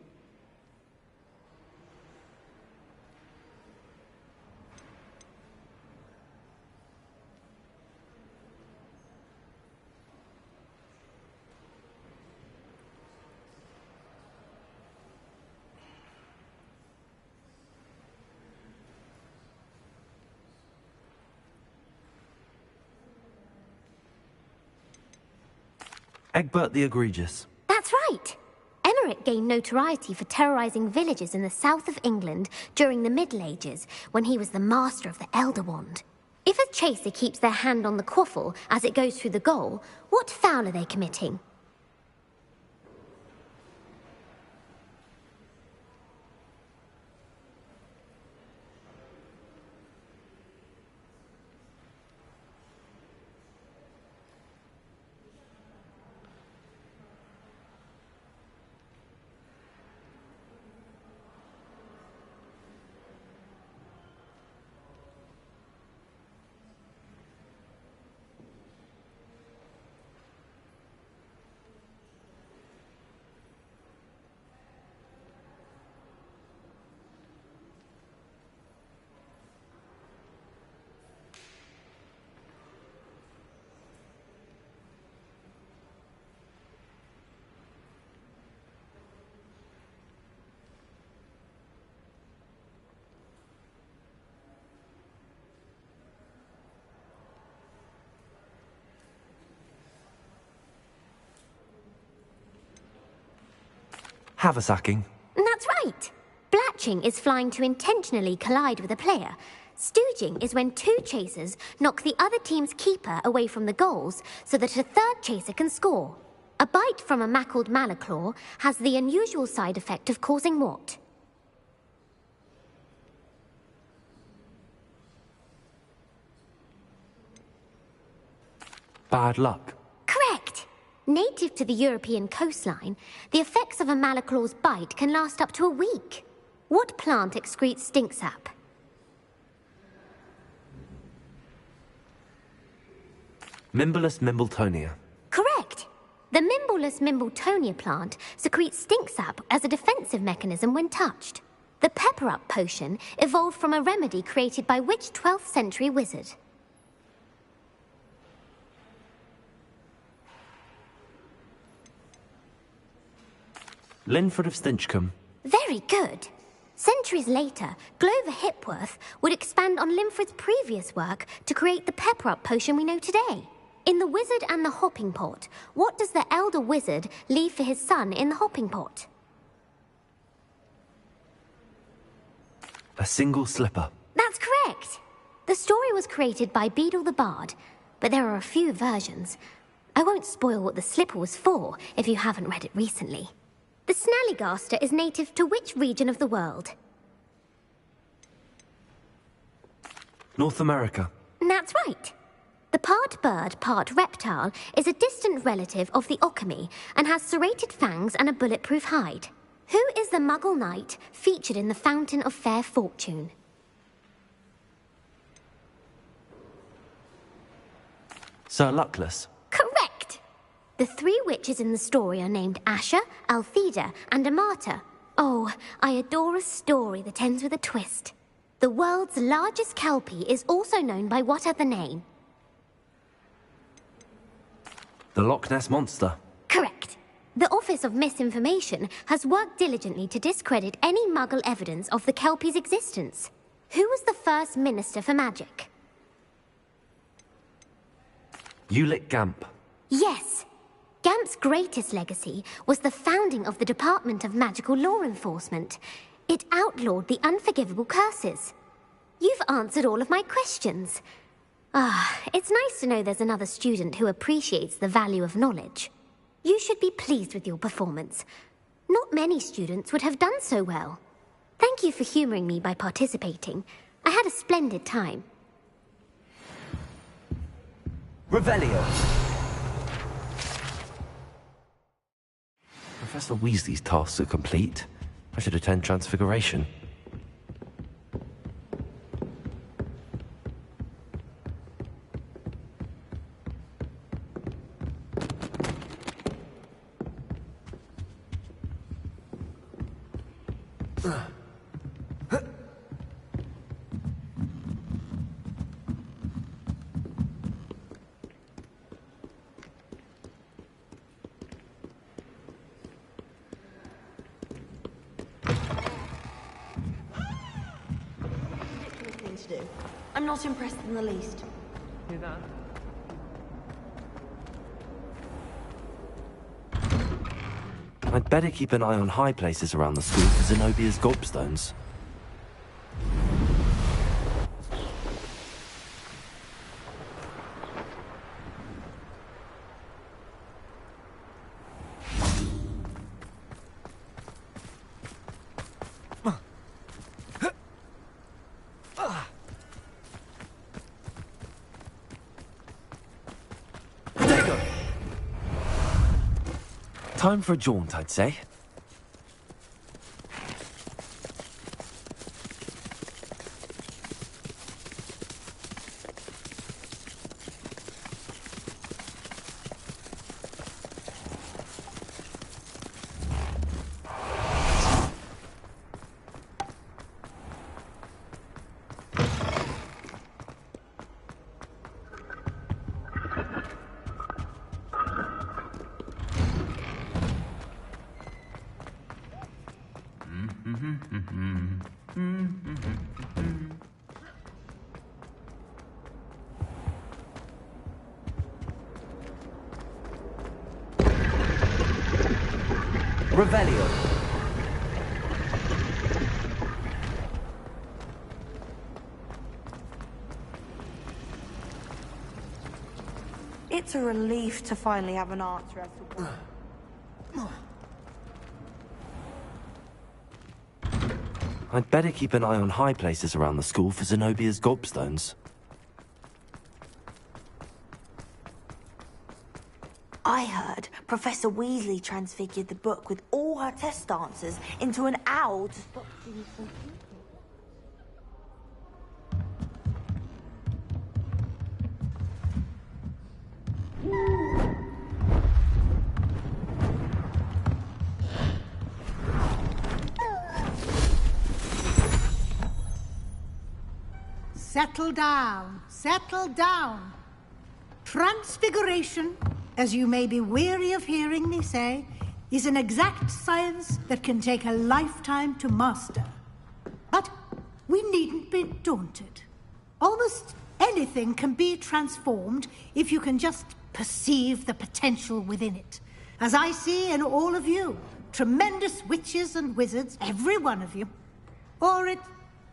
D: Egbert the Egregious.
U: That's right. Emmerich gained notoriety for terrorizing villages in the south of England during the Middle Ages, when he was the master of the Elder Wand. If a chaser keeps their hand on the quaffle as it goes through the goal, what foul are they committing?
D: Haversacking.
U: That's right. Blatching is flying to intentionally collide with a player. Stooging is when two chasers knock the other team's keeper away from the goals so that a third chaser can score. A bite from a mackled malaclaw has the unusual side effect of causing what?
D: Bad luck.
U: Correct. Native to the European coastline, the effects of a malaclaw's bite can last up to a week. What plant excretes stink sap?
D: Mimbolus mimbletonia.
U: Correct. The Mimbolus mimbletonia plant secretes stink sap as a defensive mechanism when touched. The pepper-up potion evolved from a remedy created by which 12th century wizard?
D: Linford of Stinchcombe.
U: Very good. Centuries later, Glover Hipworth would expand on Linford's previous work to create the pepper-up potion we know today. In The Wizard and the Hopping Pot, what does the elder wizard leave for his son in the hopping pot?
D: A single slipper.
U: That's correct. The story was created by Beadle the Bard, but there are a few versions. I won't spoil what the slipper was for if you haven't read it recently. The Snallygaster is native to which region of the world?
D: North America.
U: That's right. The part bird, part reptile is a distant relative of the Occamy and has serrated fangs and a bulletproof hide. Who is the Muggle knight featured in the Fountain of Fair Fortune?
D: Sir Luckless.
U: Correct! The three witches in the story are named Asher, Altheda, and Amata. Oh, I adore a story that ends with a twist. The world's largest kelpie is also known by what other name?
D: The Loch Ness Monster.
U: Correct. The Office of Misinformation has worked diligently to discredit any Muggle evidence of the kelpie's existence. Who was the first Minister for Magic?
D: Ulick Gamp.
U: Yes. Gamp's greatest legacy was the founding of the Department of Magical Law Enforcement. It outlawed the unforgivable curses. You've answered all of my questions. It's nice to know there's another student who appreciates the value of knowledge. You should be pleased with your performance. Not many students would have done so well. Thank you for humoring me by participating. I had a splendid time.
H: Revelio.
D: Professor Weasley's tasks are complete. I should attend Transfiguration.
T: I'm not impressed in the least.
P: Hear that?
D: I'd better keep an eye on high places around the school for Zenobia's gobstones. Time for a jaunt, I'd say.
H: Revelio.
T: It's a relief to finally have an answer as to why.
D: I'd better keep an eye on high places around the school for Zenobia's gobstones.
T: I heard Professor Weasley transfigured the book with all her test answers into an owl to stop students from thinking.
C: Settle down, settle down. Transfiguration, as you may be weary of hearing me say, is an exact science that can take a lifetime to master. But we needn't be daunted. Almost anything can be transformed if you can just perceive the potential within it. As I see in all of you, tremendous witches and wizards, every one of you. Or it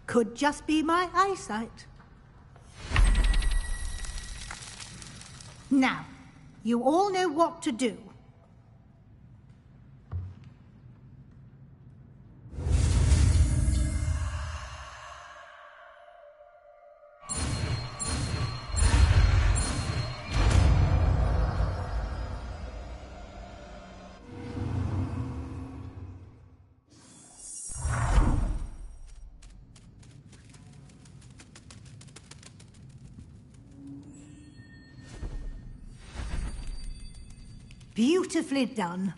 C: could just be my eyesight. Now, you all know what to do. Beautifully done.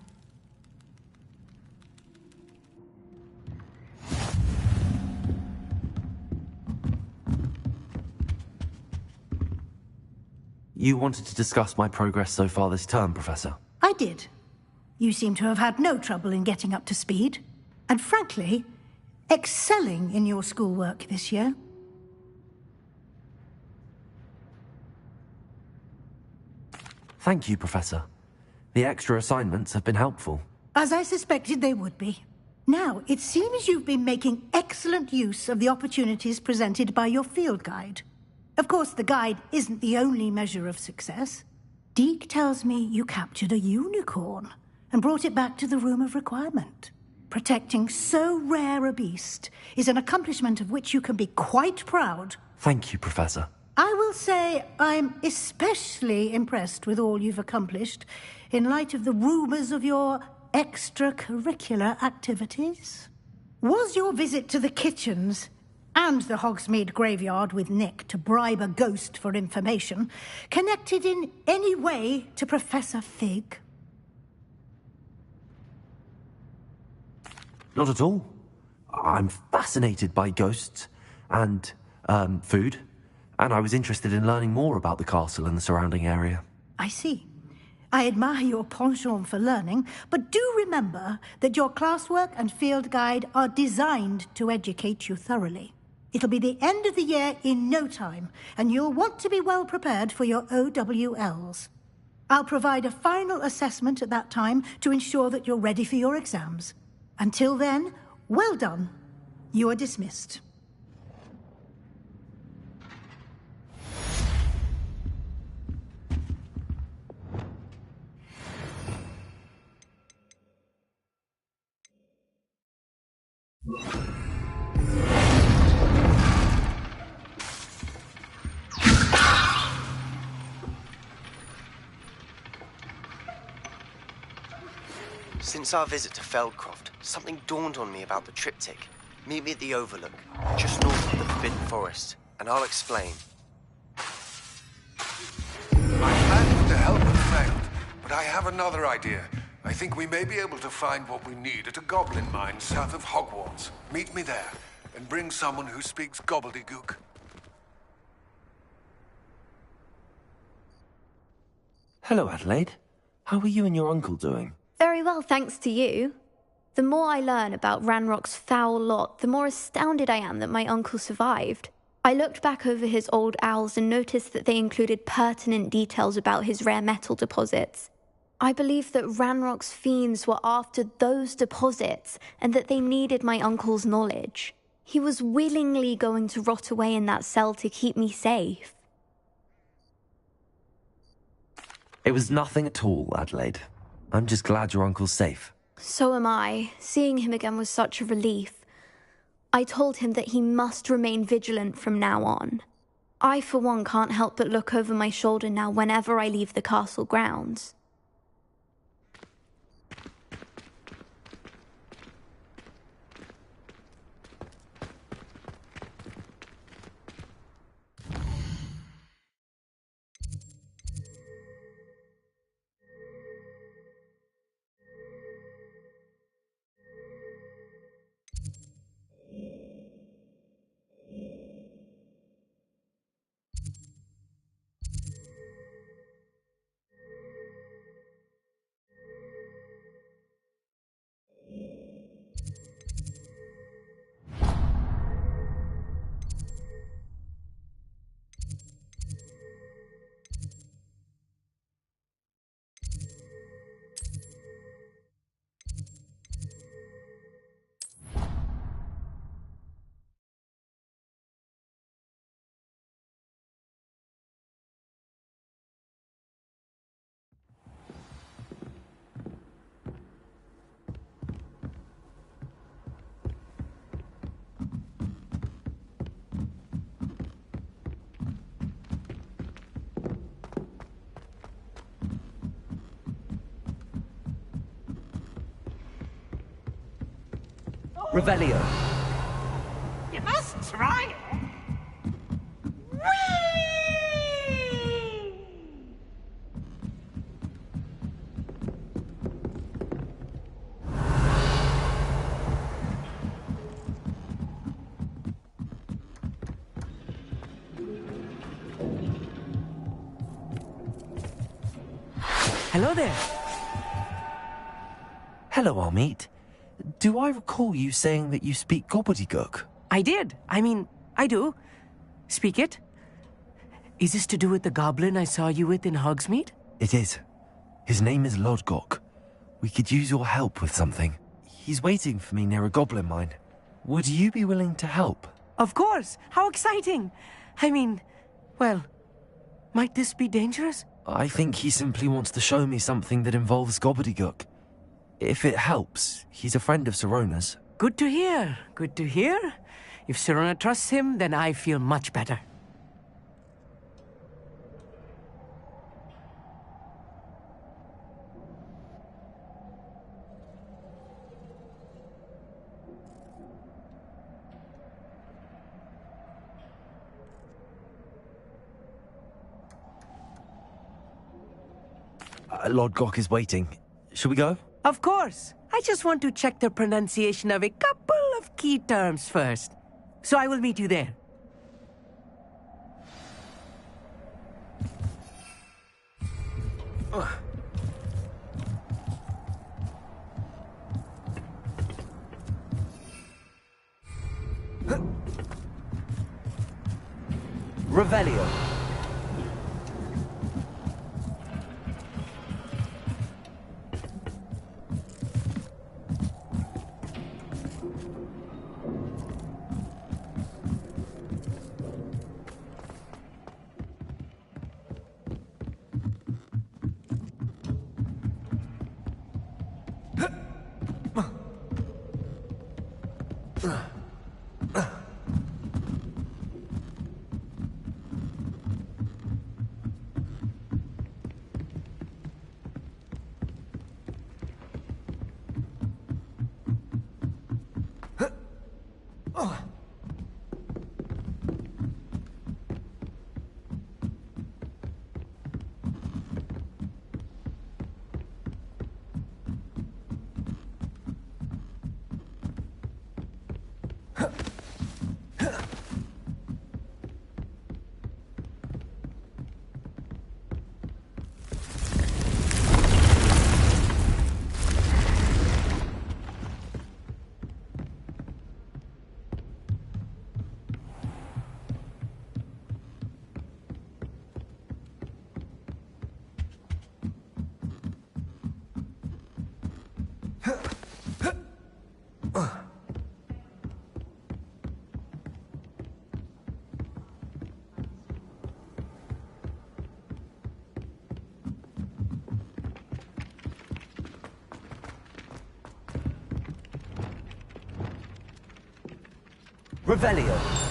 D: You wanted to discuss my progress so far this term, Professor?
C: I did. You seem to have had no trouble in getting up to speed. And frankly, excelling in your schoolwork this year.
D: Thank you, Professor. The extra assignments have been helpful.
C: As I suspected they would be. Now, it seems you've been making excellent use of the opportunities presented by your field guide. Of course, the guide isn't the only measure of success. Deke tells me you captured a unicorn and brought it back to the Room of Requirement. Protecting so rare a beast is an accomplishment of which you can be quite proud.
D: Thank you, Professor.
C: I will say I'm especially impressed with all you've accomplished in light of the rumours of your extracurricular activities. Was your visit to the kitchens and the Hogsmeade graveyard with Nick to bribe a ghost for information connected in any way to Professor Fig?
D: Not at all. I'm fascinated by ghosts and, food, and I was interested in learning more about the castle and the surrounding area.
C: I see. I admire your penchant for learning, but do remember that your classwork and field guide are designed to educate you thoroughly. It'll be the end of the year in no time, and you'll want to be well prepared for your OWLs. I'll provide a final assessment at that time to ensure that you're ready for your exams. Until then, well done. You are dismissed.
Q: Since our visit to Feldcroft, something dawned on me about the triptych. Meet me at the Overlook, just north of the Forbidden Forest, and I'll explain.
F: My plan to help had failed, but I have another idea. I think we may be able to find what we need at a goblin mine south of Hogwarts. Meet me there, and bring someone who speaks gobbledygook.
D: Hello, Adelaide. How are you and your uncle doing?
V: Very well, thanks to you. The more I learn about Ranrock's foul lot, the more astounded I am that my uncle survived. I looked back over his old owls and noticed that they included pertinent details about his rare metal deposits. I believe that Ranrock's fiends were after those deposits and that they needed my uncle's knowledge. He was willingly going to rot away in that cell to keep me safe.
D: It was nothing at all, Adelaide. I'm just glad your uncle's safe.
V: So am I. Seeing him again was such a relief. I told him that he must remain vigilant from now on. I, for one, can't help but look over my shoulder now whenever I leave the castle grounds.
H: Revelio.
K: You must try it.
L: Hello there.
D: Hello, Armeet. Do I recall you saying that you speak gobbledygook?
L: I did. I mean, I do. Speak it. Is this to do with the goblin I saw you with in Hogsmeade?
D: It is. His name is Lodgok. We could use your help with something. He's waiting for me near a goblin mine. Would you be willing to help?
L: Of course. How exciting. I mean, well, might this be dangerous?
D: I think he simply wants to show me something that involves gobbledygook. If it helps, he's a friend of Sirona's.
L: Good to hear. Good to hear. If Sirona trusts him, then I feel much better.
D: Lord Gok is waiting. Shall we go?
L: Of course. I just want to check the pronunciation of a couple of key terms first. So I will meet you there.
H: Revelio. Revelio.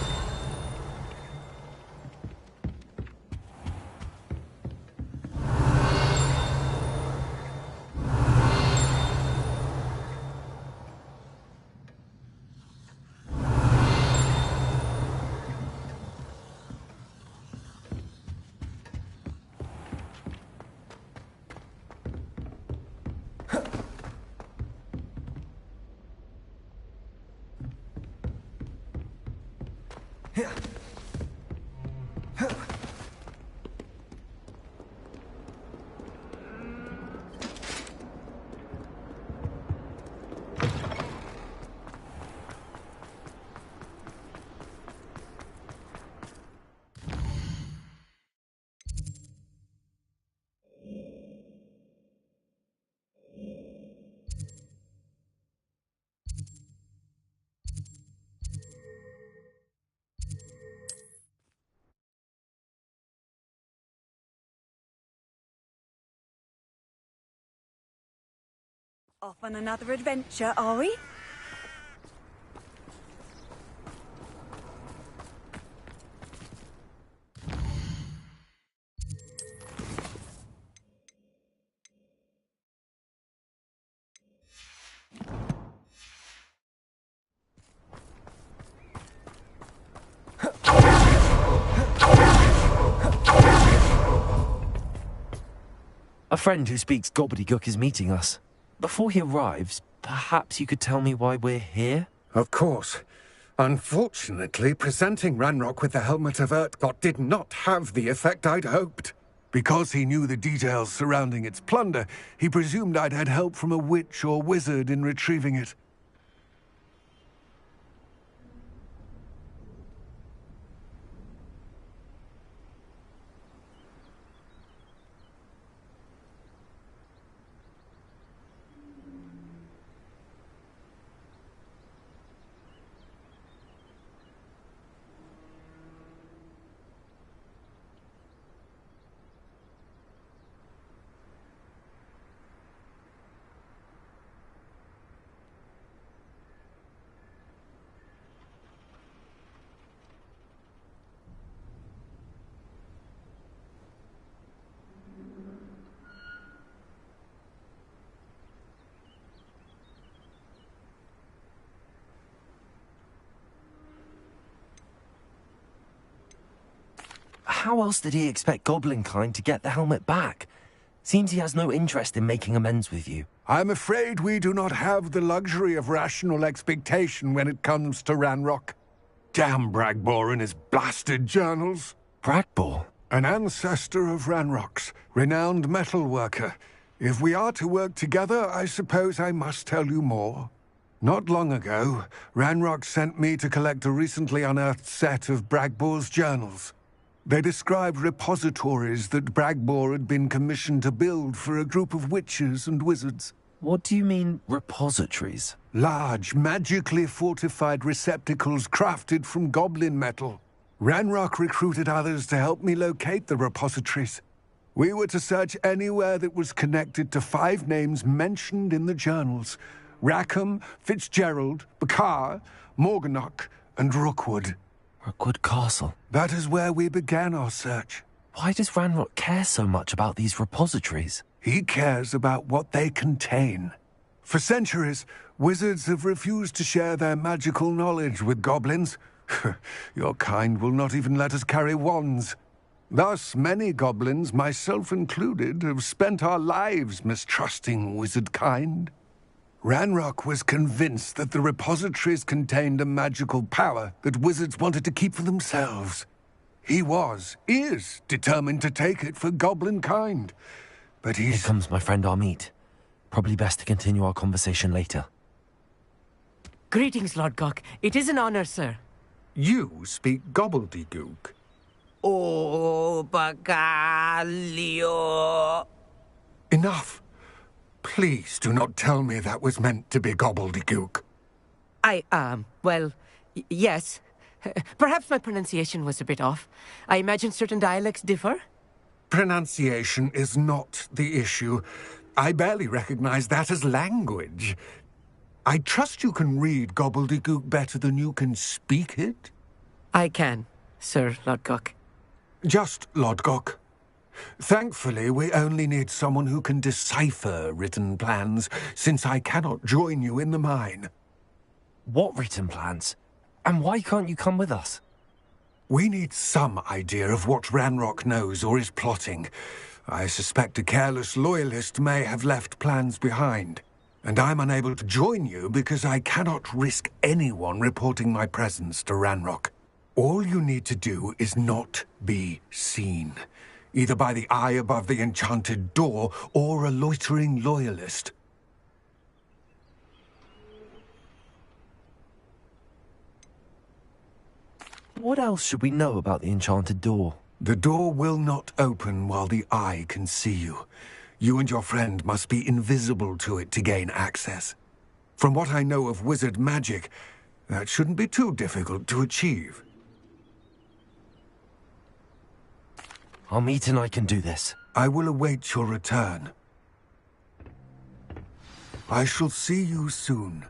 G: Off on another adventure, are we?
D: A friend who speaks gobbledygook is meeting us. Before he arrives, perhaps you could tell me why we're here?
F: Of course. Unfortunately, presenting Ranrock with the Helmet of Urtkot did not have the effect I'd hoped. Because he knew the details surrounding its plunder, he presumed I'd had help from a witch or wizard in retrieving it.
D: How else did he expect Goblinkind to get the helmet back? Seems he has no interest in making amends with you.
F: I'm afraid we do not have the luxury of rational expectation when it comes to Ranrock. Damn Bragbor and his blasted journals.
D: Bragbor?
F: An ancestor of Ranrock's, renowned metal worker. If we are to work together, I suppose I must tell you more. Not long ago, Ranrock sent me to collect a recently unearthed set of Bragbor's journals. They described repositories that Bragbor had been commissioned to build for a group of witches and wizards.
D: What do you mean, repositories?
F: Large, magically fortified receptacles crafted from goblin metal. Ranrock recruited others to help me locate the repositories. We were to search anywhere that was connected to 5 names mentioned in the journals: Rackham, Fitzgerald, Bakar, Morganach, and Rookwood.
D: Rookwood Castle?
F: That is where we began our search.
D: Why does Ranrock care so much about these repositories?
F: He cares about what they contain. For centuries, wizards have refused to share their magical knowledge with goblins. Your kind will not even let us carry wands. Thus, many goblins, myself included, have spent our lives mistrusting wizard kind. Ranrock was convinced that the repositories contained a magical power that wizards wanted to keep for themselves. He is determined to take it for goblin kind. But
D: Here comes my friend Amit. Probably best to continue our conversation later.
L: Greetings, Lord Gok. It is an honor, sir.
F: You speak gobbledygook.
L: Oh, Bagalio.
F: Enough. Please do not tell me that was meant to be gobbledygook.
L: Yes. Perhaps my pronunciation was a bit off. I imagine certain dialects differ.
F: Pronunciation is not the issue. I barely recognize that as language. I trust you can read gobbledygook better than you can speak it?
L: I can, Sir Lodgok.
F: Just Lodgok. Thankfully, we only need someone who can decipher written plans, since I cannot join you in the mine.
D: What written plans? And why can't you come with us?
F: We need some idea of what Ranrock knows or is plotting. I suspect a careless loyalist may have left plans behind. And I'm unable to join you because I cannot risk anyone reporting my presence to Ranrock. All you need to do is not be seen, either by the eye above the enchanted door or a loitering loyalist.
D: What else should we know about the enchanted door?
F: The door will not open while the eye can see you. You and your friend must be invisible to it to gain access. From what I know of wizard magic, that shouldn't be too difficult to achieve.
D: Amit and I can do this.
F: I will await your return. I shall see you soon.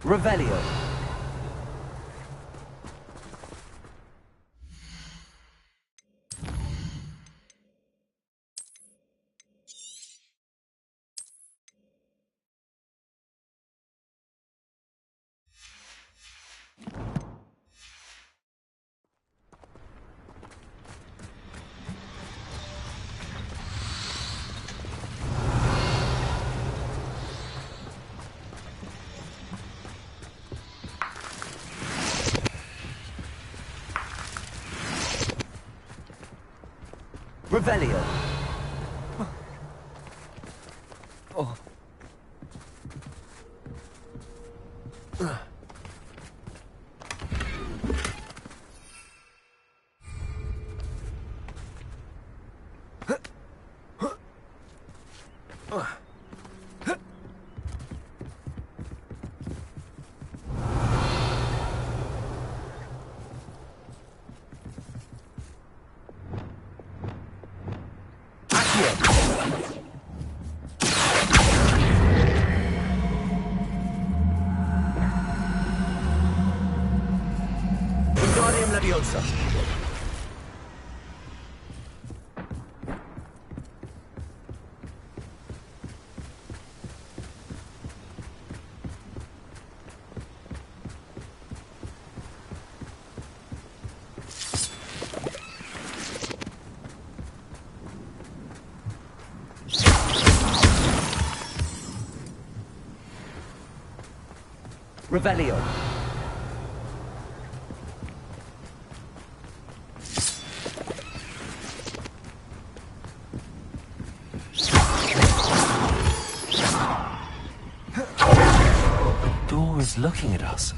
H: Revelio. Revelio. Oh.
I: Wingardium Leviosa.
H: Revelio.
D: The door is looking at us.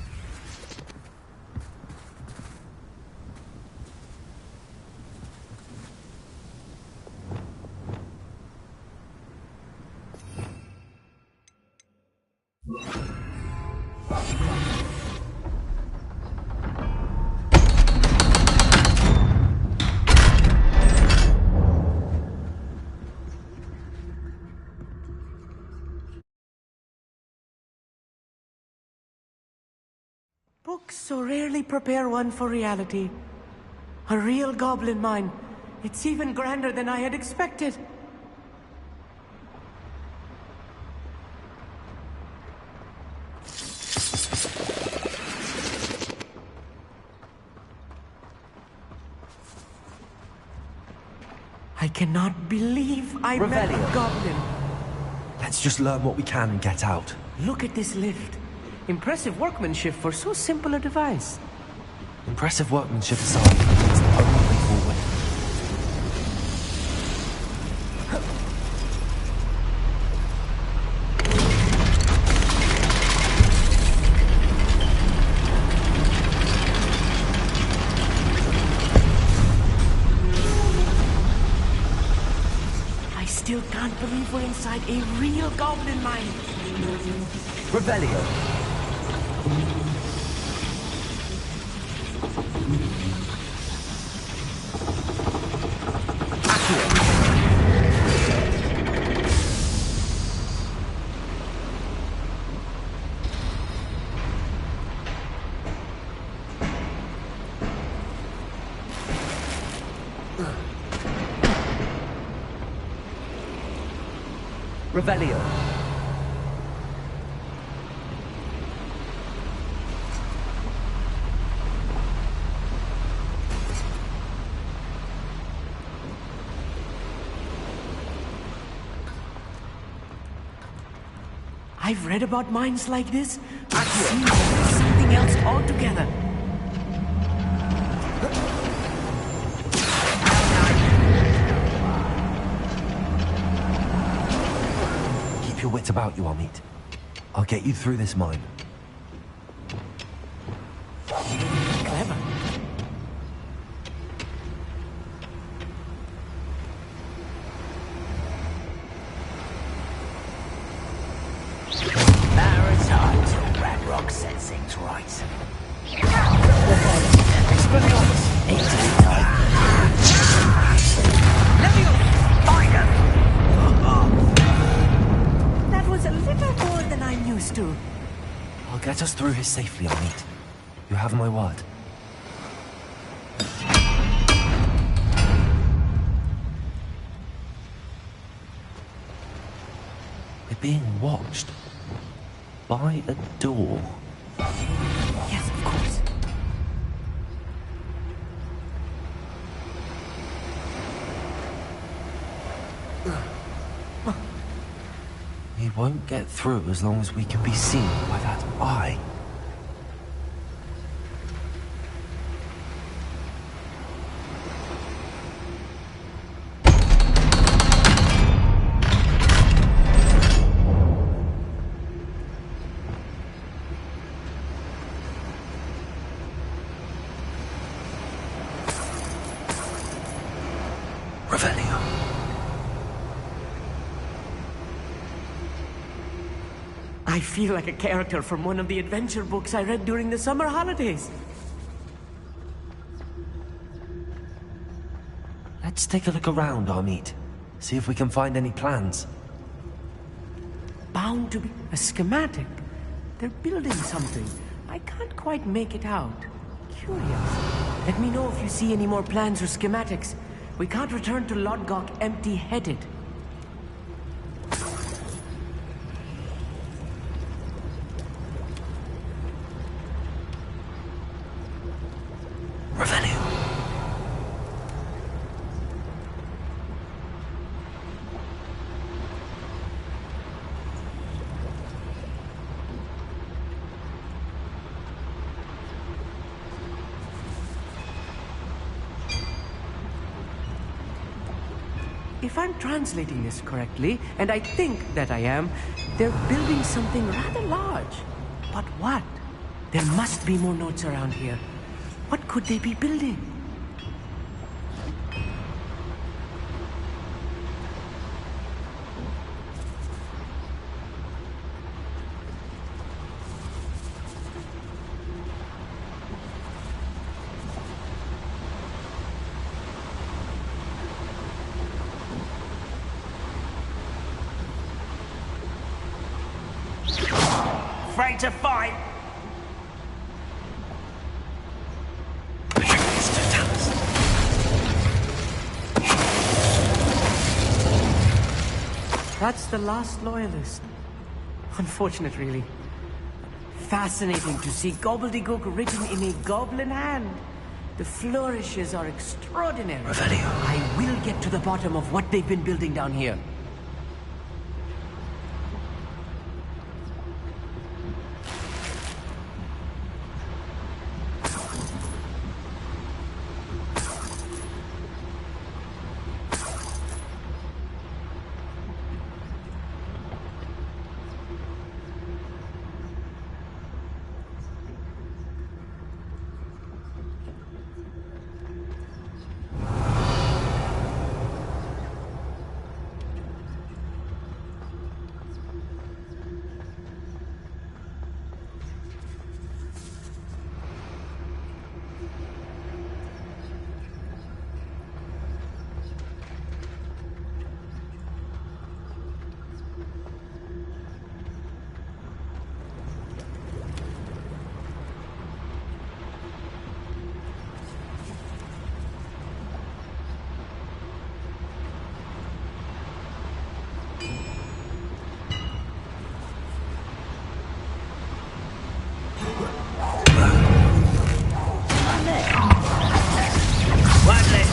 L: Books so rarely prepare one for reality. A real goblin mine. It's even grander than I had expected. I cannot believe I met a goblin.
D: Let's just learn what we can and get out.
L: Look at this lift. Impressive workmanship for so simple a device.
D: Impressive workmanship aside, it's the only way forward.
L: I still can't believe we're inside a real goblin mine.
H: Revelio. Revelio.
L: I've read about mines like this. I've seen something else altogether.
D: Keep your wits about you, Amit. I'll get you through this mine.
L: Clever.
K: Rock set things right.
L: That was a little more than I'm used to.
D: I'll get us through here safely, Amit. You have my word. We're being watched. By a door.
L: Yes, of course.
D: We won't get through as long as we can be seen by that eye. Revelio.
L: I feel like a character from one of the adventure books I read during the summer holidays.
D: Let's take a look around, Amit. See if we can find any plans.
L: Bound to be a schematic. They're building something. I can't quite make it out. Curious. Let me know if you see any more plans or schematics. We can't return to Lodgok empty-headed.
D: Revelio.
L: If I'm translating this correctly, and I think that I am, they're building something rather large. But what? There must be more notes around here. What could they be building?
K: Afraid to fight?
L: That's the last loyalist. Unfortunate, really. Fascinating to see gobbledygook written in a goblin hand. The flourishes are extraordinary.
D: Revelio.
L: I will get to the bottom of what they've been building down here.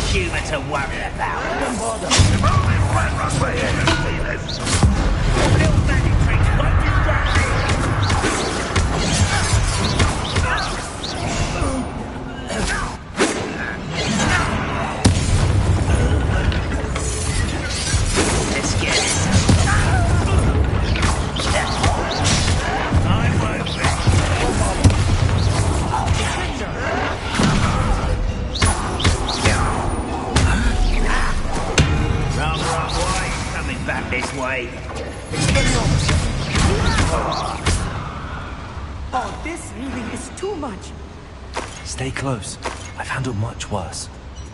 K: Humour to worry about.
F: Don't bother. If only Ranrock were here to see this.
K: Little magic tricks won't do that. Let's get it. I won't back this way.
L: Oh, this really is too much.
D: Stay close. I've handled much worse.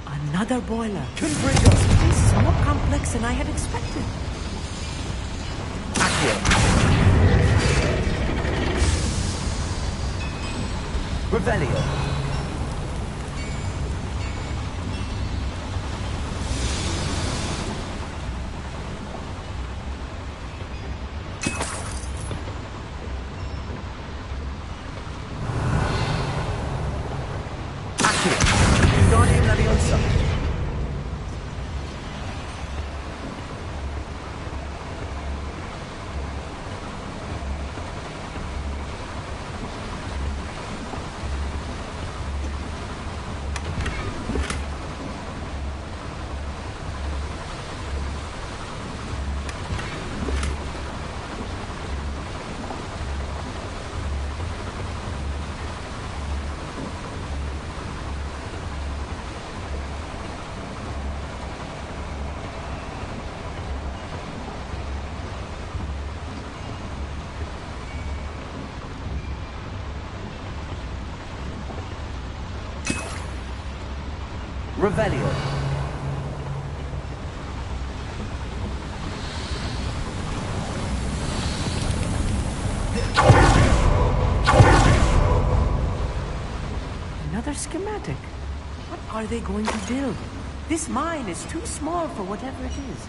L: Another boiler. Can bring us. This is more complex than I had expected.
H: Revelio. Revelio.
L: Another schematic. What are they going to build? This mine is too small for whatever it is.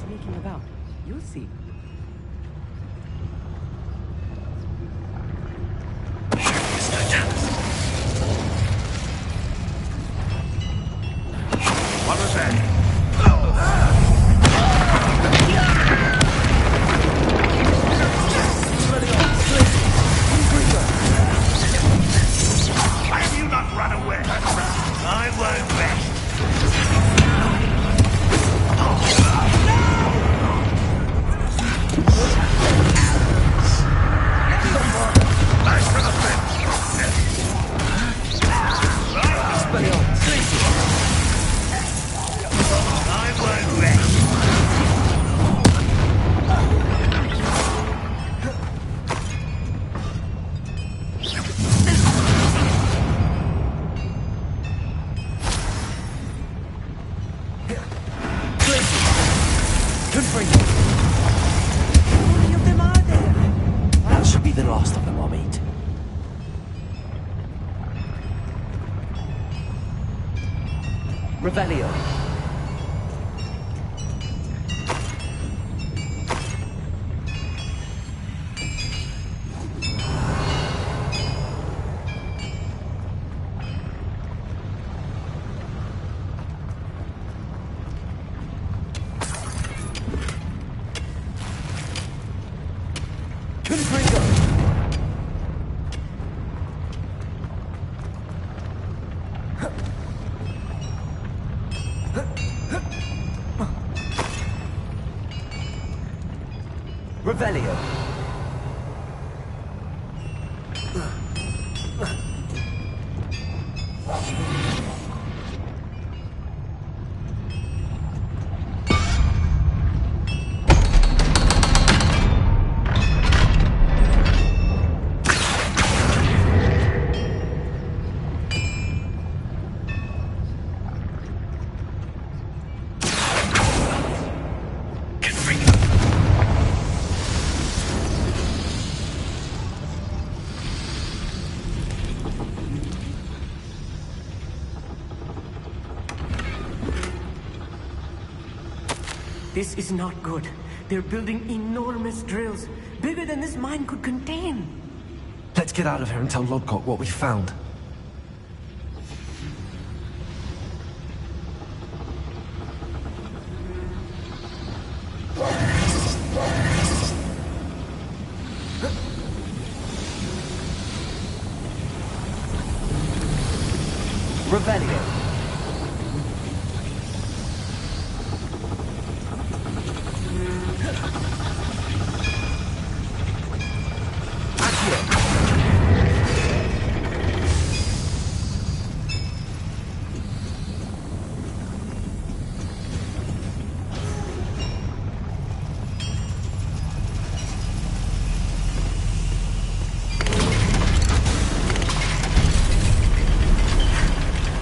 L: Sneaking about. You'll see.
F: What was that? Why have you not run away? I won't rest.
D: That should be the last of them, I'll meet.
H: Revelio. Revelio.
L: This is not good. They're building enormous drills, bigger than this mine could contain.
D: Let's get out of here and tell Lodcock what we found.
H: Revelio.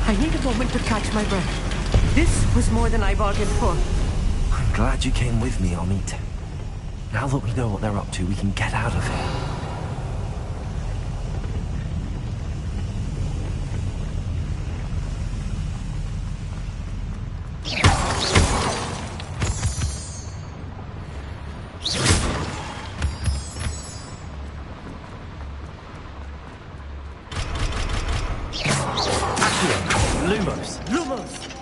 L: I need a moment to catch my breath. This was more than I bargained for.
D: I'm glad you came with me, Amit. Now that we know what they're up to, we can get out of here.
Q: Lumos.
L: Lumos!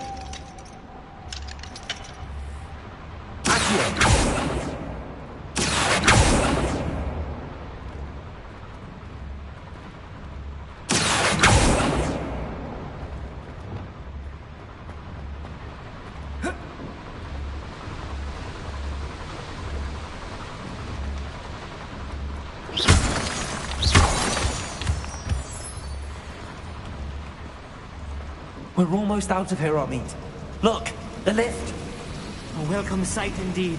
D: We're almost out of here, Amit. Look, the lift.
L: A welcome sight indeed.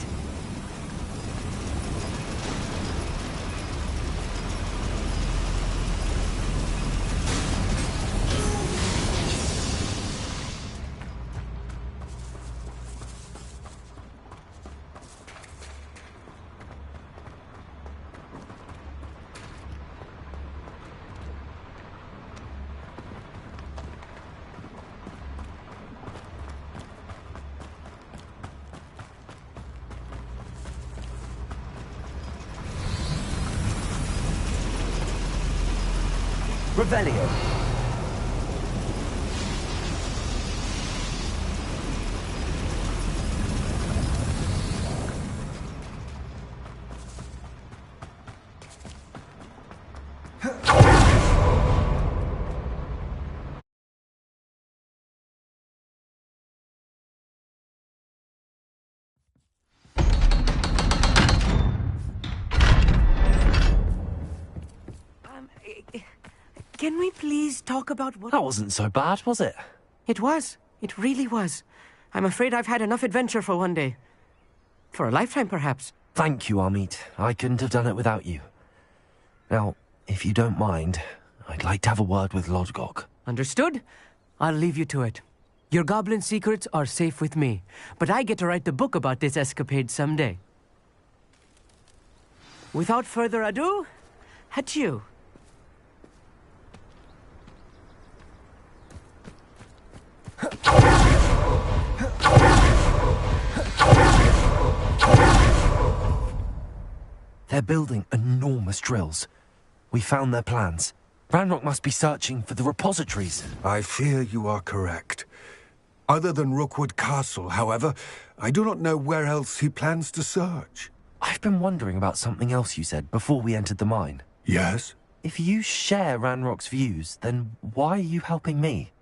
H: Revelio.
L: Can we please talk about what...
D: That wasn't so bad, was it?
L: It was. It really was. I'm afraid I've had enough adventure for one day. For a lifetime, perhaps.
D: Thank you, Amit. I couldn't have done it without you. Now, if you don't mind, I'd like to have a word with Lodgok.
L: Understood? I'll leave you to it. Your goblin secrets are safe with me, but I get to write the book about this escapade someday. Without further ado, adieu.
D: They're building enormous drills. We found their plans. Ranrock must be searching for the repositories.
F: I fear you are correct. Other than Rookwood Castle, however, I do not know where else he plans to search.
D: I've been wondering about something else you said before we entered the mine.
F: Yes?
D: If you share Ranrock's views, then why are you helping me?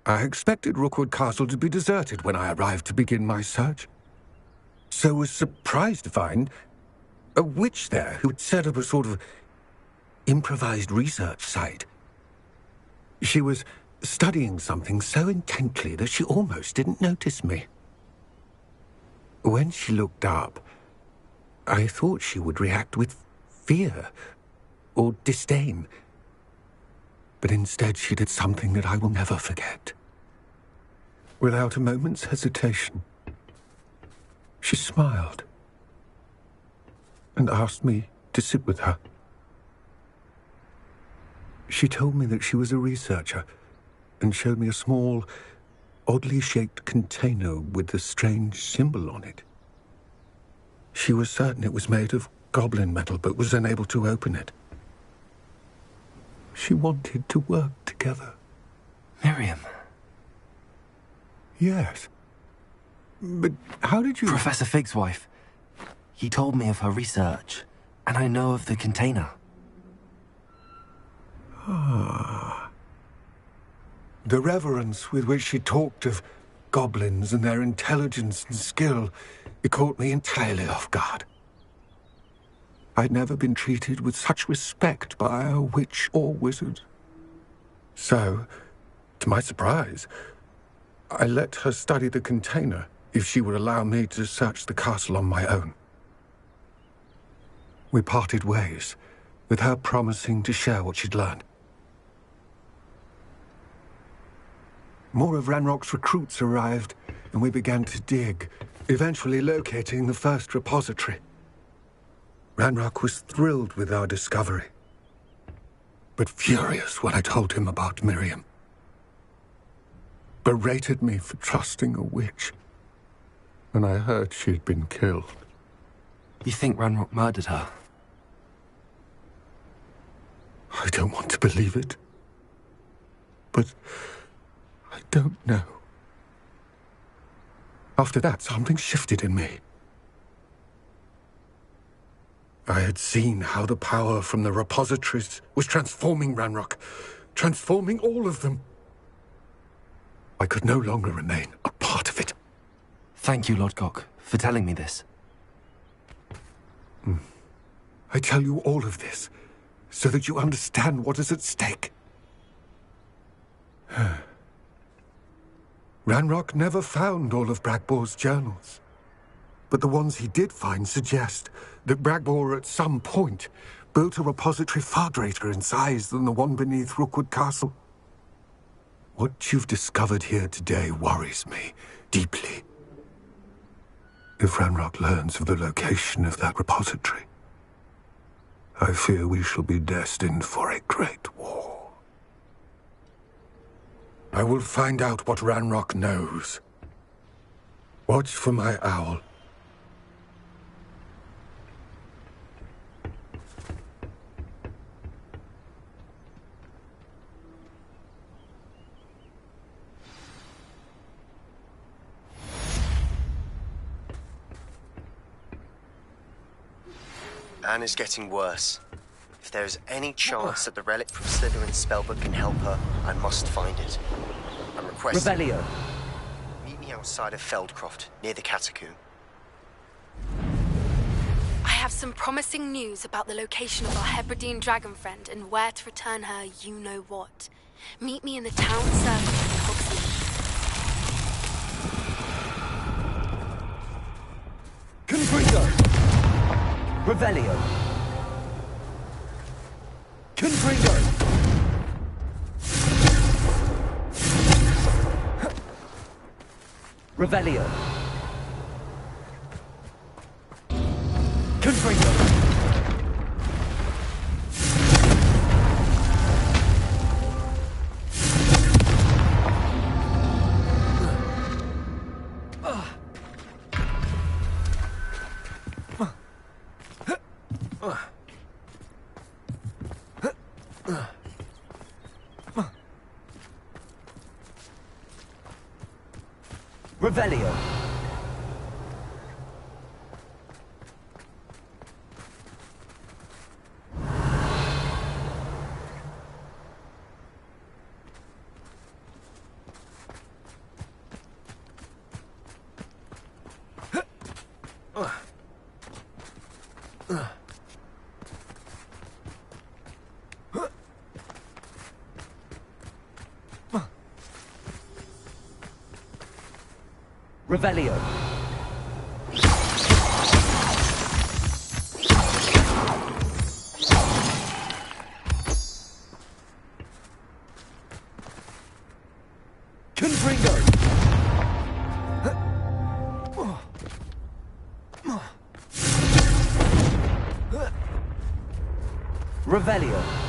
F: I expected Rookwood Castle to be deserted when I arrived to begin my search. So was surprised to find a witch there who had set up a sort of improvised research site. She was studying something so intently that she almost didn't notice me. When she looked up, I thought she would react with fear or disdain. But instead she did something that I will never forget. Without a moment's hesitation, she smiled and asked me to sit with her. She told me that she was a researcher and showed me a small, oddly shaped container with a strange symbol on it. She was certain it was made of goblin metal, but was unable to open it. She wanted to work together.
D: Miriam.
F: Yes. But how did you...
D: Professor Fig's wife. He told me of her research, and I know of the container.
F: Ah. The reverence with which she talked of goblins and their intelligence and skill, it caught me entirely off guard. I'd never been treated with such respect by a witch or wizard. So, to my surprise, I let her study the container if she would allow me to search the castle on my own. We parted ways, with her promising to share what she'd learned. More of Ranrock's recruits arrived, and we began to dig, eventually locating the first repository. Ranrock was thrilled with our discovery, but furious when I told him about Miriam. Berated me for trusting a witch, and I heard she had been killed.
D: You think Ranrock murdered her?
F: I don't want to believe it, but don't know. After that, something shifted in me. I had seen how the power from the repositories was transforming Ranrock, transforming all of them. I could no longer remain a part of it.
D: Thank you, Lord Cock, for telling me this.
F: I tell you all of this so that you understand what is at stake. Ranrock never found all of Bragbor's journals, but the ones he did find suggest that Bragbor at some point built a repository far greater in size than the one beneath Rookwood Castle. What you've discovered here today worries me deeply. If Ranrock learns of the location of that repository, I fear we shall be destined for a great war. I will find out what Ranrock knows. Watch for my owl.
Q: Anne is getting worse. If there is any chance that the relic from Slytherin's spellbook can help her, I must find it. I'm requesting...
H: Revelio.
Q: Meet me outside of Feldcroft, near the Catacomb.
M: I have some promising news about the location of our Hebridean dragon friend and where to return her you-know-what. Meet me in the town circle in Hogsmeade.
H: Confringo. Revelio. Confringo. Revelio. Confringo. Revelio. Revelio. Confringo. Revelio.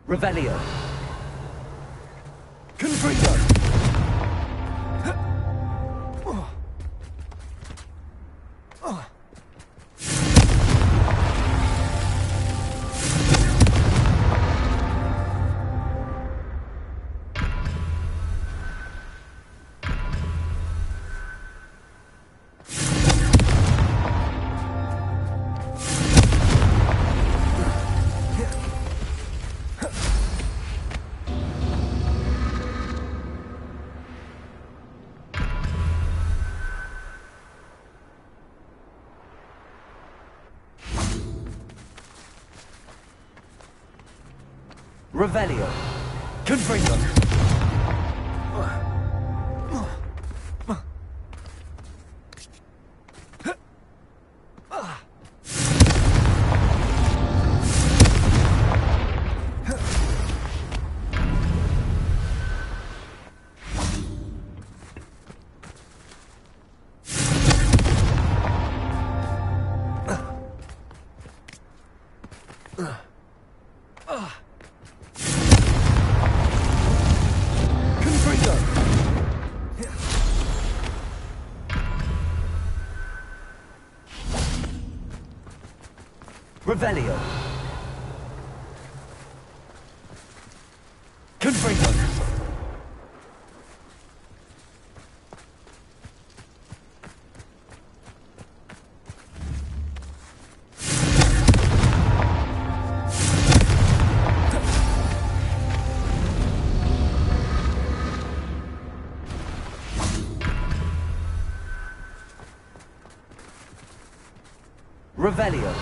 H: Revelio. Confringo. Revelio. Confringo. Revelio. Confringo. Revelio.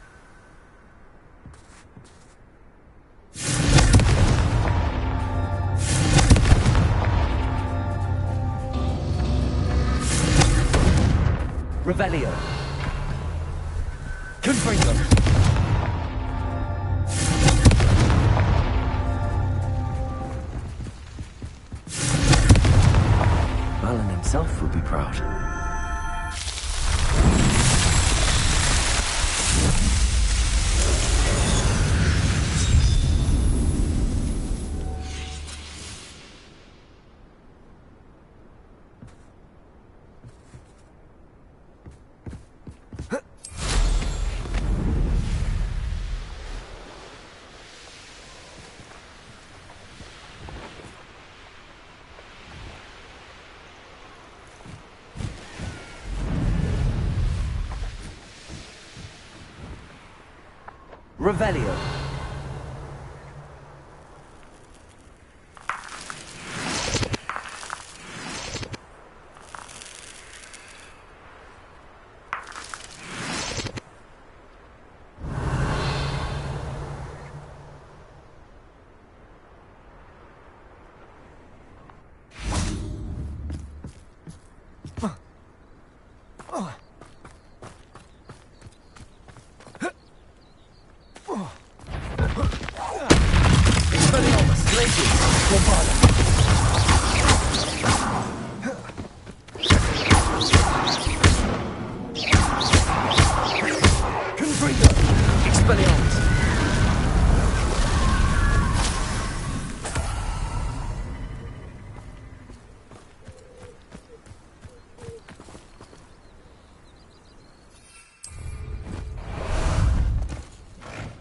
H: Confringo. Revelio. Confringo.
D: Merlin himself would be proud.
H: Revelio.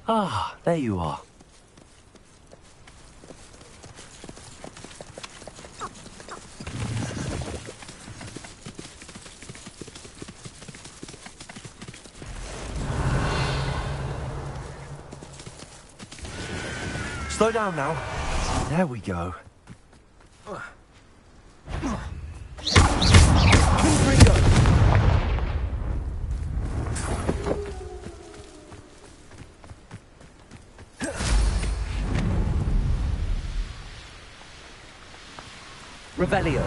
D: Ah, there you are. Slow down now. There we go.
H: Revelio.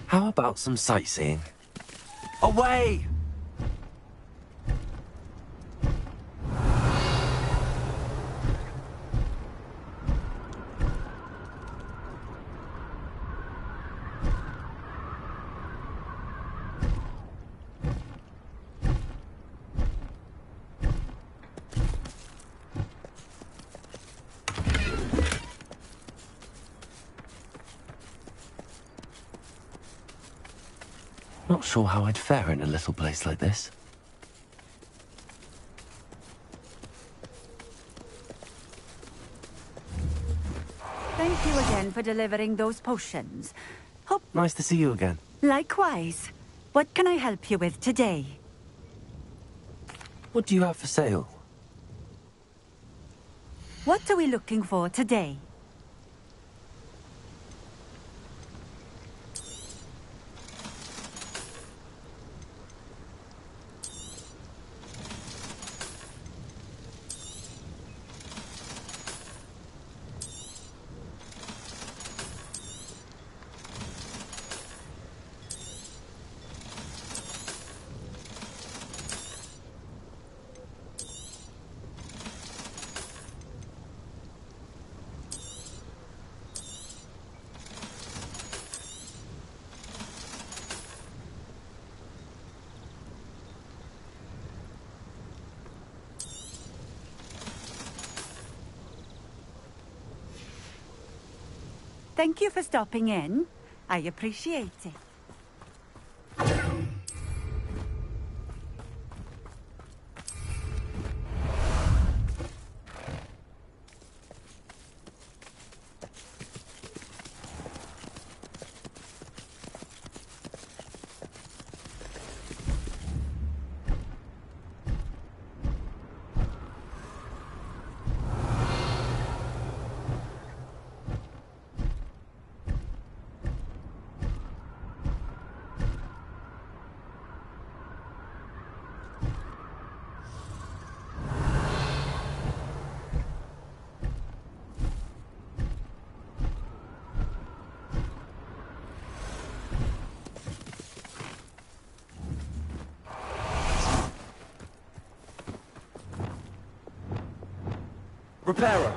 D: How about some sightseeing? Away! Not sure how I'd fare in a little place like this.
A: Thank you again for delivering those potions. Hope...
D: Nice to see you again.
A: Likewise. What can I help you with today?
D: What do you have for sale?
A: What are we looking for today? Thank you for stopping in. I appreciate it.
H: Repairer.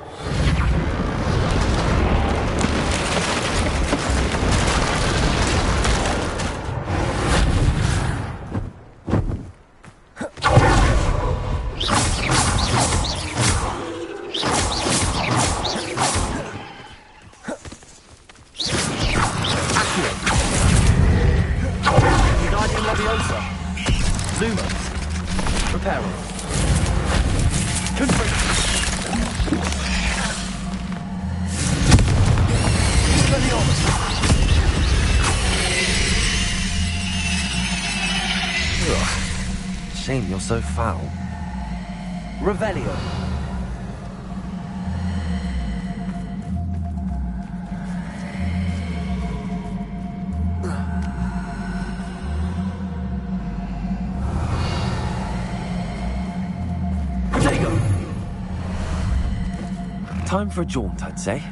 H: Guardian Leviosa. Zuma. Repairer.
D: Shame you're so foul.
H: Revelio. Protego.
D: Time for a jaunt, I'd say.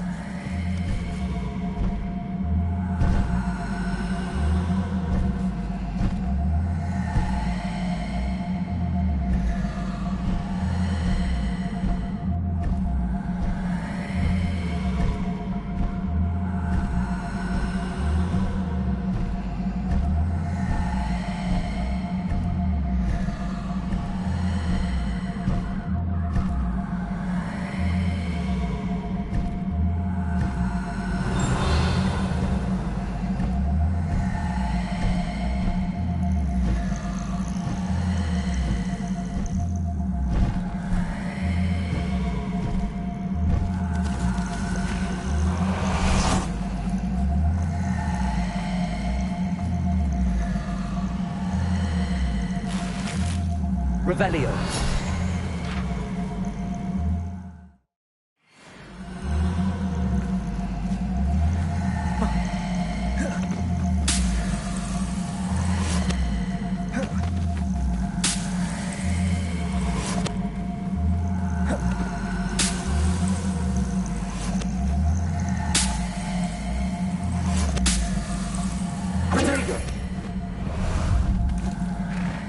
H: Revelio.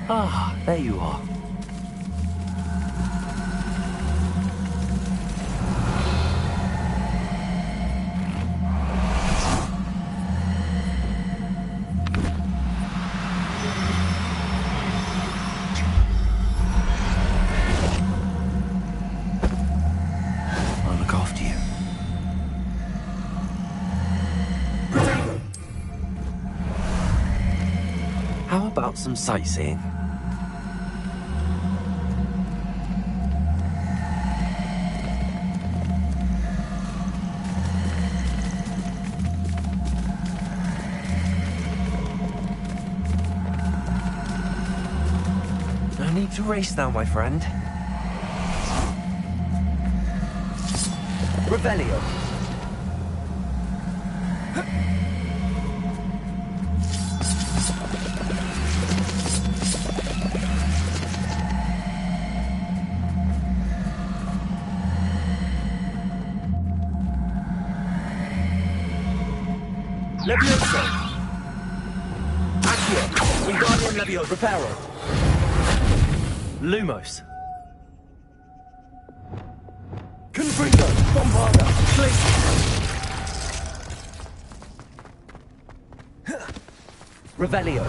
D: Ah, there you are. I'll look after you. How about some sightseeing? No need to race now, my friend.
H: Revelio. Levioso. Accio. Wingardium Levioso. Reparo.
D: Lumos.
H: Confringo. Bombarda. Place. Revelio.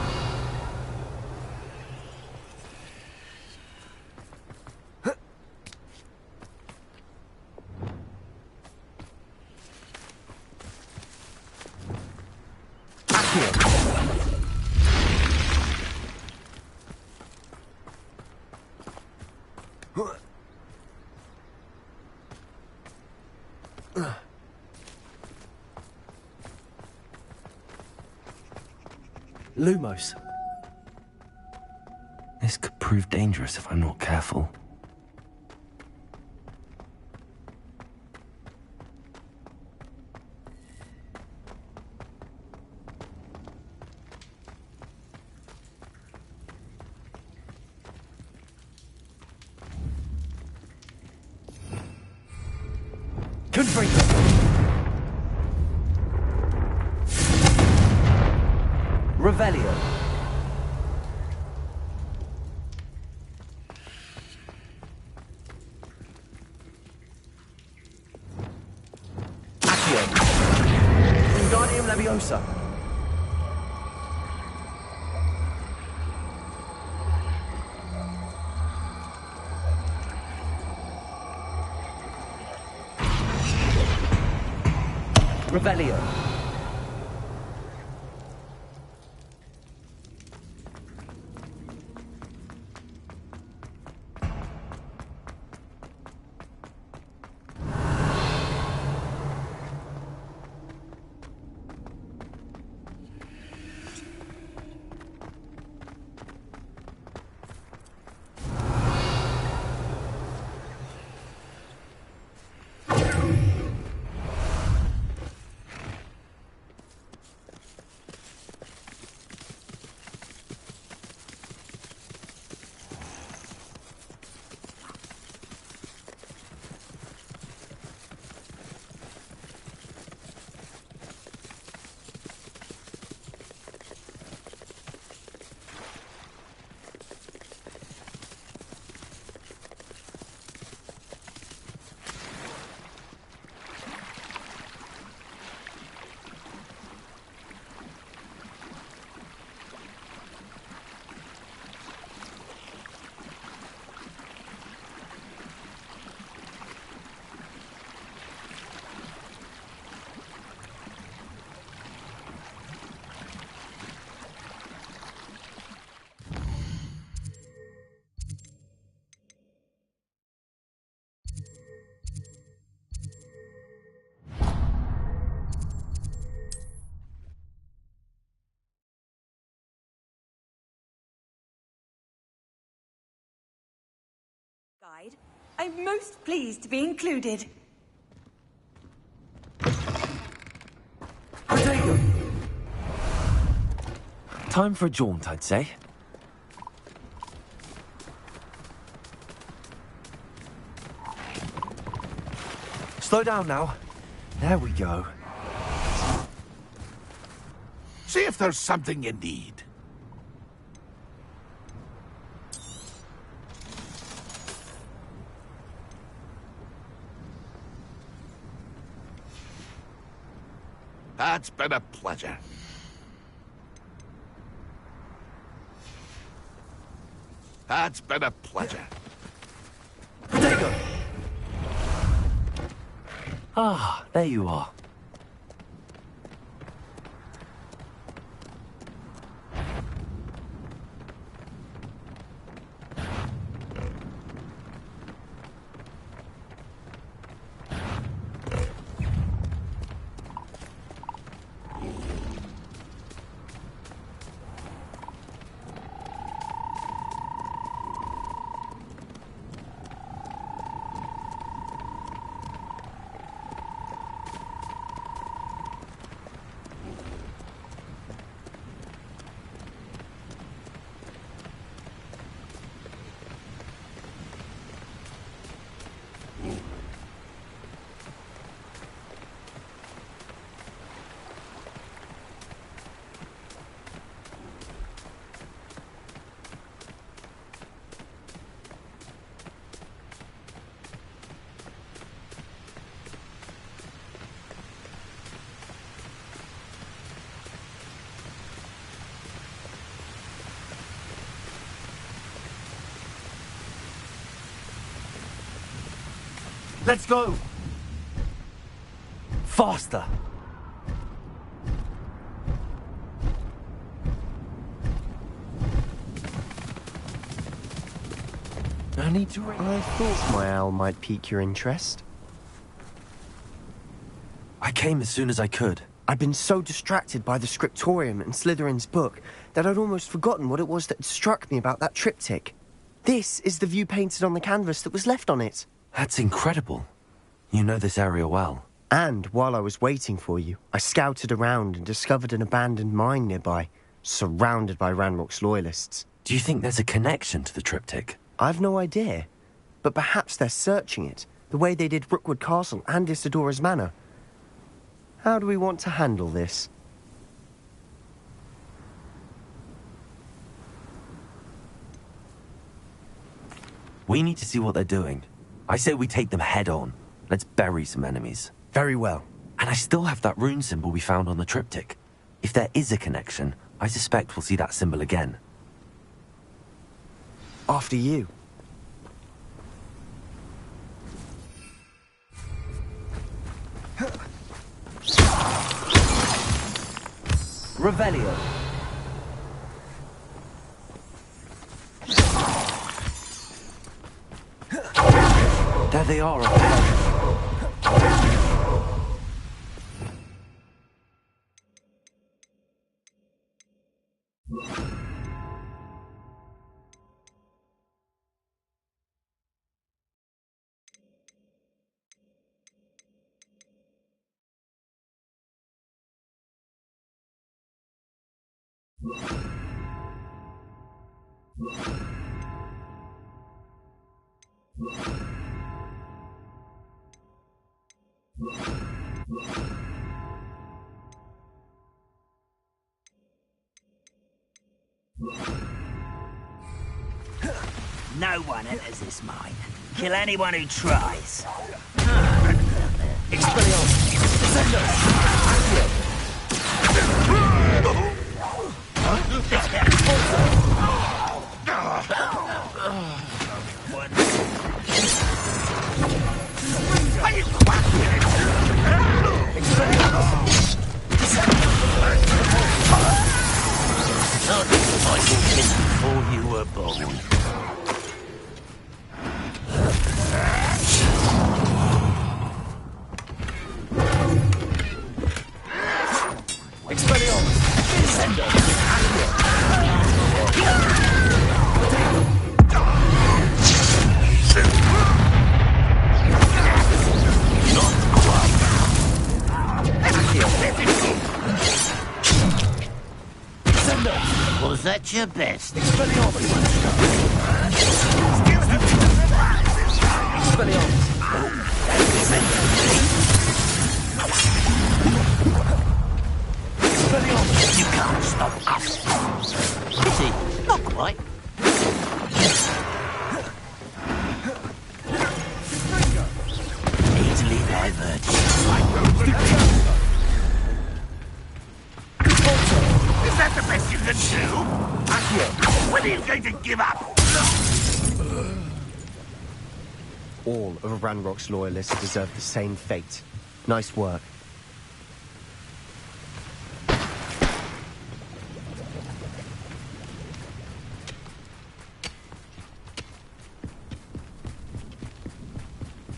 D: Lumos. This could prove dangerous if I'm not careful.
H: Confringo. Revelio. Accio. Wingardium Leviosa. Revelio.
G: Guide. I'm most pleased to be included.
D: Time for a jaunt, I'd say. Slow down now. There we go.
J: See if there's something you need. That's been a pleasure. That's been a pleasure.
H: Potato!
D: Ah, there you are.
O: Let's go!
D: Faster! I need to ring.
Q: I thought my owl might pique your interest.
D: I came as soon as I could.
Q: I'd been so distracted by the scriptorium and Slytherin's book that I'd almost forgotten what it was that had struck me about that triptych. This is the view painted on the canvas that was left on it.
D: That's incredible. You know this area well.
Q: And while I was waiting for you, I scouted around and discovered an abandoned mine nearby, surrounded by Ranrock's loyalists.
D: Do you think there's a connection to the triptych?
Q: I've no idea, but perhaps they're searching it, the way they did Rookwood Castle and Isidora's Manor. How do we want to handle this?
D: We need to see what they're doing. I say we take them head on. Let's bury some enemies.
Q: Very well.
D: And I still have that rune symbol we found on the triptych. If there is a connection, I suspect we'll see that symbol again.
Q: After you.
H: Revelio.
D: There they are up ahead.
K: No one enters this mine. Kill anyone who tries.
H: Expelliarmus. Descendo.
K: Before you were born. Was that your best? You can't stop us. Pity, not quite. Easily diverted.
J: Is that the best you can do? Accio, when are you going to give up?
Q: All of Ranrock's loyalists deserve the same fate. Nice work.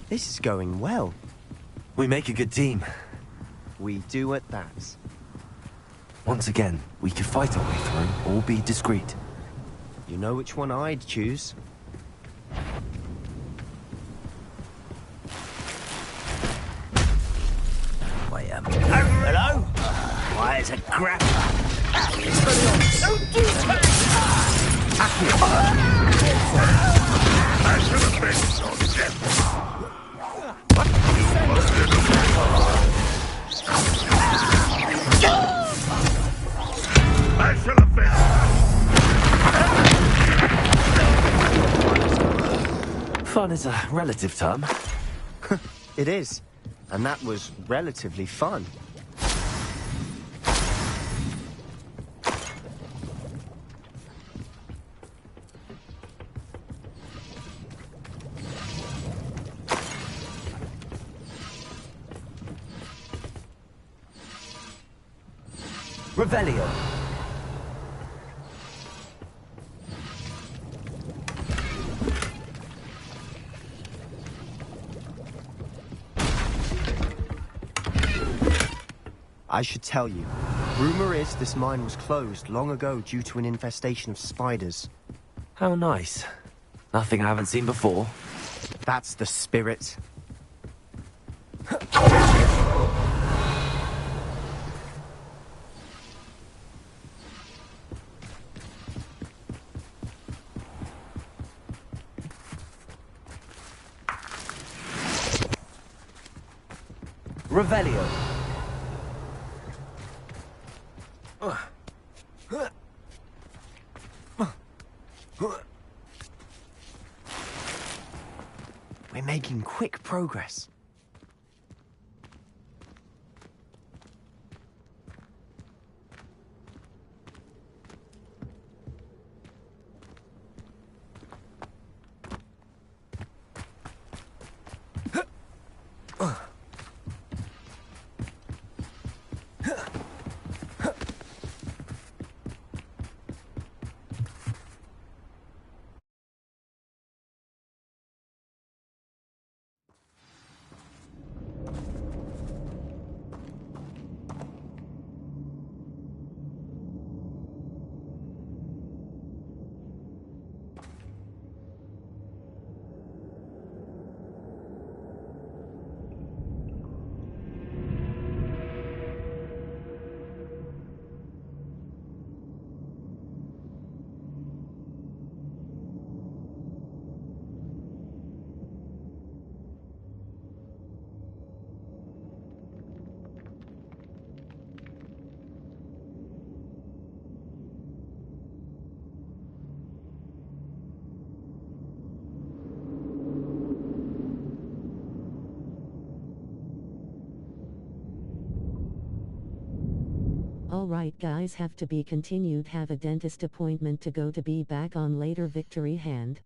Q: This is going well.
D: We make a good team.
Q: We do at that.
D: Once again, we could fight our way through or be discreet.
Q: You know which one I'd choose.
K: Hello? Why, it's a crap. Don't do that!
J: I should have been so deaf. I should have been.
D: Fun is a relative term.
Q: It is. And that was relatively fun.
H: Revelio.
Q: I should tell you. Rumor is this mine was closed long ago due to an infestation of spiders.
D: How nice. Nothing I haven't seen before.
Q: That's the spirit.
H: Revelio.
Q: We're making quick progress.
E: Alright guys, have to be continued, have a dentist appointment to go to, be back on later. Victory hand.